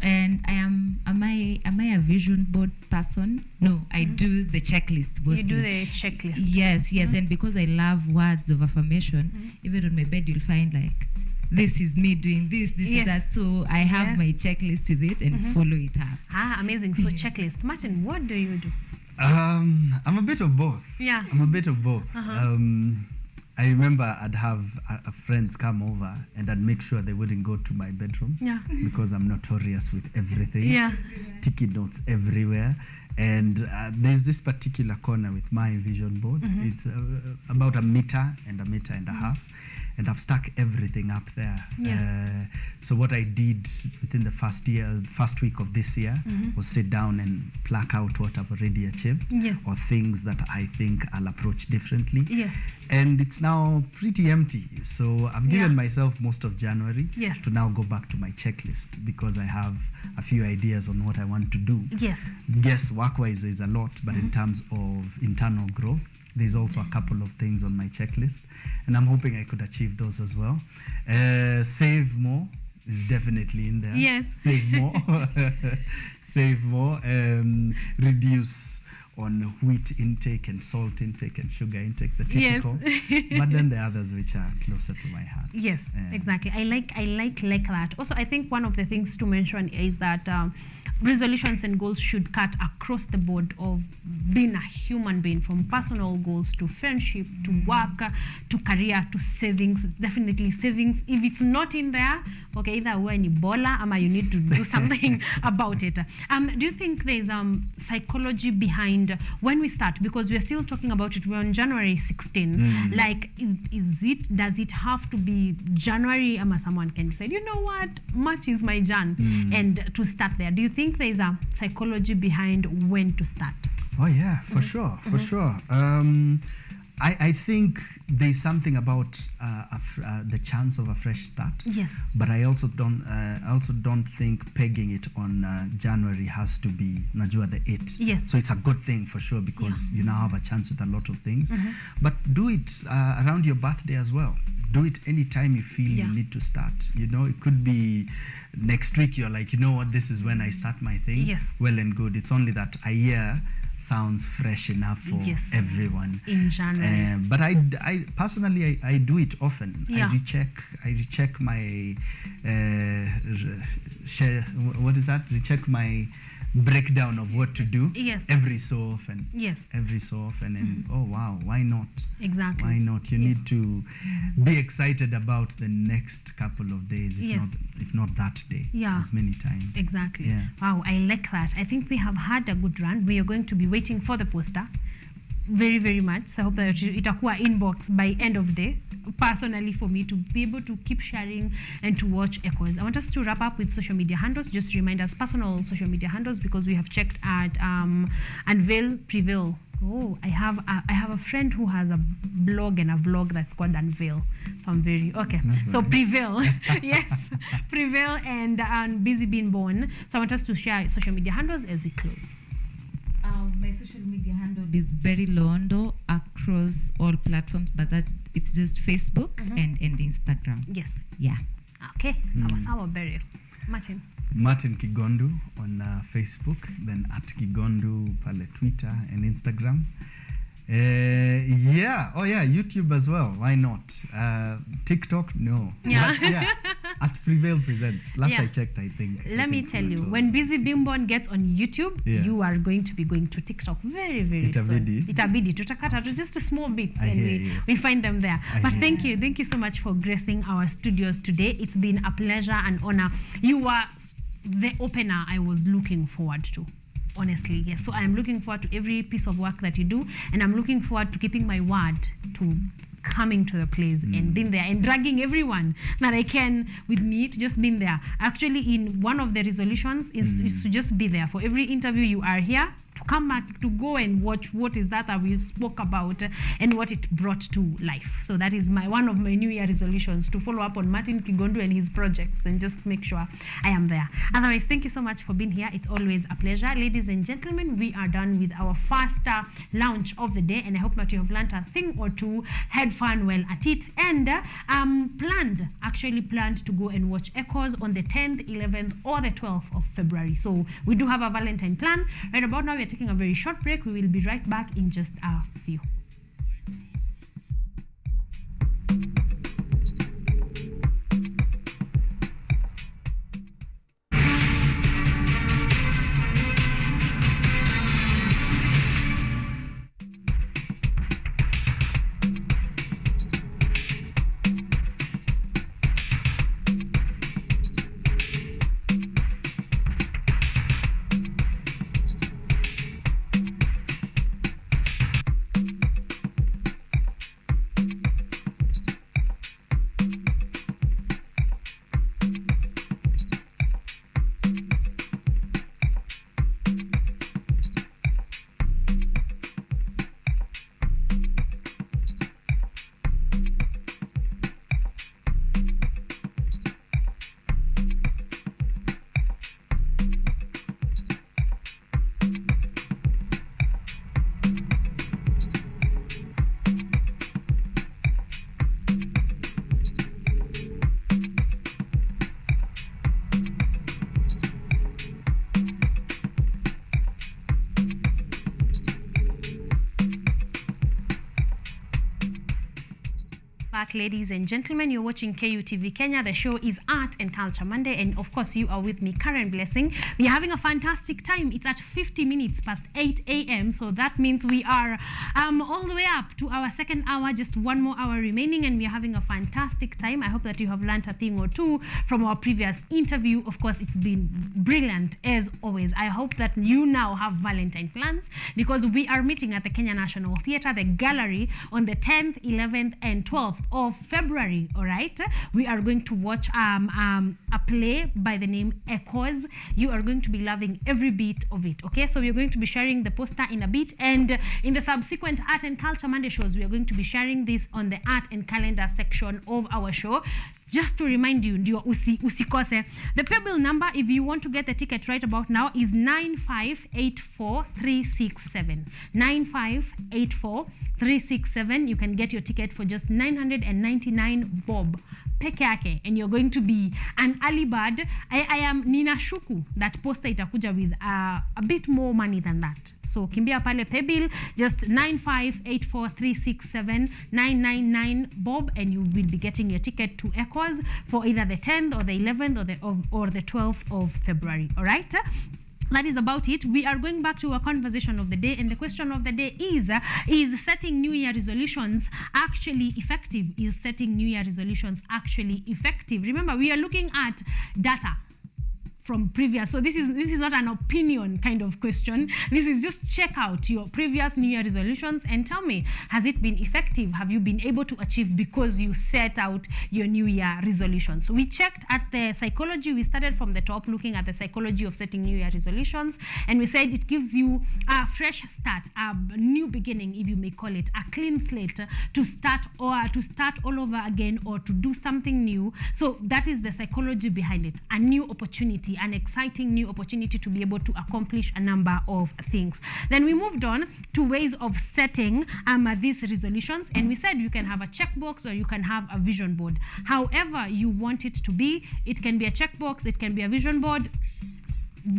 And am I a vision board person? No, I do the checklist mostly. You do the checklist. Yes, and because I love words of affirmation, even on my bed you'll find like, this is me doing this is that. So I have my checklist with it and follow it up. Amazing. So checklist. Martin, what do you do? I'm a bit of both. I'm a bit of both. I remember I'd have friends come over and I'd make sure they wouldn't go to my bedroom because I'm notorious with everything. Sticky notes everywhere. And there's this particular corner with my vision board. It's about a meter and a half. And I've stuck everything up there. So what I did within the first week of this year was sit down and pluck out what I've already achieved or things that I think I'll approach differently. And it's now pretty empty. So I've given myself most of January to now go back to my checklist because I have a few ideas on what I want to do. Yes, work-wise there's a lot, but in terms of internal growth, there's also a couple of things on my checklist, and I'm hoping I could achieve those as well. Save more is definitely in there. Save more. Save more. Reduce on wheat intake and salt intake and sugar intake, the typical. But then the others which are closer to my heart. Exactly. I like that. Also, I think one of the things to mention is that resolutions and goals should cut across the board of being a human being, from personal goals to friendship to work to career to savings. Definitely savings. If it's not in there, okay, either we're in Ebola or you need to do something about it. Do you think there's psychology behind when we start? Because we're still talking about it. We're on January 16. Like, does it have to be January? Someone can decide, you know what, March is my Jan, and to start there. Do you think there's a psychology behind when to start? Oh yeah, for sure. I think there's something about the chance of a fresh start. But I also don't think pegging it on January has to be Najua the 8th. So it's a good thing for sure because you now have a chance with a lot of things. But do it around your birthday as well. Do it anytime you feel you need to start. It could be next week you're like, you know what, this is when I start my thing. Well and good. It's only that a year sounds fresh enough for everyone in January. But I personally I do it often. I recheck my recheck my breakdown of what to do every so often. And oh wow, why not? Why not? You need to be excited about the next couple of days, if not that day, as many times. Wow, I like that. I think we have had a good run. We are going to be waiting for the poster very, very much. So I hope that itakuwa inbox by end of day, personally, for me to be able to keep sharing and to watch echoes. I want us to wrap up with social media handles. Just remind us personal social media handles, because we have checked at Unveil Prevail. Oh, I have a friend who has a blog and a vlog that's called Unveil. So I'm very okay. So Prevail, Prevail and Busy Being Born. So I want us to share social media handles as we close. My social media handle is Berry Londo across all platforms, but it's just Facebook and Instagram. Okay. Our Berry. Martin Kigondu on Facebook, then at Kigondu pale Twitter and Instagram. YouTube as well. Why not? TikTok, no. At Prevail Presents. Last I checked, I think. Let me tell you, when Busy Bimbon gets on YouTube, you are going to be going to TikTok very, very soon. Itabidi. Tutakata just a small bit, and we find them there. But thank you so much for gracing our studios today. It's been a pleasure and honor. You were the opener I was looking forward to. Honestly, yes. So I'm looking forward to every piece of work that you do, and I'm looking forward to keeping my word to coming to the place and being there and dragging everyone that I can with me to just being there. Actually, in one of the resolutions is to just be there. For every interview you are here, to come back, to go and watch what is that we spoke about and what it brought to life. So that is one of my New Year resolutions, to follow up on Martin Kigondu and his projects and just make sure I am there. Otherwise, thank you so much for being here. It's always a pleasure. Ladies and gentlemen, we are done with our first launch of the day, and I hope that you have learned a thing or two, had fun well at it, and planned to go and watch Echoes on the 10th, 11th, or the 12th of February. So we do have a Valentine plan. Right about now, we're taking a very short break. We will be right back in just a few. Back, ladies and gentlemen, you're watching KUTV Kenya. The show is Art and Culture Monday, and of course you are with me, Caren Blessing. We are having a fantastic time. It's at 50 minutes past 8 a.m. so that means we are all the way up to our second hour, just one more hour remaining, and we are having a fantastic time. I hope that you have learned a thing or two from our previous interview. Of course, it's been brilliant as always. I hope that you now have Valentine plans, because we are meeting at the Kenya National Theatre, the gallery, on the 10th, 11th, and 12th of February. All right, we are going to watch a play by the name Echoes. You are going to be loving every bit of it. Okay, so we are going to be sharing the poster in a bit, and in the subsequent Art and Culture Monday shows, we are going to be sharing this on the art and calendar section of our show. Just to remind you, ndio usikose. The paybill number, if you want to get the ticket right about now, is 9584367. 9584367. You can get your ticket for just 999 bob peke yake, and you're going to be an early bird. I am ninashuku that poster itakuja with a bit more money than that. So kimbia pale paybill, just 9584367, 999 bob, and you will be getting your ticket to Echoes for either the 10th or the 11th or the 12th of February. All right, that is about it. We are going back to our conversation of the day, and the question of the day is setting New Year resolutions actually effective? Is setting New Year resolutions actually effective? Remember, we are looking at data from previous, so this is not an opinion kind of question. This is just check out your previous New Year resolutions and tell me, has it been effective? Have you been able to achieve because you set out your New Year resolutions? So we checked at the psychology. We started from the top, looking at the psychology of setting New Year resolutions, and we said it gives you a fresh start, a new beginning, if you may call it, a clean slate to start all over again, or to do something new. So that is the psychology behind it, a new opportunity, an exciting new opportunity to be able to accomplish a number of things. Then we moved on to ways of setting these resolutions, and we said you can have a checkbox or you can have a vision board. However you want it to be, it can be a checkbox, it can be a vision board,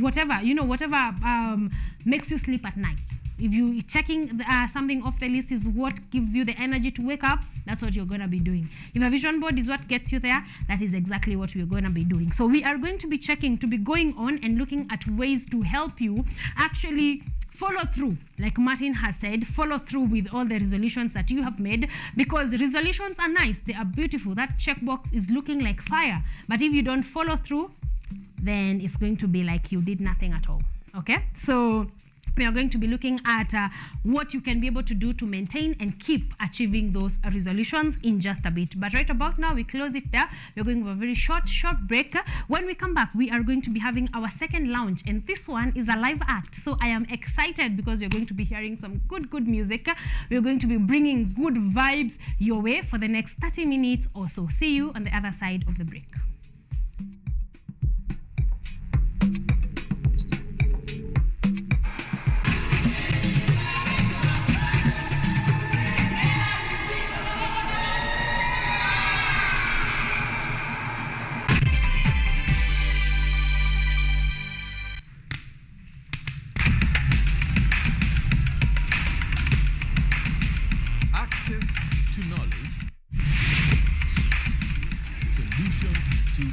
whatever makes you sleep at night. If you checking something off the list is what gives you the energy to wake up, that's what you're going to be doing. If a vision board is what gets you there, that is exactly what we're going to be doing. So we are going to be checking, to be going on and looking at ways to help you actually follow through. Like Martin has said, follow through with all the resolutions that you have made, because resolutions are nice, they are beautiful. That checkbox is looking like fire, but if you don't follow through, then it's going to be like you did nothing at all. Okay, so we are going to be looking at what you can be able to do to maintain and keep achieving those resolutions in just a bit. But right about now, we close it there. We're going for a very short break. When we come back, we are going to be having our second lounge, and this one is a live act. So I am excited because you're going to be hearing some good music. We're going to be bringing good vibes your way for the next 30 minutes or so. See you on the other side of the break. Access to knowledge, solution to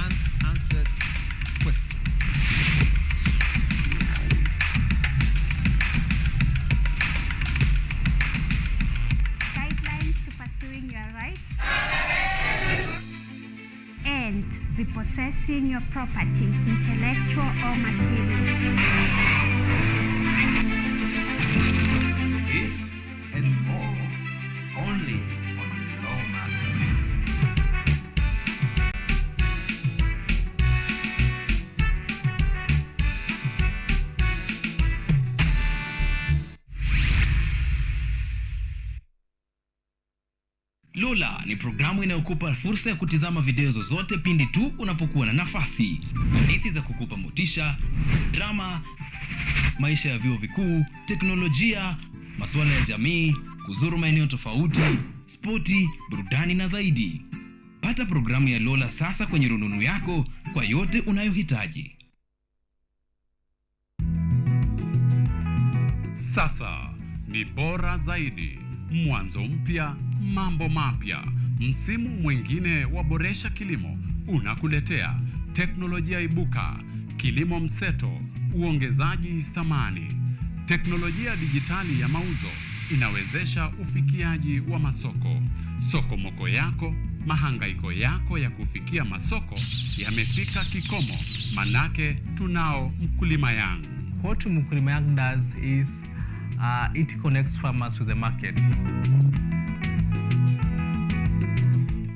unanswered questions. Guidelines to pursuing your rights and repossessing your property, intellectual or material. This and more only on Law Matters. Lola ni programu inayokupa fursa ya kutizama video zozote pindi tu unapokuwa na nafasi. Hadithi za kukupa motisha, drama, maisha ya vyuo vikuu, teknolojia, masuala ya jamii, kuzuru maeneo tofauti, spoti, burudani na zaidi. Pata programu ya Lola sasa kwenye rununu yako kwa yote unayohitaji. Sasa ni bora zaidi. Mwanzo mpya, mambo mapya. Msimu mwingine wa Boresha Kilimo unakuletea teknolojia ibuka, kilimo mseto, uongezaji thamani. Teknolojia dijitali ya mauzo inawezesha ufikiaji wa masoko. Soko moko yako, mahangaiko yako ya kufikia masoko yamefika kikomo, manake tunao Mkulima Yangu. What Mkulima Yangu does is it connects farmers with the market.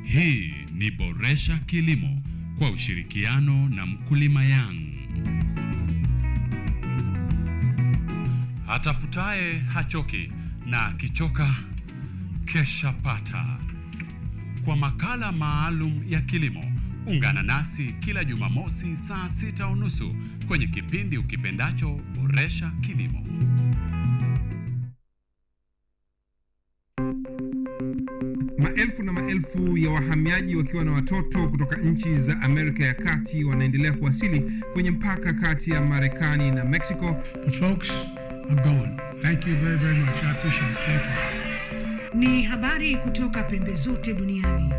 Hii ni Boresha Kilimo kwa ushirikiano na Mkulima Yangu. Atafutaye hachoki na kichoka kesha pata. Kwa makala maalum ya kilimo, ungana nasi kila Jumamosi saa 6:30 kwenye kipindi ukipendacho Boresha Kilimo. Maelfu na maelfu ya wahamiaji wakiwa na watoto kutoka nchi za Amerika ya Kati wanaendelea kuwasili kwenye mpaka kati ya Marekani na Mexico. But folks, I'm going. Thank you very, very much. I appreciate it. Thank you. Ni habari kutoka pembe zote duniani.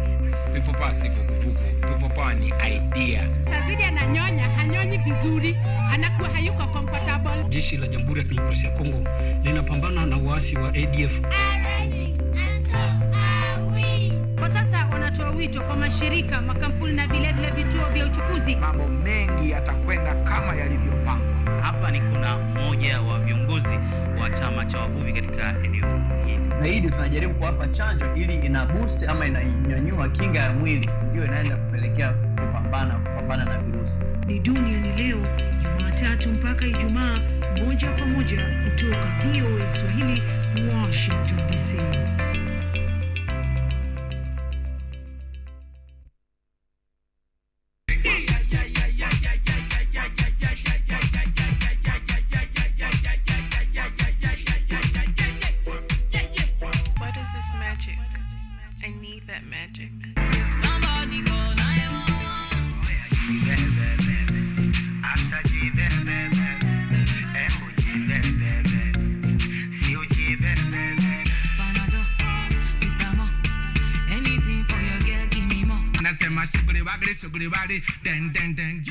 Pepo pasi vuguvugu, pepo pani idea. Sazidi ananyonya, hanyonyi vizuri, anakuwa hayuko comfortable. Jeshi la Jamhuri ya Kidemokrasia ya Kongo linapambana na uasi wa ADF. Kwa sasa wanatoa wito kwa mashirika, makampuni na vile vituo vya uchukuzi. Mambo mengi yatakwenda kama yalivyopangwa. Hapa ni kuna mmoja wa viongozi wa chama cha wavuvi katika eneo hili. Zaidi tunajaribu kuwapa chanjo ili ina boost ama inanyanyua kinga ya mwili, hiyo inaenda kupelekea kupambana na virusi. Ni dunia ni leo, Jumatatu mpaka Ijumaa, moja kwa moja kutoka VOA Swahili, Washington DC. Sugri wali, den den den.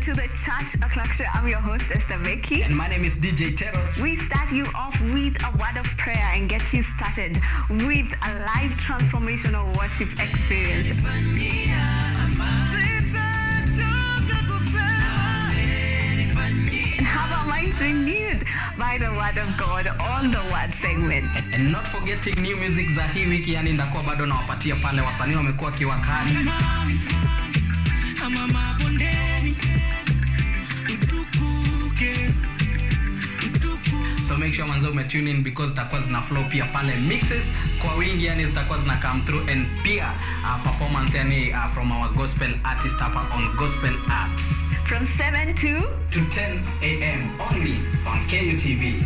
to the Church O'Clock Show. I'm your host, Esther Becky. And my name is DJ Tero. We start you off with a word of prayer and get you started with a live transformational worship experience. And have our minds renewed by the word of God on the word segment. And not forgetting new music za hii wiki, yani ndakuwa bado nawapatia pale wasanii wamekuwa kiwakali. So make sure manzo tune in because zitakuwa zina flow pia pale mixes kwa wingi, yani zitakuwa zina come through, and pia performance yani from our gospel artist hapa on Gospel Art from 7 to 10 a.m. only on KUTV.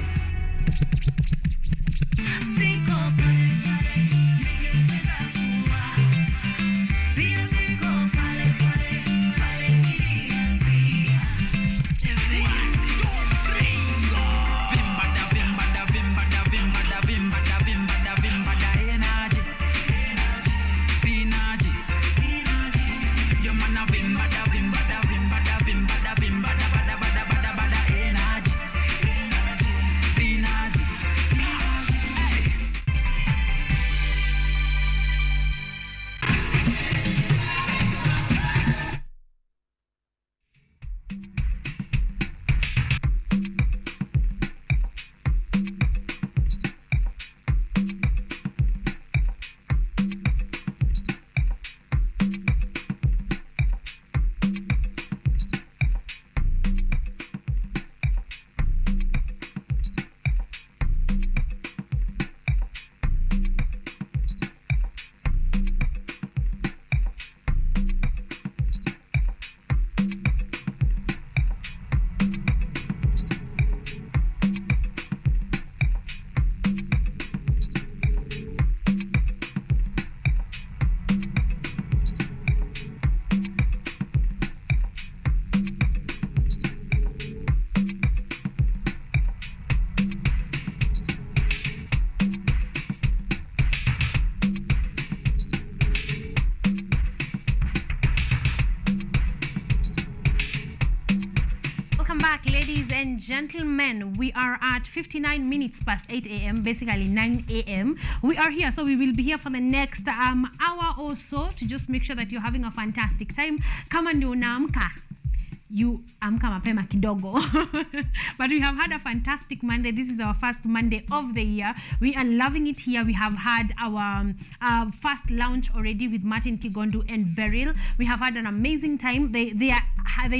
Ladies and gentlemen, we are at 59 minutes past 8 a.m., basically 9 a.m. We are here, so we will be here for the next hour or so to just make sure that you're having a fantastic time. Kama ndio unaamka, you amka mapema kidogo. But we have had a fantastic Monday. This is our first Monday of the year. We are loving it here. We have had our first launch already with Martin Kigondu and Beryl. We have had an amazing time. They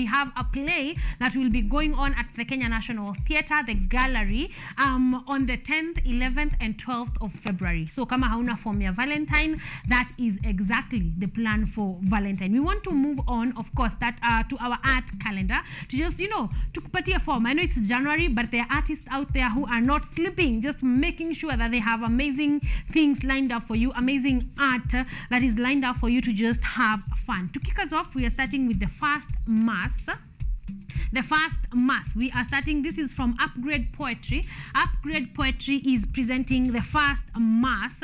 have a play that will be going on at the Kenya National Theatre, the gallery, on the 10th, 11th, and 12th of February. So kama hauna form ya Valentine, that is exactly the plan for Valentine. We want to move on, of course, that to our art calendar, to just, to kupatia form. I know it's January, but there are artists out there who are not sleeping, just making sure that they have amazing things lined up for you, amazing art that is lined up for you to just have fun. To kick us off, we are starting with the first mass. The first mass we are starting. This is from Upgrade Poetry. Upgrade Poetry is presenting the first mass.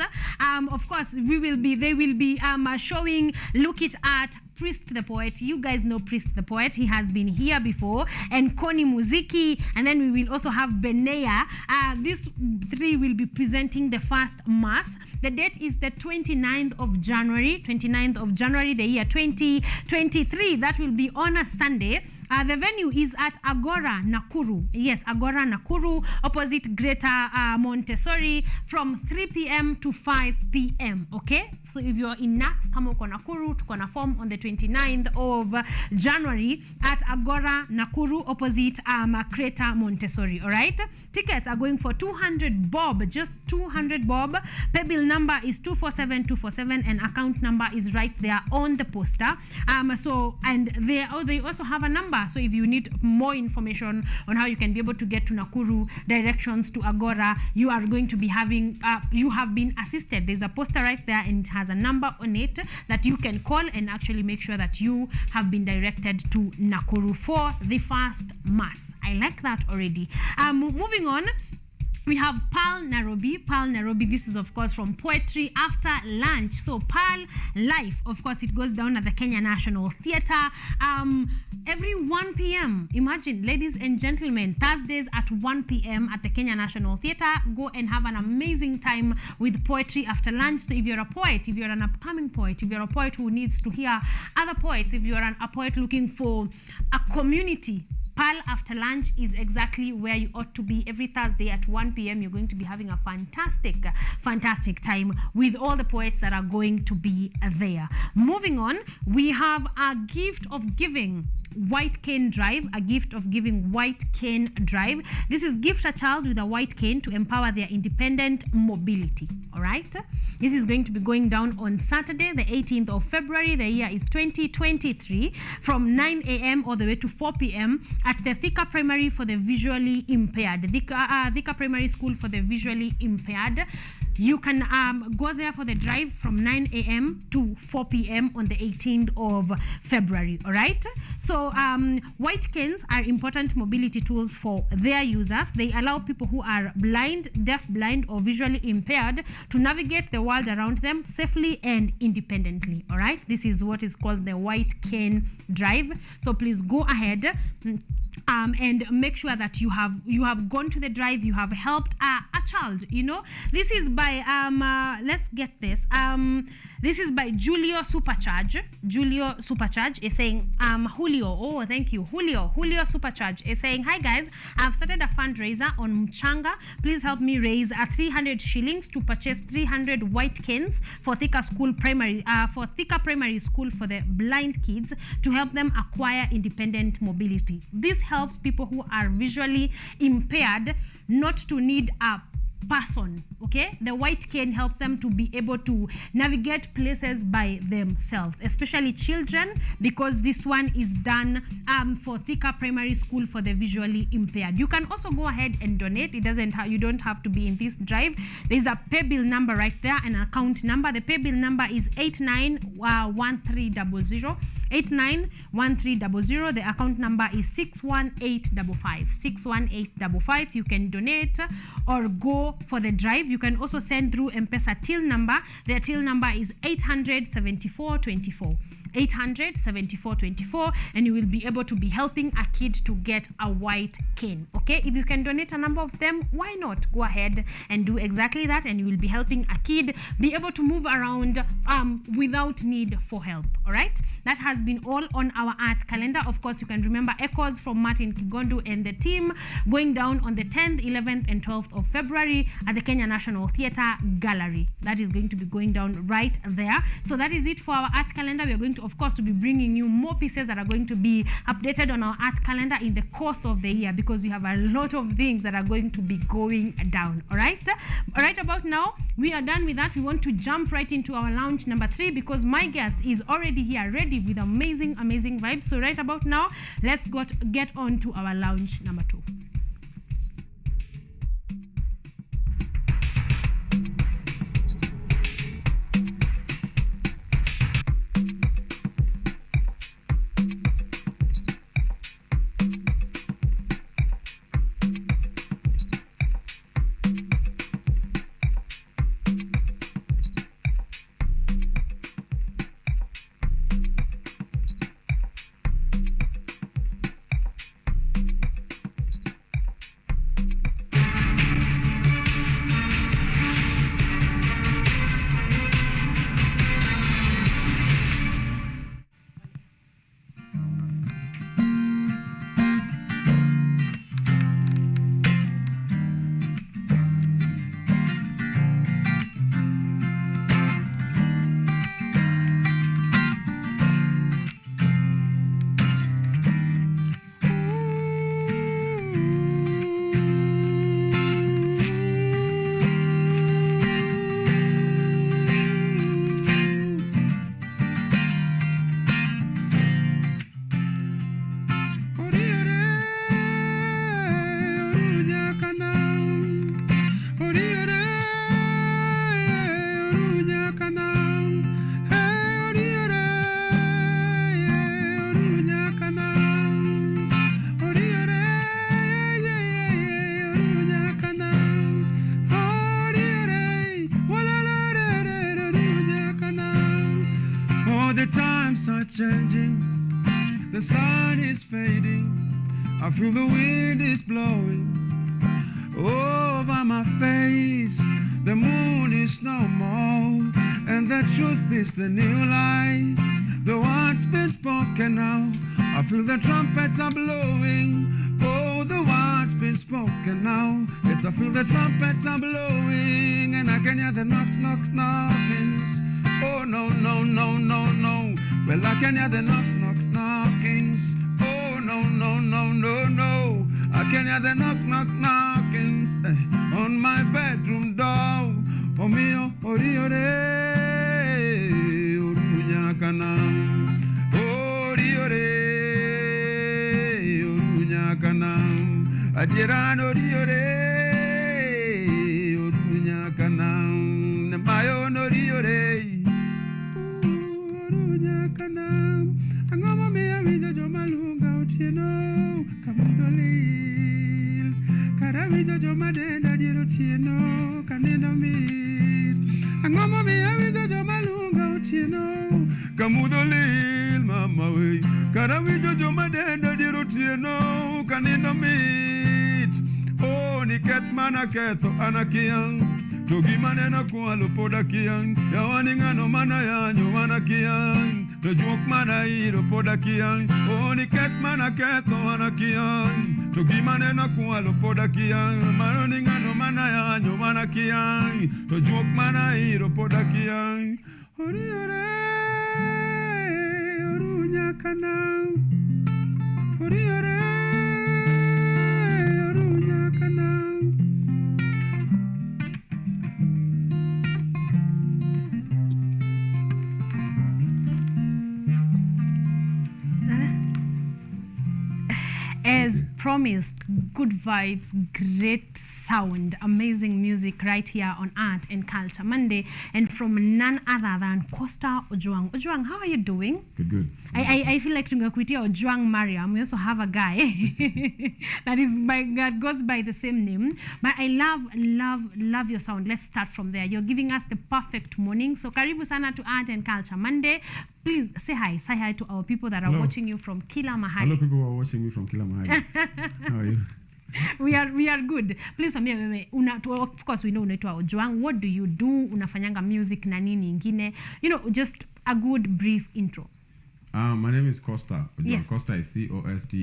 Of course, they will be showing Look It At Priest the Poet. You guys know Priest the Poet. He has been here before. And Koni Muziki. And then we will also have Benea. These three will be presenting the first mass. The date is the 29th of January. 29th of January, the year 2023. That will be on a Sunday. The venue is at Agora Nakuru. Yes, Agora Nakuru, opposite Greater Montessori, from 3 p.m. to 5 p.m. Okay? So if you're in Nak, kama uko Nakuru, tuko na form on the 29th of January at Agora Nakuru, opposite Greater Montessori. All right? Tickets are going for 200 bob, just 200 bob. Pay bill number is 247247, and account number is right there on the poster. And they also have a number. So if you need more information on how you can be able to get to Nakuru, directions to Agora, you are going to be having, you have been assisted. There's a poster right there, and it has a number on it that you can call and actually make sure that you have been directed to Nakuru for the first mass. I like that already. Moving on. We have Pearl Nairobi. Pearl Nairobi, this is of course from Poetry After Lunch. So Pearl Life, of course, it goes down at the Kenya National Theatre every 1 p.m. Imagine, ladies and gentlemen, Thursdays at 1 p.m. at the Kenya National Theatre. Go and have an amazing time with Poetry After Lunch. So if you're a poet, if you're an upcoming poet, if you're a poet who needs to hear other poets, if you're a poet looking for a community, Pearl After Lunch is exactly where you ought to be. Every Thursday at 1 p.m. you're going to be having a fantastic time with all the poets that are going to be there. Moving on, we have a gift of giving white cane drive, a gift of giving white cane drive. This is gift a child with a white cane to empower their independent mobility. All right, this is going to be going down on Saturday the 18th of February. The year is 2023 from 9 a.m. all the way to 4 p.m. at the Thika Primary for the visually impaired, Thika Primary School for the visually impaired. You can go there for the drive from 9 a.m. to 4 p.m. on the 18th of February. All right. So white canes are important mobility tools for their users. They allow people who are blind, deaf-blind, or visually impaired to navigate the world around them safely and independently. All right. This is what is called the white cane drive. So please go ahead and make sure that you have gone to the drive, you have helped a child. You know, this is by let's get this. This is by Julio Supercharge. Julio Supercharge is saying, Julio, oh, thank you. Julio Supercharge is saying, hi guys, I've started a fundraiser on Mchanga. Please help me raise 300 shillings to purchase 300 white canes for Thika Primary School for the blind kids to help them acquire independent mobility. This helps people who are visually impaired not to need a person. Okay, the white cane helps them to be able to navigate places by themselves, especially children, because this one is done for Thika Primary School for the visually impaired. You can also go ahead and donate. You don't have to be in this drive. There's a pay bill number right there, an account number. The pay bill number is 891300. 891300. The account number is 61855. 61855. You can donate or go for the drive. You can also send through M-Pesa till number. The till number is 87424. 87424, and you will be able to be helping a kid to get a white cane. Okay, if you can donate a number of them, why not go ahead and do exactly that, and you will be helping a kid be able to move around without need for help. All right, that has been all on our art calendar. Of course, you can remember Echoes from Martin Kigondu and the team going down on the 10th, 11th and 12th of February at the Kenya National Theatre Gallery. That is going to be going down right there. So that is it for our art calendar. We are going to, of course, to be bringing you more pieces that are going to be updated on our art calendar in the course of the year, because we have a lot of things that are going to be going down. All right, about now we are done with that. We want to jump right into our lounge number 3, because my guest is already here ready with amazing vibes. So right about now, let's get on to our lounge number 2. Oh, the times are changing, the sun is fading, I feel the wind is blowing over my face. The moon is no more, and the truth is the new light. The word's been spoken now, I feel the trumpets are blowing. Oh, the word's been spoken now, yes, I feel the trumpets are blowing, and I can hear the knock, knock, knockings. Oh, no, no, no, no, no. Well, I can hear the knock, knock, knockings. Oh, no, no, no, no, no. I can hear the knock, knock, knockings on my bedroom door. Oh, me, oh, ori, ore, orunya kana. Ori, ore, orunya kana. Adiran, ori, ore, orunya kana. Nemayo, ori, ore. Angoma me avija jomalunga utieno kamudolil karavija jomadenda diero tieno kaneno mir. Angoma me avija jomalunga utieno kamudolil mama we karavija jomadenda diero tieno kaneno mir. Oh, niket mana keto anakiang togi manena kualo poda kiang yawani ngano mana yanyo wana kiang to jok mana iro poda kiang oni ket mana keto wana kiang togi manena kualo poda kiang maroni ngano mana yanyo wana kiang to jok mana iro poda kiang ori ore orunya kana ori ore orunya kana. As promised, good vibes, great sound, amazing music right here on Art and Culture Monday, and from none other than Costa Ojwang. Ojwang, how are you doing? Good. I feel like tungakuitia Ojwang Mariam. We also have a guy that goes by the same name. But I love your sound. Let's start from there. You're giving us the perfect morning. So karibu sana to Art and Culture Monday. Please say hi to our people that are watching you from kila mahali. Hello, people who are watching me from kila mahali. How are you? We are good. Please wambie wewe of course we know unaitwa Ojwang. What do you do? Unafanyanga music na nini ingine? You know, just a good brief intro. My name is Costa Ojwang. Yes. Costa is Coster.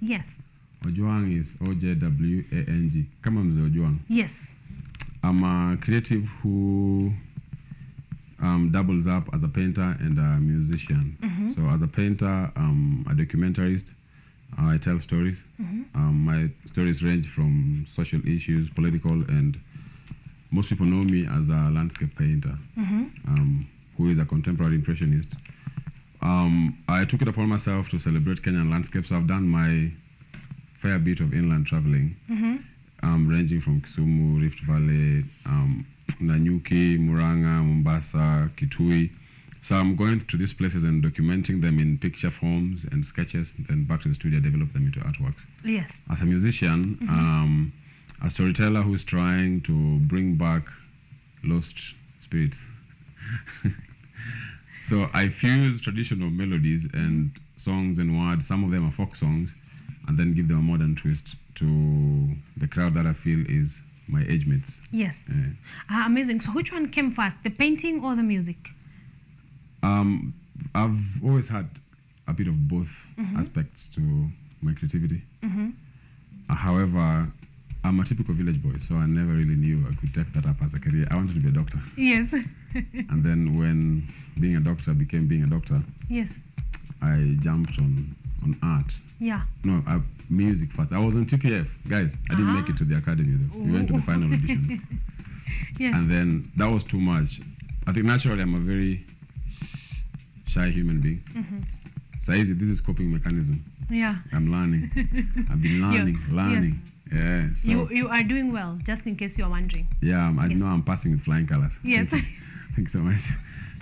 Yes. Ojwang is Ojwang. Kama mzee Ojwang. Yes. I'm a creative who doubles up as a painter and a musician. Mm-hmm. So as a painter, a documentarist. I tell stories. Mm-hmm. My stories range from social issues, political, and most people know me as a landscape painter, who is a contemporary impressionist. I took it upon myself to celebrate Kenyan landscapes, so I've done my fair bit of inland traveling, ranging from Kisumu, Rift Valley, Nanyuki, Muranga, Mombasa, Kitui. So I'm going to these places and documenting them in picture forms and sketches, then back to the studio, develop them into artworks. Yes. As a musician, a storyteller who's trying to bring back lost spirits. So I fuse traditional melodies and songs and words, some of them are folk songs, and then give them a modern twist to the crowd that I feel is my age mates. Yes. Amazing. So which one came first, the painting or the music? I've always had a bit of both aspects to my creativity. However, I'm a typical village boy, so I never really knew I could take that up as a career. I wanted to be a doctor. Yes. And then when being a doctor became being a doctor, yes, I jumped on art. Yeah. No, music first. I was on TPF. Guys, I didn't make it to the academy though. We went to the final auditions. Yeah. And then that was too much. I think naturally I'm a very shy human being. So easy, this is coping mechanism. Yeah. I'm learning. I've been learning. Yes. Yeah. So you are doing well, just in case you're wondering. yeah, I know I'm passing with flying colors. Yes. Thank you so much.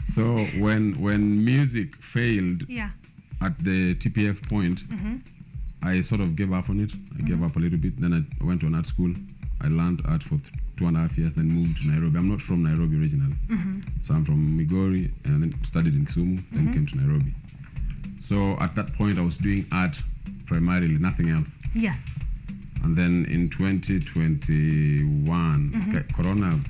So when music failed Yeah. at the TPF point, I sort of gave up on it. I gave up a little bit. Then I went to an art school. I learned art for 2 2.5 years, then moved to Nairobi. I'm not from Nairobi originally. So I'm from Migori and then studied in Kisumu, then came to Nairobi. So at that point, I was doing art primarily, nothing else. Yes. And then in 2021, Corona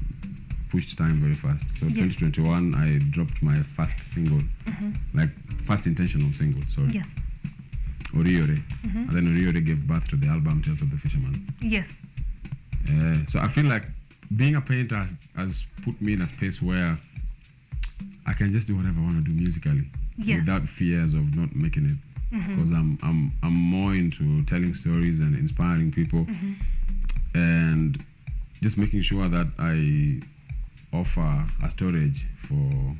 pushed time very fast. So 2021, I dropped my first single, like first intentional single, sorry. Yes. Oriore. And then Oriore gave birth to the album Tales of the Fisherman. Yes. So I feel like being a painter has put me in a space where I can just do whatever I want to do musically without fears of not making it. Because I'm more into telling stories and inspiring people and just making sure that I offer a storage for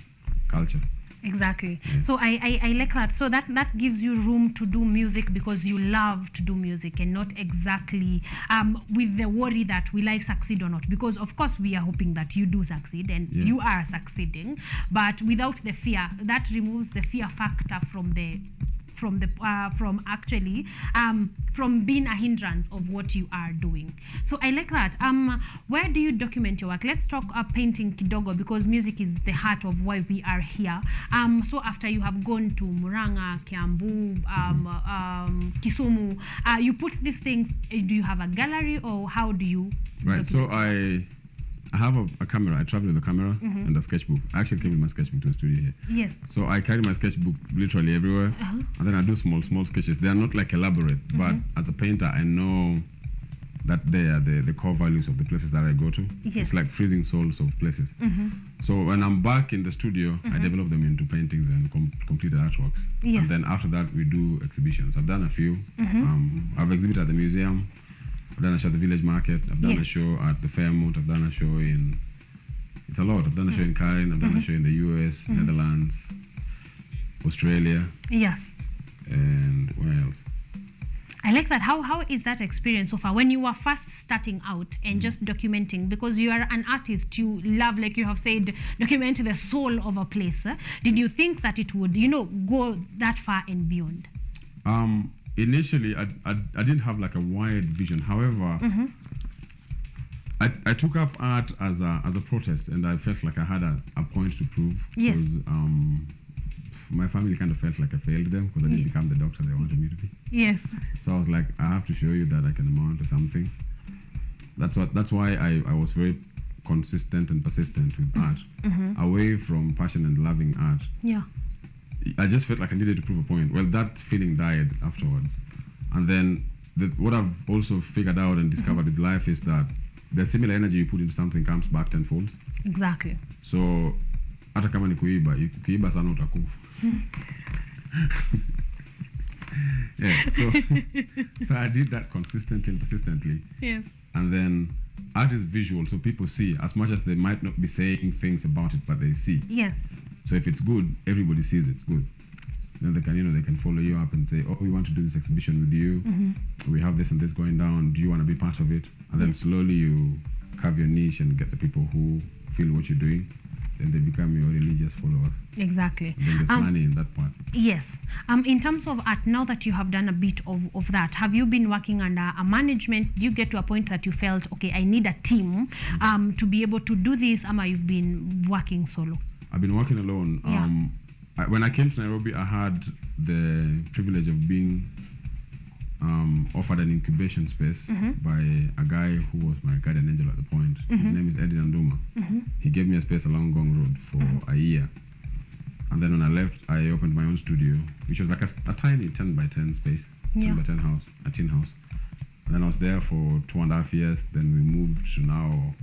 culture. Exactly. So I like that. So that gives you room to do music because you love to do music and not exactly with the worry that will I succeed or not. Because of course we are hoping that you do succeed and you are succeeding, but without the fear, that removes the fear factor from being a hindrance of what you are doing. So I like that. Where do you document your work? Let's talk painting kidogo because music is the heart of why we are here. So after you have gone to Murang'a, Kiambu, Kisumu, you put these things. Do you have a gallery or how do you? Right. So I have a camera. I travel with a camera and a sketchbook. I actually came with my sketchbook to the studio here. Yes. So I carry my sketchbook literally everywhere, and then I do small sketches. They are not like elaborate, but as a painter, I know that they are the core values of the places that I go to. Yes. It's like freezing souls of places. So when I'm back in the studio, I develop them into paintings and completed artworks. Yes. And then after that, we do exhibitions. I've done a few. I've exhibited at the museum. I've done a show at the Village Market. I've done a show at the Fairmont. I've done a show in... It's a lot. I've done a show in Caren. I've done a show in the US, Netherlands, Australia. Yes. And where else? I like that. How is that experience so far? When you were first starting out and just documenting, because you are an artist, you love, like you have said, document the soul of a place. Did you think that it would, go that far and beyond? Initially, I didn't have like a wide vision. However, I took up art as a protest, and I felt like I had a point to prove. Yes. Because my family kind of felt like I failed them because I didn't become the doctor they wanted me to be. Yes. So I was like, I have to show you that I can amount to something. That's why I was very consistent and persistent with art, away from passion and loving art. Yeah. I just felt like I needed to prove a point. Well, that feeling died afterwards. And then what I've also figured out and discovered with life is that the similar energy you put into something comes back tenfold. Exactly. So, hata kama ni kuiba sana utakufa. Yeah, so I did that consistently and persistently. Yes. And then art is visual, so people see as much as they might not be saying things about it, but they see. Yes. So if it's good, everybody sees it's good. Then they can follow you up and say, oh, we want to do this exhibition with you. We have this and this going down. Do you want to be part of it? And then slowly you carve your niche and get the people who feel what you're doing. Then they become your religious followers. Exactly. And then there's money in that part. Yes. In terms of art, now that you have done a bit of that, have you been working under a management? Do you get to a point that you felt, okay, I need a team to be able to do this, or you've been working solo? I've been working alone. Yeah. When I came to Nairobi, I had the privilege of being offered an incubation space by a guy who was my guardian angel at the point. His name is Eddie Nduma. He gave me a space along Gong Road for a year. And then when I left, I opened my own studio, which was like a tiny 10 by 10 space, 10 by 10 house, a tin house. And then I was there for 2.5 years. Then we moved to now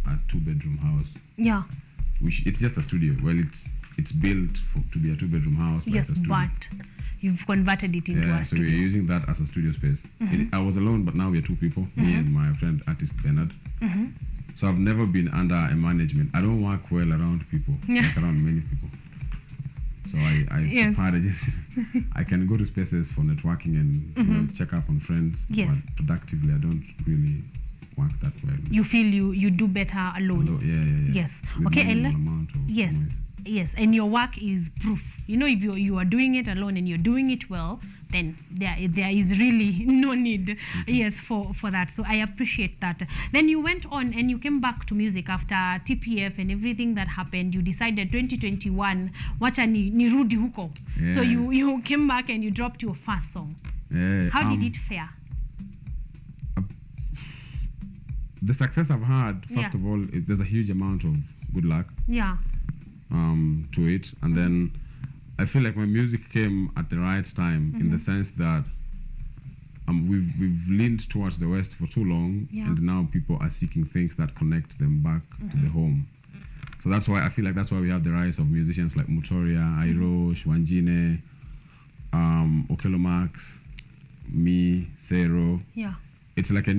a 2-bedroom house. Yeah. Which it's just a studio. Well, it's built to be a 2-bedroom house, but yes, it's a studio. But you've converted it into a so studio. we're using that as a studio space. I was alone, but now we're 2 people, me and my friend artist Bernard. So I've never been under a management. I don't work well around people, like around many people. So I prefer to just, I can go to spaces for networking and check up on friends, but productively I don't really work that well. You feel you do better alone. Yeah. Yes. With okay. Yes. Yes, and your work is proof. If you are doing it alone and you're doing it well, then there is really no need, yes, for that. So I appreciate that. Then you went on and you came back to music after TPF and everything that happened. You decided 2021, wacha ni rudi huko. Yeah. So you came back and you dropped your first song. Yeah, How did it fare? The success I've had, first Yeah. of all, there's a huge amount of good luck Yeah. to it, and then I feel like my music came at the right time in the sense that we've leaned towards the West for too long, Yeah. and now people are seeking things that connect them back to the home. So that's why I feel like that's why we have the rise of musicians like Mutoria, Airo, Shwanjine, Okelo Max, me, Sero. Yeah. It's like a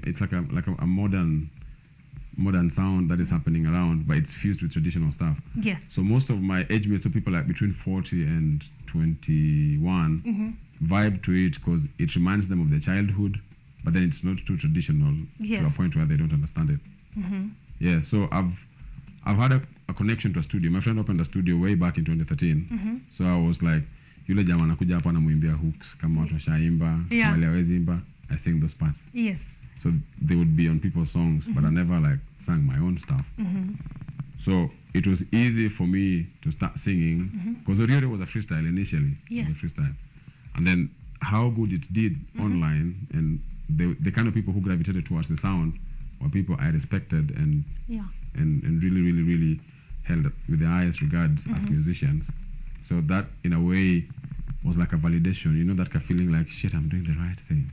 it's like a modern sound that is happening around, but it's fused with traditional stuff. Yes. So most of my age mates, so people like between 40 and 21, vibe to it because it reminds them of their childhood, but then it's not too traditional Yes. to a point where they don't understand it. Yeah, so I've had a connection to a studio. My friend opened a studio way back in 2013. So I was like, yule jamaa anakuja hapa anamuimbia hooks kama watu washaimba, Yeah. wale hawezi imba, I sing those parts. Yes. So they would be on people's songs, but I never like sang my own stuff. So it was easy for me to start singing because the radio was a freestyle initially. Yeah. It was a freestyle. And then how good it did online, and the kind of people who gravitated towards the sound were people I respected and really, really, really held with the highest regards as musicians. So that in a way was like a validation, you know, that feeling like, shit, I'm doing the right thing.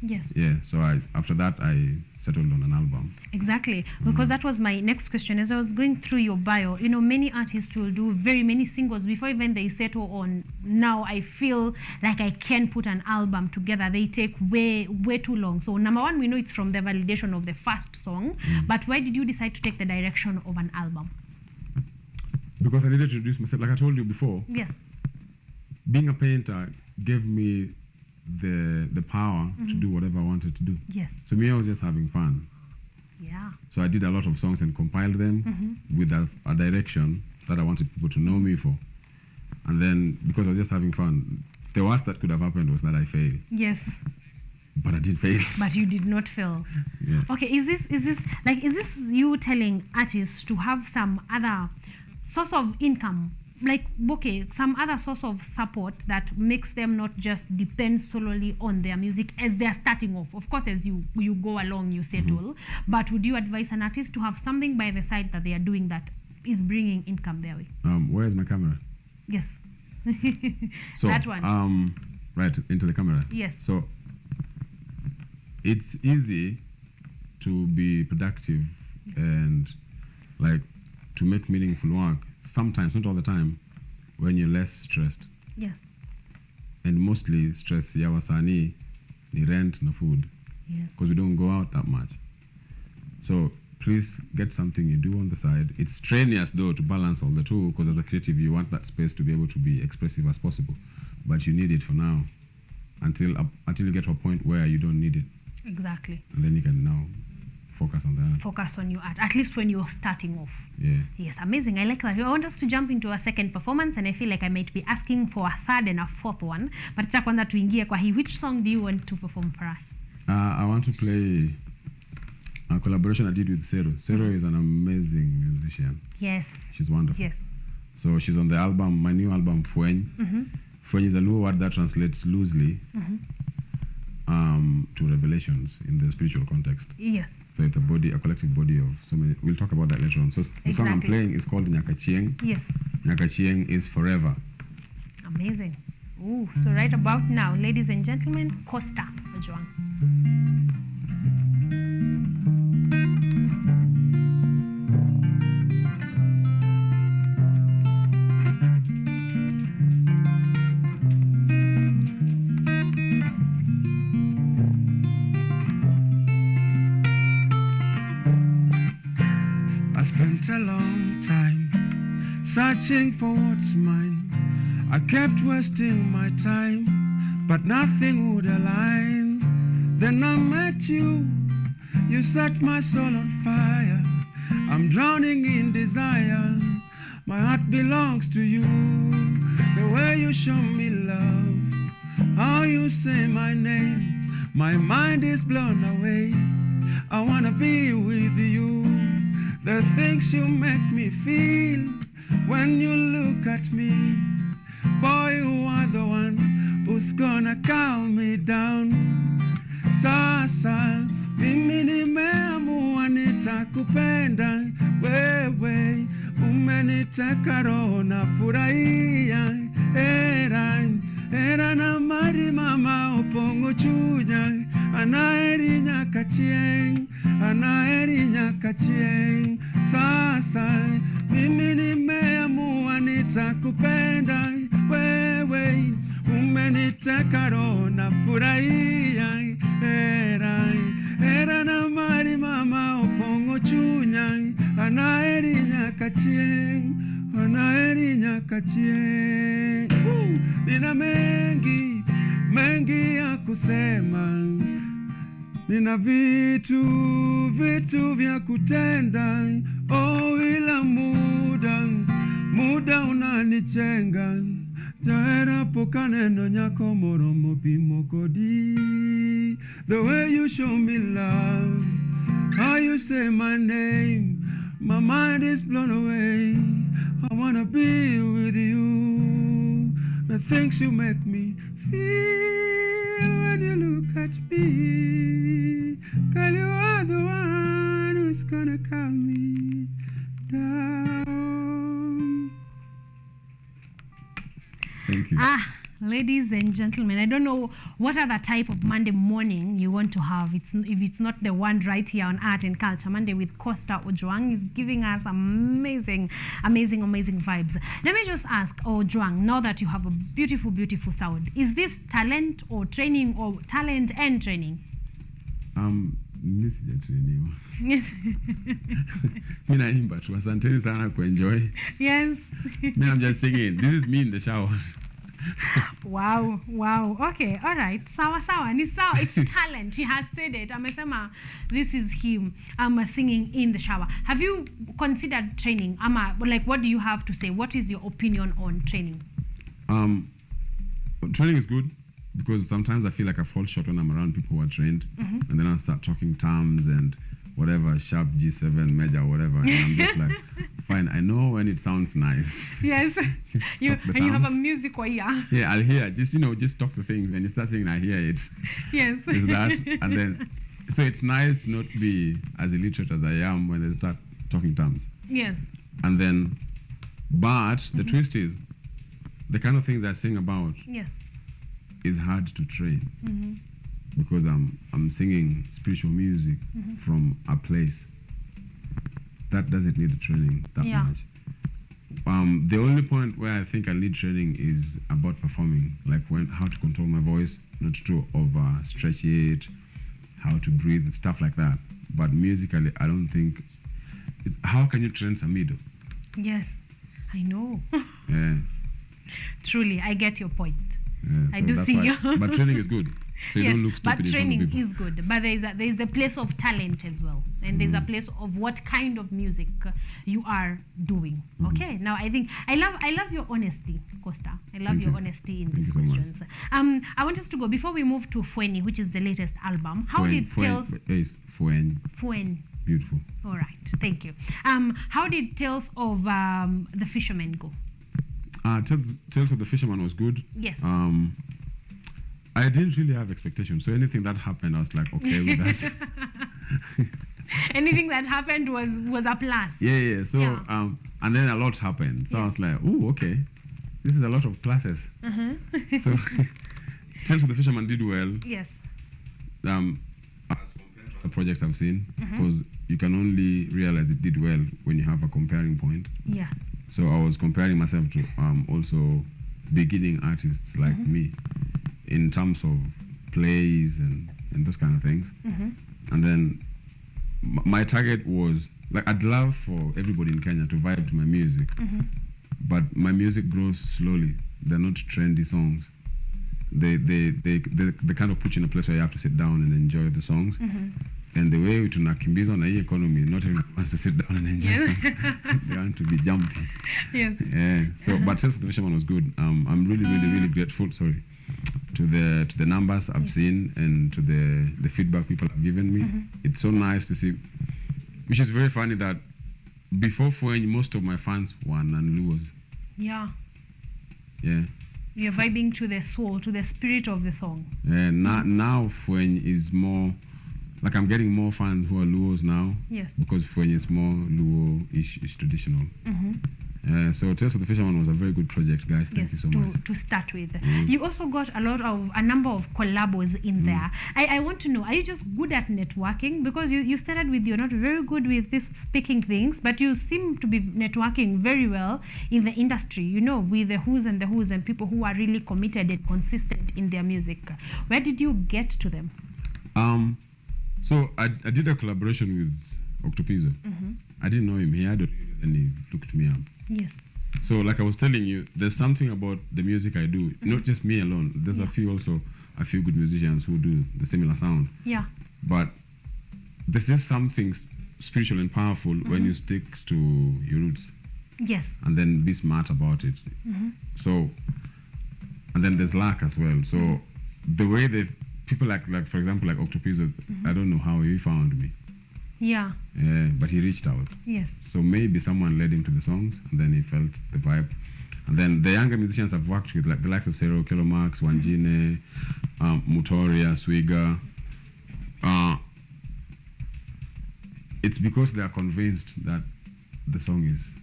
Yes. Yeah, so after that I settled on an album. Exactly, because that was my next question. As I was going through your bio, you know, many artists will do very many singles before even they settle on, now I feel like I can put an album together. They take way too long. So number one, we know it's from the validation of the first song, but why did you decide to take the direction of an album? Because I needed to introduce myself. Like I told you before, Yes. being a painter gave me the power to do whatever I wanted to do. Yes. So me, I was just having fun. Yeah. So I did a lot of songs and compiled them with a direction that I wanted people to know me for. And then because I was just having fun, the worst that could have happened was that I failed. Yes. But I did fail. But you did not fail. Yeah. Okay, is this you telling artists to have some other source of income, like, okay, some other source of support that makes them not just depend solely on their music as they're starting off? Of course, as you go along, you settle, but would you advise an artist to have something by the side that they are doing that is bringing income their way? Where is my camera? Yes. So that one. Right into the camera. Yes. So it's easy to be productive and like to make meaningful work sometimes, not all the time, when you're less stressed. Yes. And mostly stress ya wasanii ni rent na food. Yes. Because we don't go out that much. So please get something you do on the side. It's strenuous though to balance all the two, because as a creative you want that space to be able to be expressive as possible, but you need it for now until you get to a point where you don't need it. Exactly. And then you can now focus on that. Focus on your art, at least when you're starting off. Yeah. Yes, amazing. I like that. I want us to jump into a second performance, and I feel like I might be asking for a third and a fourth one. But cha kwanza tuingie kwa hii. Which song do you want to perform for us? I want to play a collaboration I did with Sero. Sero is an amazing musician. Yes. She's wonderful. Yes. So she's on the album, my new album, Fueny. Fueny is a new word that translates loosely to revelations in the spiritual context. Yes. So it's a collective body of so many. We'll talk about that later on. So the song I'm playing is called Nyakachieng. Yes. Nyakachieng is forever. Amazing. Ooh, so right about now, ladies and gentlemen, Costa Ojwang. Spent a long time searching for what's mine. I kept wasting my time, but nothing would align. Then I met you, you set my soul on fire. I'm drowning in desire, my heart belongs to you. The way you show me love, how you say my name. My mind is blown away. I wanna be with you. The things you make me feel when you look at me. Boy, you are the one who's gonna calm me down. Sasa mimi nimeamua nitakupenda wewe, umeniteka roho na furahia. Era na mari mama upongo chunya, anaeri nyakachieng. Sasa mimi nimeamua nitakupenda wewe, umeniteka roho na furahia. Era na mari mama upongo chunya, anaeri nyakachieng. Nina mengi ya kusema, nina vitu vya kutenda. Oh, ila muda unanichenga. Jaera pokaneno nyako moromo pimo kodi. The way you show me love, how you say my name, my mind is blown away. I wanna be with you. The things you make me feel when you look at me. Girl, you are the one who's gonna calm me down. Thank you. Ladies and gentlemen, I don't know what other type of Monday morning you want to have. If it's not the one right here on Art and Culture Monday with Costa Ojwang. Is giving us amazing vibes. Let me just ask Ojwang, now that you have a beautiful sound, is this talent or training, or talent and training? Miss training. Mimi naimba tu, asanteni sana kuenjoy. Yes. I'm just singing. This is me in the shower. Wow. Okay, all right. Sawa. It's talent. He has said it. Amesema, this is him. Singing in the shower. Have you considered training? Like, what do you have to say? What is your opinion on training? Training is good, because sometimes I feel like I fall short when I'm around people who are trained, and then I start talking terms and whatever, sharp G7 major, whatever, and I'm just like, fine, I know when it sounds nice. Yes. You have a musical ear. Yeah, I'll hear. Just talk the things. When you start singing, I hear it. Yes. Is that? And then, so it's nice to not be as illiterate as I am when they start talking terms. Yes. And then, but the twist is, the kind of things I sing about is hard to train. Because I'm singing spiritual music from a place that doesn't need training that much. The only point where I think I need training is about performing, like how to control my voice, not to overstretch it, how to breathe, stuff like that. But musically, I don't think. How can you train Samido? Yes, I know. Yeah. Truly, I get your point. Yeah, so I do see you. But training is good. So you don't look stupid but in front of training people. is good. But there is a place of talent as well, and there's a place of what kind of music you are doing. Okay. Now I think I love your honesty, Costa. I love your honesty in these questions. I want us to go before we move to Fueni, which is the latest album. How did Tales? Fueni. Beautiful. All right. Thank you. How did Tales of the Fisherman go? Tales of the Fisherman was good. Yes. I didn't really have expectations, so anything that happened, I was like, okay with that. Anything that happened was a plus. Yeah. So and then a lot happened, so I was like, oh, okay, this is a lot of pluses. So Tales of the Fisherman did well. Yes. As compared to the projects I've seen, because you can only realize it did well when you have a comparing point. Yeah. So I was comparing myself to also beginning artists like me, in terms of plays and those kind of things. And then my target was, like, I'd love for everybody in Kenya to vibe to my music, but my music grows slowly. They're not trendy songs. They kind of put you in a place where you have to sit down and enjoy the songs. And the way tunakimbiza na hii economy, not everyone wants to sit down and enjoy songs. They want to be jumpy. Yes. Yeah. So, but Tales of the Fisherman was good. I'm really grateful. Sorry. to the numbers I've seen and to the feedback people have given me. It's so nice to see, which is very funny that before Fueny, most of my fans were non-Luos. Yeah. Yeah. You're vibing to the soul, to the spirit of the song. Now Fueny is more, like I'm getting more fans who are Luos now. Yes. Because Fueny is more Luo-ish, is traditional. So Tales of the Fisherman was a very good project, guys. Thank you so much. To start with. You also got a number of collabos in there. I want to know, are you just good at networking? Because you started with you're not very good with this speaking things, but you seem to be networking very well in the industry, you know, with the who's and people who are really committed and consistent in their music. Where did you get to them? So I did a collaboration with Octopizzo. I didn't know him. He had a and he looked me up. Yes. So like I was telling you, there's something about the music I do, not just me alone. There's a few good musicians who do the similar sound. Yeah. But there's just something spiritual and powerful when you stick to your roots. Yes. And then be smart about it. So, and then there's luck as well. So the way that people like for example, like Octopizzo, I don't know how he found me. Yeah. But he reached out. Yes. So maybe someone led him to the songs, and then he felt the vibe. And then the younger musicians I've worked with, like the likes of Sero, Kelomax, Wanjine, Mutoria, Swiga, it's because they are convinced that the song is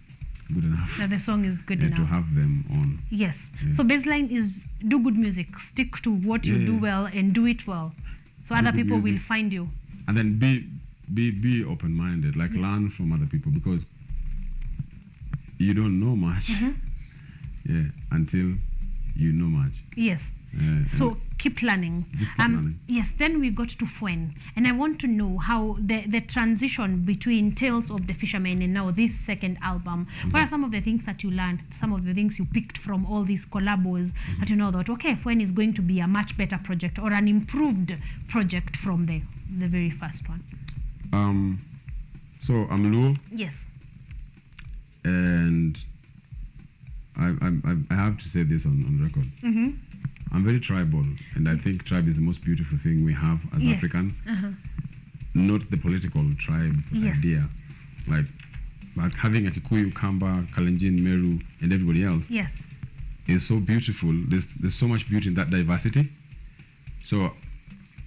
good enough. That the song is good enough. To have them on. Yes. So baseline is do good music, stick to what you do well and do it well. So other people will find you. And then be open-minded, like learn from other people, because you don't know much until you know much. Yes. So keep learning. Just keep learning. Yes, then we got to Fueny, and I want to know how the transition between Tales of the Fisherman and now this second album. What are some of the things that you learned, some of the things you picked from all these collabos that you know that, okay, Fueny is going to be a much better project or an improved project from the very first one? So I'm Luo. Yes. And I have to say this on record. I'm very tribal, and I think tribe is the most beautiful thing we have as Africans. Not the political tribe idea, like having a Kikuyu, Kamba, Kalenjin, Meru, and everybody else. Yes. Is so beautiful. There's so much beauty in that diversity. So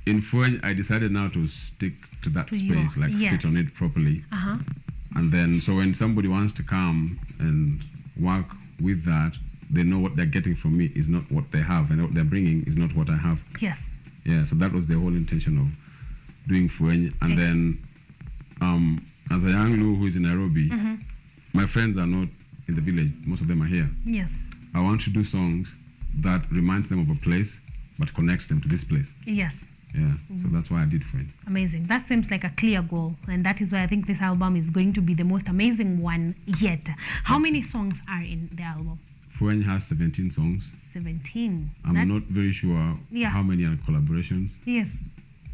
in Fueny, I decided now to stick to that space, sit on it properly. And then, so when somebody wants to come and work with that, they know what they're getting from me is not what they have, and what they're bringing is not what I have. Yes. Yeah, so that was the whole intention of doing Fueny. And then, as a young Lu who is in Nairobi, my friends are not in the village. Most of them are here. Yes. I want to do songs that reminds them of a place, but connects them to this place. Yes. Yeah, so that's why I did Fueny. Amazing. That seems like a clear goal, and that is why I think this album is going to be the most amazing one yet. How many songs are in the album? Fueny has 17 songs. 17. I'm not very sure how many are collaborations. Yes.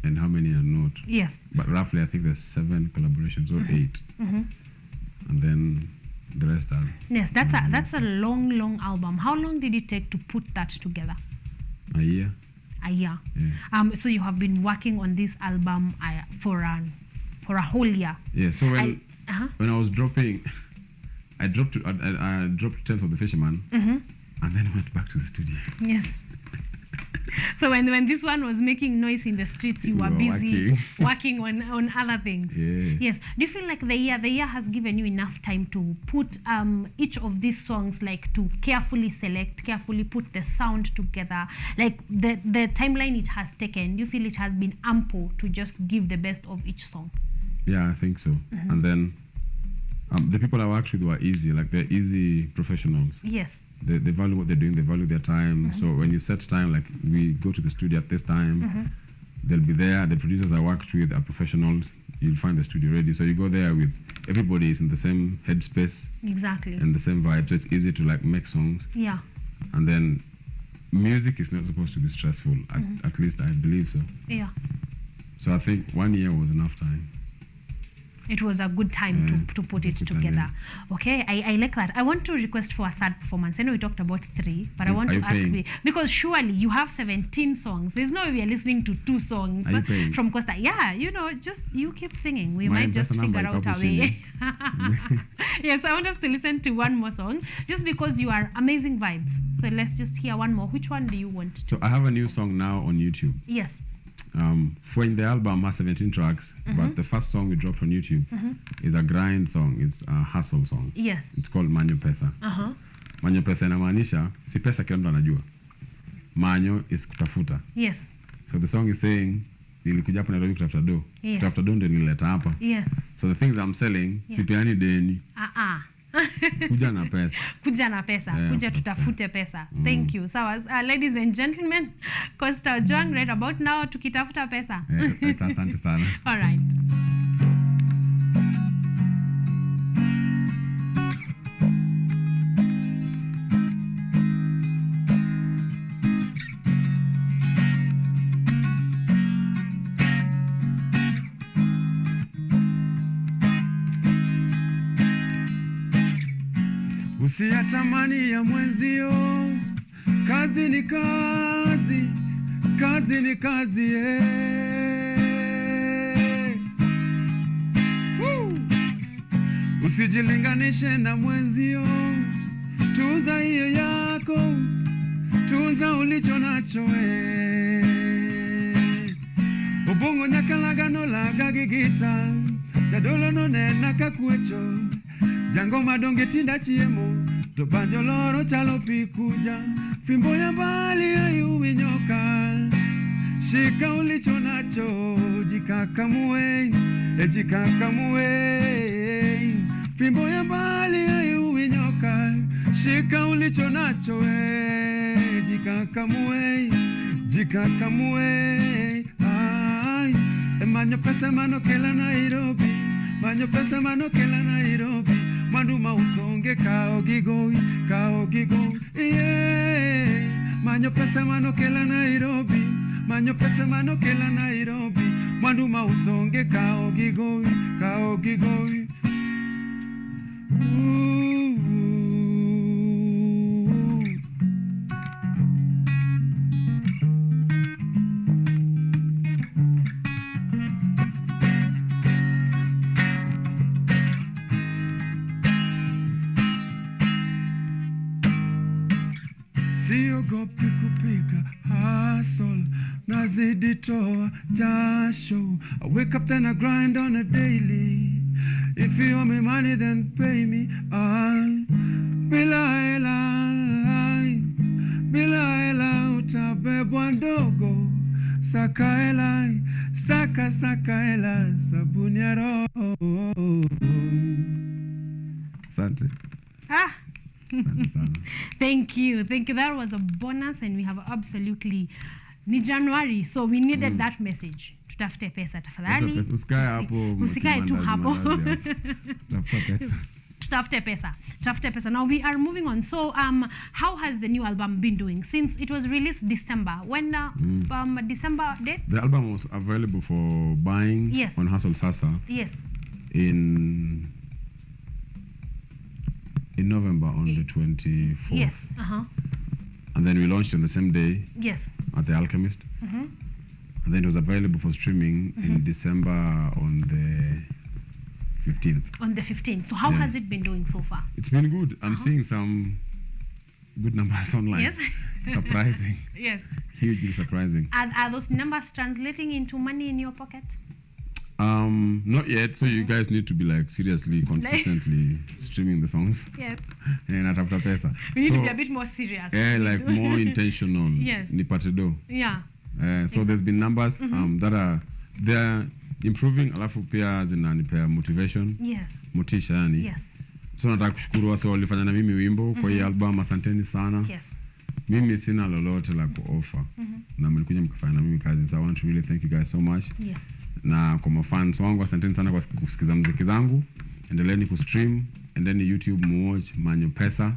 And how many are not. Yes. But roughly, I think there's 7 collaborations or 8. And then the rest are. Yes, that's a long album. How long did it take to put that together? A year. A year. Yeah. So you have been working on this album for a whole year. Yeah. So when I was dropping, I dropped Tales of the Fisherman, and then went back to the studio. Yes. So when this one was making noise in the streets, you were busy working on other things. Yeah. Yes. Do you feel like the year has given you enough time to put each of these songs, like to carefully select, carefully put the sound together, like the timeline it has taken? Do you feel it has been ample to just give the best of each song? Yeah, I think so. And then the people I worked with were easy, like they're easy professionals. Yes. They value what they're doing, they value their time. So when you set time, like we go to the studio at this time, they'll be there. The producers I worked with are professionals. You'll find the studio ready. So you go there with everybody is in the same headspace. Exactly. And the same vibe. So it's easy to like make songs. Yeah. And then music is not supposed to be stressful. At least I believe so. Yeah. So I think 1 year was enough time. It was a good time to put it together. Okay, I like that. I want to request for a third performance. I know we talked about 3, but I want to ask you, because surely you have 17 songs. There's no way we are listening to 2 songs from Costa. Yeah, just you keep singing. We might just figure out a way. Yes, I want us to listen to one more song, just because you are amazing vibes. So let's just hear one more. Which one do you want to? So I have a new song now on YouTube. Yes. For in the album has 17 tracks, but the first song we dropped on YouTube is a grind song. It's a hustle song. Yes. It's called Manyo Pesa. Manyo Pesa inamaanisha si pesa kila mtu anajua. Manyo is kutafuta. Yes. So the song is saying nilikuja hapa Nairobi kutafuta do. Kutafuta do ndio nilileta hapa. Yes. So the things I'm selling sipeani deni. Kuja na pesa. Kuja na pesa. Kuja tutafute pesa. Thank you. So, ladies and gentlemen, Costa Ojwang right about now tukitafuta pesa. Asante sana. All right. Usiyatamani ya mwenzio, kazi ni kazi, kazi ni kazi, Usijilinganishe na mwenzio, tunza hiyo yako, tunza ulicho nacho, Ubongo nyakalagano laga gigita, jadolo no nena kakwecho, jango madonge tinda chiemo, to banjo loro chalo pikuja, fimbo ya mbali ayuwi nyoka, shika ulicho nacho, jikakamue, jikakamue, fimbo ya mbali ayuwi nyoka, shika ulicho nacho, jikakamue, jikakamue, ay, manyo pesa mano kela Nairobi, manyo pesa mano kela Nairobi, manduma usonge kao gigoi, yeah. Manyo pesa mano kela Nairobi, manyo pesa mano kela Nairobi, manduma usonge kao gigoi, Siogopi kupiga hustle, nazidi toa jasho. I wake up then I grind on a daily. If you owe me money then pay me. Bila hela utabebwa ndogo. Saka hela, saka hela, sabuni ya roho. Asante. Thank you. That was a bonus, and we have absolutely ni January, so we needed that message. Tutafute pesa tafadhali. Usikae tu hapo. Tutafute pesa. Now we are moving on. So how has the new album been doing since it was released December? When December date? The album was available for buying on Hustle Sasa. Yes. In November on the 24th. Yes. And then we launched on the same day. Yes. At the Alchemist. And then it was available for streaming in December on the 15th. On the 15th. So how has it been doing so far? It's been good. I'm seeing some good numbers online. Yes. Surprising. Yes. Hugely surprising. Are those numbers translating into money in your pocket? Not yet. So you guys need to be like seriously, consistently streaming the songs. Yes. And at after pesa. We need to be a bit more serious. Yeah, like more intentional. Yes. Nipate do. Yeah. So there's been numbers that they're improving. Alafu pia zinanipea motivation. Yes. Motisha yani. Yes. So nataka kushukuru wase walifanya na mimi wimbo kwa hii album, asanteni sana. Yes. Mimi sina lolote la kuoffer. Na mlikuja mkafanya na mimi kazi. So I want to really thank you guys so much. Yes. Na kwa mafans wangu asanteni sana kwa kusikiza muziki zangu. Endeleeni kustream, endeni YouTube muwatch Manyo Pesa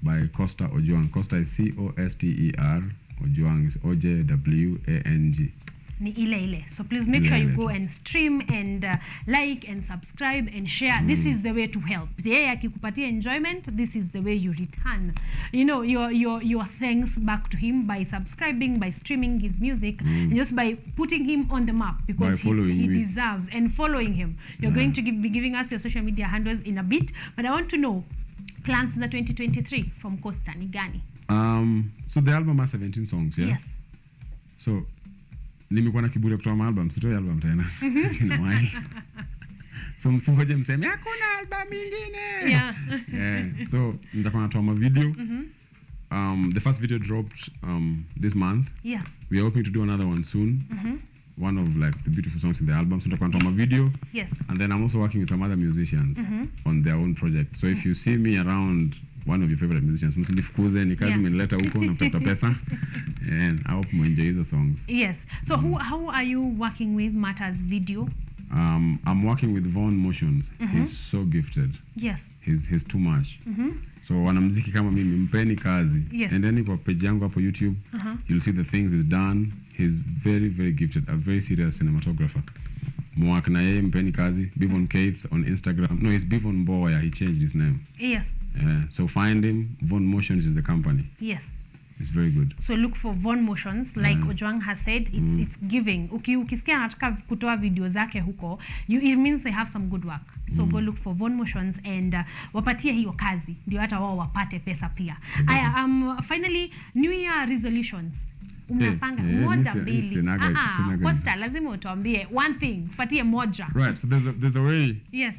by Costa Ojwang. Costa is C-O-S-T-E-R, Ojwang is O-J-W-A-N-G. ni ile. So please make sure you go and stream and like and subscribe and share. This is the way to help. Yeye akikupatia enjoyment, this is the way you return, you know, your thanks back to him by subscribing, by streaming his music, and just by putting him on the map, because he deserves, and following him. You're going to be giving us your social media handles in a bit, but I want to know plans for 2023 from Costa ni gani? So the album has 17 songs, yeah? Yes. So nimekuwa na kiburi kutoa album, sitoi album tena. In a while. So msingoje mseme hakuna album nyingine. Yeah. So nitakuwa natoa video. The first video dropped this month. Yes. We are hoping to do another one soon. One of like the beautiful songs in the album. So nitakuwa natoa video. Yes. And then I'm also working with some other musicians on their own project. So if you see me around one of your favorite musicians, msinifukuze, ni kazi imenileta huko na kutafuta pesa. And I hope you enjoy the songs. Yes. So how are you working with Matters Video? I'm working with Von Motions. He's so gifted. Yes. He's too much. So wanamuziki kama mimi, mpeni kazi. Yes. And then kwa page yangu hapo YouTube, you'll see the things he's done. He's very, very gifted, a very serious cinematographer. Mwak na yeye, mpeni kazi. Bivon Keith on Instagram. No, it's Bivon Boya. He changed his name. Yes. So find him. Von Motions is the company. Yes. It's very good. So look for Von Motions, like Ojwang has said, it's giving. Ukisikia anataka kutoa video zake huko, it means they have some good work. So go look for Von Motions and wapatie hiyo kazi, ndio hata wao wapate pesa pia. Finally, New Year resolutions. Umepanga moja mbili. Costa, lazima utuambie one thing, patie moja. Right, so there's a way. Yes.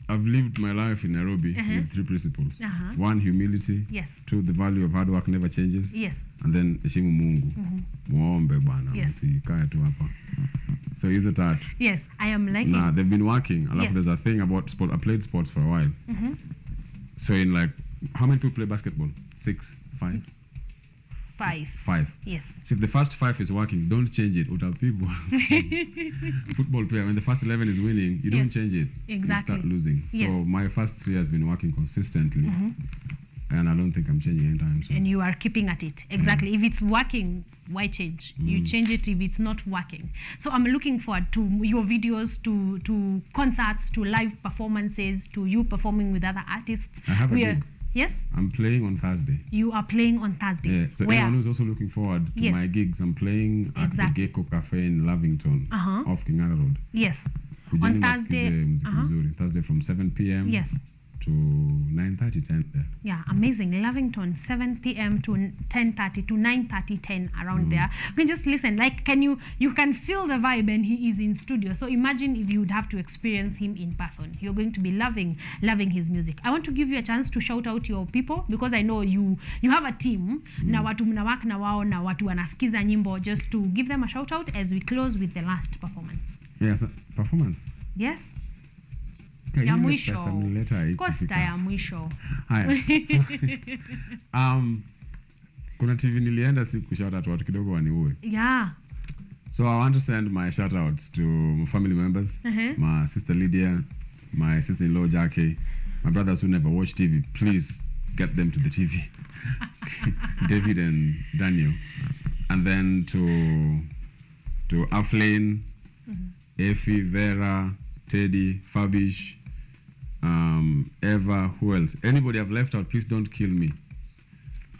I've lived my life in Nairobi with 3 principles. 1, humility. Yes. 2, the value of hard work never changes. Yes. And then heshimu Mungu. Muombe bwana, msikae tu hapa. So hizo tatu. Yes, I am liking. Nah, they've been working. There's a thing about sport. I played sports for a while. So in like, how many people play basketball? 6, 5? 5. Yes. So if the first 5 is working, don't change it. Utapigwa. Football player, when the first 11 is winning, you don't change it. Exactly. You start losing. Yes. So my first 3 has been working consistently. And I don't think I'm changing anytime soon. And you are keeping at it. Exactly. If it's working, why change? You change it if it's not working. So I'm looking forward to your videos, to concerts, to live performances, to you performing with other artists. I have a gig. Yes? I'm playing on Thursday. You are playing on Thursday. Yeah. So where? anyone who's also looking forward to my gigs, I'm playing at the Gecko Cafe in Lavington, off Kingara Road. Yes. Kujeni On Thursday. Thursday from 7 p.m. Yes. to 9:30, 10 there. Yeah, amazing. Lavington, 7 p.m. to 10:30 to 9:30, 10 around there. You can just listen. Like, you can feel the vibe, and he is in studio. So imagine if you would have to experience him in person. You're going to be loving his music. I want to give you a chance to shout out your people, because I know you have a team. Na watu mnawak na wao na watu wanasikiza nyimbo, just to give them a shout out as we close with the last performance. Yes, performance. Yes. Ya mwisho. Costa ya mwisho. Haya. Kuna TV nilienda siku shout out watu kidogo waniue. Yeah. So I want to send my shout outs to my family members, my sister Lydia, my sister-in-law Jackie, my brothers who never watch TV. Please get them to the TV. David and Daniel. And then to Aflane, Effie, Vera, Teddy, Fabish, Eva, who else? Anybody I've left out, please don't kill me.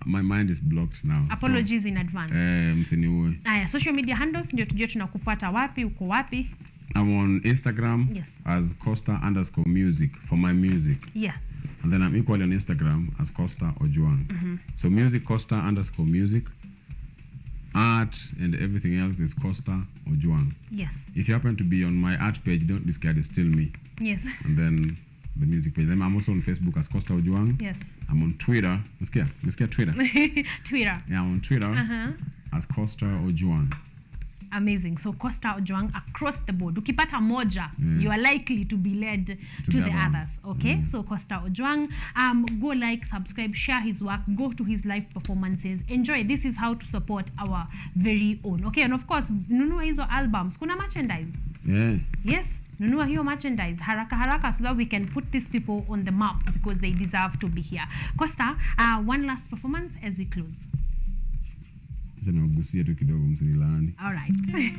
My mind is blocked now. Apologies in advance. Msiniue. Aya, social media handles ndio tujue tunakufuata wapi, uko wapi? I'm on Instagram Yes. as Costa_music for my music. Yeah. And then I'm equally on Instagram as Costa Ojwang. So music Costa_music. Art and everything else is Costa Ojwang. Yes. If you happen to be on my art page, don't be scared, it's still me. Yes. And then the music page. Then I'm also on Facebook as Costa Ojwang. Yes. I'm on Twitter. Nasikia Twitter. Twitter. Yeah, I'm on Twitter as Costa Ojwang. Amazing. So Costa Ojwang across the board. Ukipata moja, you are likely to be led to the others. Okay? So Costa Ojwang, go like, subscribe, share his work, go to his live performances, enjoy. This is how to support our very own. Okay? And of course, nunua hizo albums. Kuna merchandise. Yeah. Yes. Nunua hiyo merchandise haraka so that we can put these people on the map, because they deserve to be here. Costa, one last performance as we close. Acha niwagusie tu kidogo, msinilaani. All right.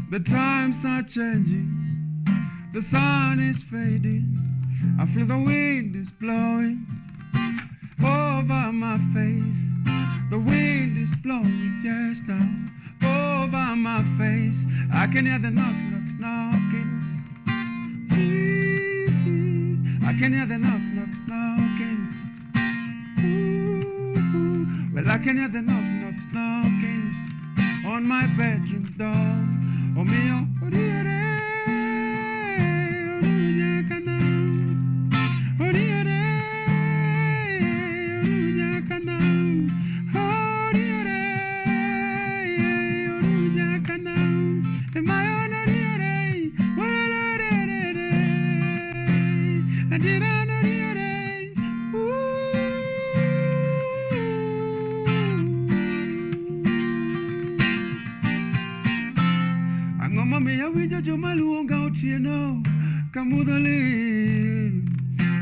The times are changing, the sun is fading, I feel the wind is blowing over my face. The wind is blowing, yes now, over my face. I can hear the knock, knock, knockings. I can hear the knock, knock, knockings. Well, I can hear the knock, knock, knockings on my bedroom door. Oh mio, Mami ya wija joma luonga otieno kamudholi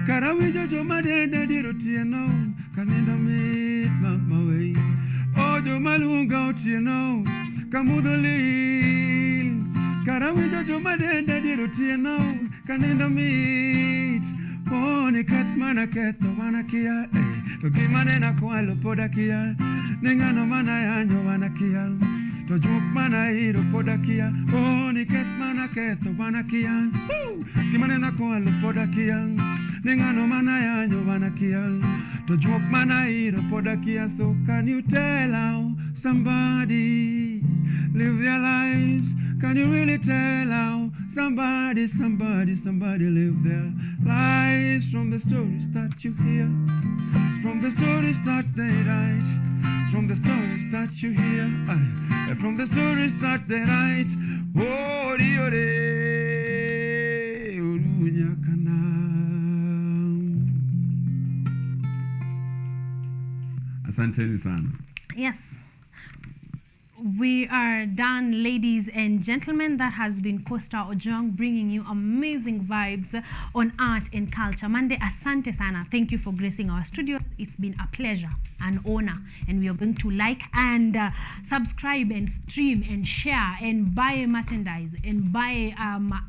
kara wija joma denda dir otieno kanindo mit mama wei o joma luonga otieno kamudholi kara wija joma denda dir otieno kanindo mit poni keth mana ketho mana kia to gima nena kwalo poda kia nengano mana yanyo mana kia to juk mana iro podakia oni ket mana keto manakia gimana na ko al podakia ningano mana yanyo manakia to juk mana iro podakia. So can you tell how somebody live their lives? Can you really tell how somebody live their lives? From the stories that you hear, from the stories that they write, from the stories that you hear, from the stories that they write. Oh, Asanteni sana. Yes. We are done, ladies and gentlemen. That has been Costa Ojong bringing you amazing vibes on art and culture. Monday, asante sana. Thank you for gracing our studio. It's been a pleasure, an honor, and we are going to like and subscribe and stream and share and buy merchandise and buy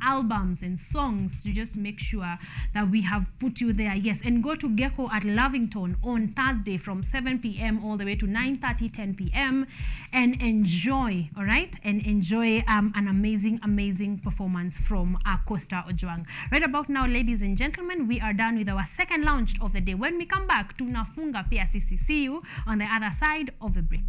albums and songs to just make sure that we have put you there. Yes, and go to Gecko at Lavington on Thursday from 7 p.m. all the way to 9:30, 10 p.m. and enjoy, all right, and enjoy an amazing performance from Costa Ojwang. Right about now, ladies and gentlemen, we are done with our second launch of the day. When we come back, tunafunga pia sisi. See you on the other side of the break.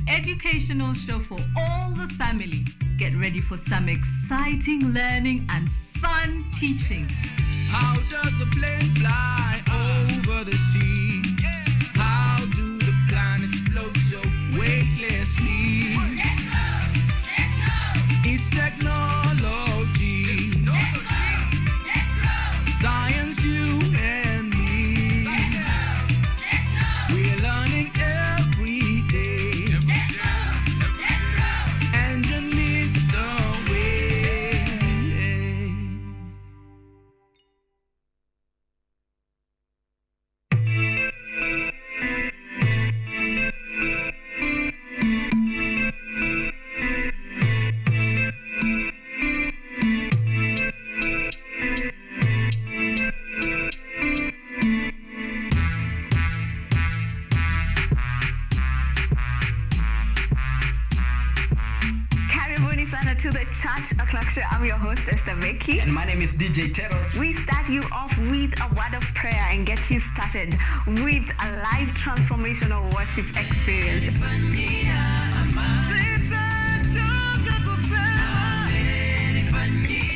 Educational show for all the family. Get ready for some exciting learning and fun teaching. How does a plane fly over the sea? How do the planets float so weightlessly? Let's go! It's technology. Let's go! Science, you and me. Let's go! We're learning every day. Engine leads the way. to the Church O'Clock Show. I'm your host, Esther Becky. And my name is DJ Terrell. We start you off with a word of prayer and get you started with a live transformational worship experience. And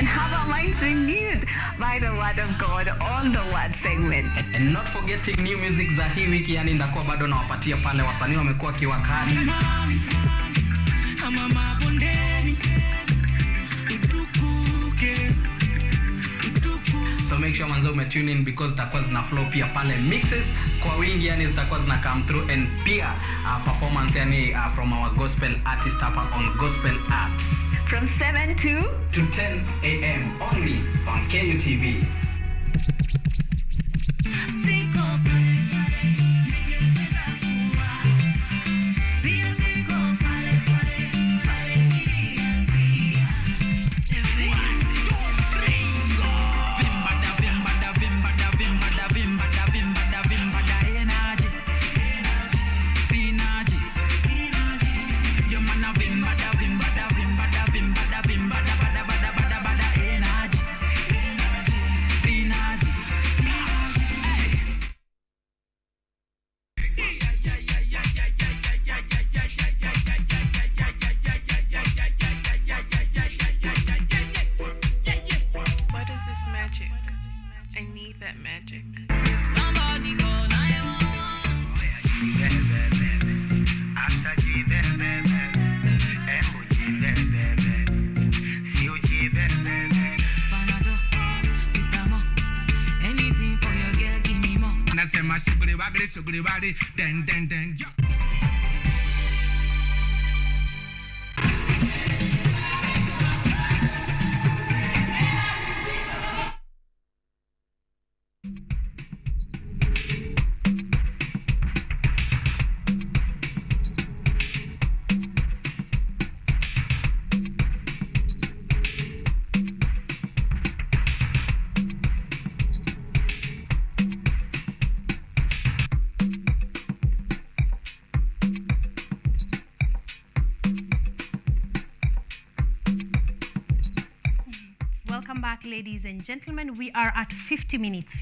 have our minds renewed by the word of God on the word segment. And not forgetting new music za hii wiki, yani ndakuwa bado nawapatia pale wasanii wamekuwa kiwakali. So make sure manzo tune in because zitakuwa zina flow pia pale mixes kwa wingi, yani zitakuwa zina come through, and pia performance yani from our gospel artist hapa on Gospel Art from 7 to 10 a.m. only on KUTV. Ladies and gentlemen, we are at 50 minutes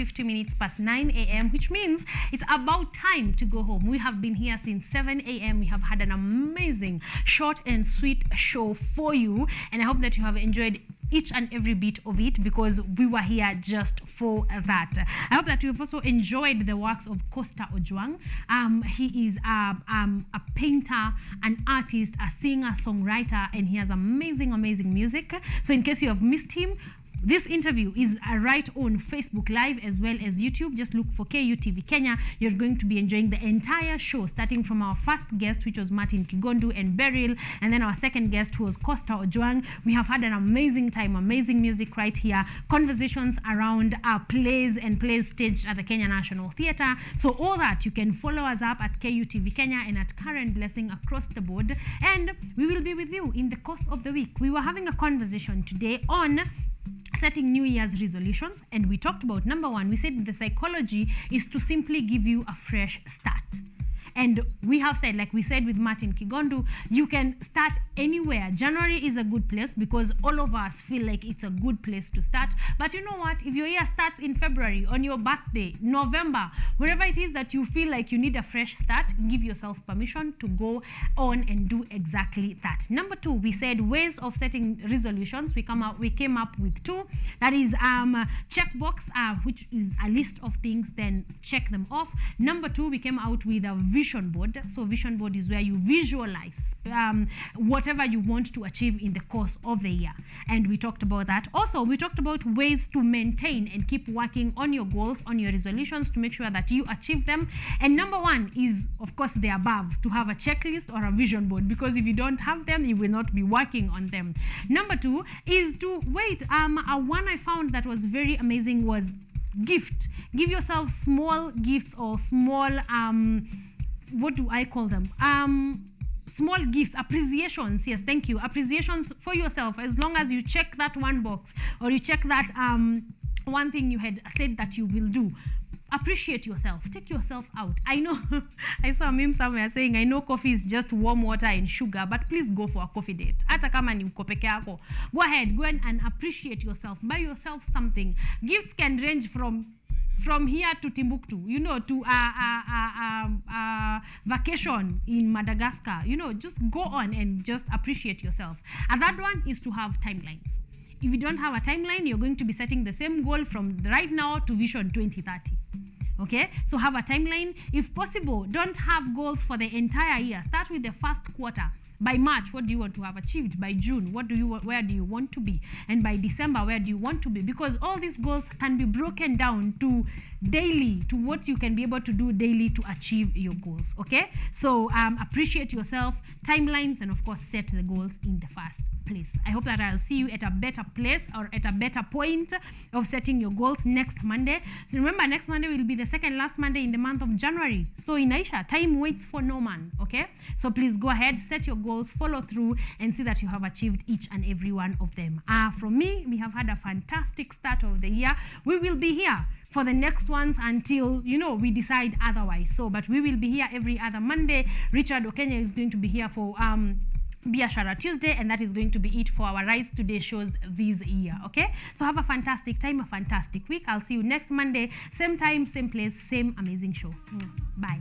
past 9 a.m., which means it's about time to go home. We have been here since 7 a.m. We have had an amazing short and sweet show for you, and I hope that you have enjoyed each and every bit of it because we were here just for that. I hope that you've also enjoyed the works of Costa Ojwang. He is a painter, an artist, a singer, songwriter, and he has amazing music. So in case you have missed him, this interview is right on Facebook Live as well as YouTube. Just look for KUTV Kenya. You're going to be enjoying the entire show, starting from our first guest, which was Martin Kigondu and Beryl, and then our second guest, who was Costa Ojwang. We have had an amazing time, amazing music right here, conversations around plays and plays staged at the Kenya National Theatre. So all that, you can follow us up at KUTV Kenya and at Caren Blessing across the board. And we will be with you in the course of the week. We were having a conversation today on setting New Year's resolutions, and we talked about number one. We said the psychology is to simply give you a fresh start. And we have said, like we said with Martin Kigondu, you can start anywhere. January is a good place because all of us feel like it's a good place to start. But you know what? If your year starts in February, on your birthday, November, wherever it is that you feel like you need a fresh start, give yourself permission to go on and do exactly that. Number two, we said ways of setting resolutions. We came up with two. That is checkbox, which is a list of things, then check them off. Number two, we came out with a vision board. So vision board is where you visualize whatever you want to achieve in the course of the year, and we talked about that. Also, we talked about ways to maintain and keep working on your goals, on your resolutions, to make sure that you achieve them. And number one is, of course, the above, to have a checklist or a vision board, because if you don't have them, you will not be working on them. Number two is to wait. One I found that was very amazing was gift. Give yourself small gifts or small what do I call them? Small gifts, appreciations. Yes, thank you. Appreciations for yourself, as long as you check that one box or you check that one thing you had said that you will do. appreciate yourself. Take yourself out. I know I saw a meme somewhere saying, I know coffee is just warm water and sugar, but please go for a coffee date. Hata kama ni uko peke yako. Go ahead, go and appreciate yourself. Buy yourself something. Gifts can range from here to Timbuktu, you know, to vacation in Madagascar. You know, just go on and just appreciate yourself. And that one is to have timelines. If you don't have a timeline, you're going to be setting the same goal from right now to Vision 2030. Okay, so have a timeline. If possible, don't have goals for the entire year. Start with the first quarter. By March, what do you want to have achieved? By June, where do you want to be? And by December, where do you want to be? Because all these goals can be broken down to daily, to what you can be able to do daily to achieve your goals. Okay, so appreciate yourself, timelines, and of course set the goals in the first place. I hope that I'll see you at a better place or at a better point of setting your goals next Monday. So remember, next Monday will be the second last Monday in the month of January. So in Aisha, time waits for no man. Okay, so please go ahead, set your goals, follow through, and see that you have achieved each and every one of them. From me, we have had a fantastic start of the year. We will be here for the next ones until, you know, we decide otherwise. So, but we will be here every other Monday. Richard Okenya is going to be here for Biashara Tuesday, and that is going to be it for our Rise Today shows this year. Okay, so have a fantastic time, a fantastic week. I'll see you next Monday, same time, same place, same amazing show. Bye.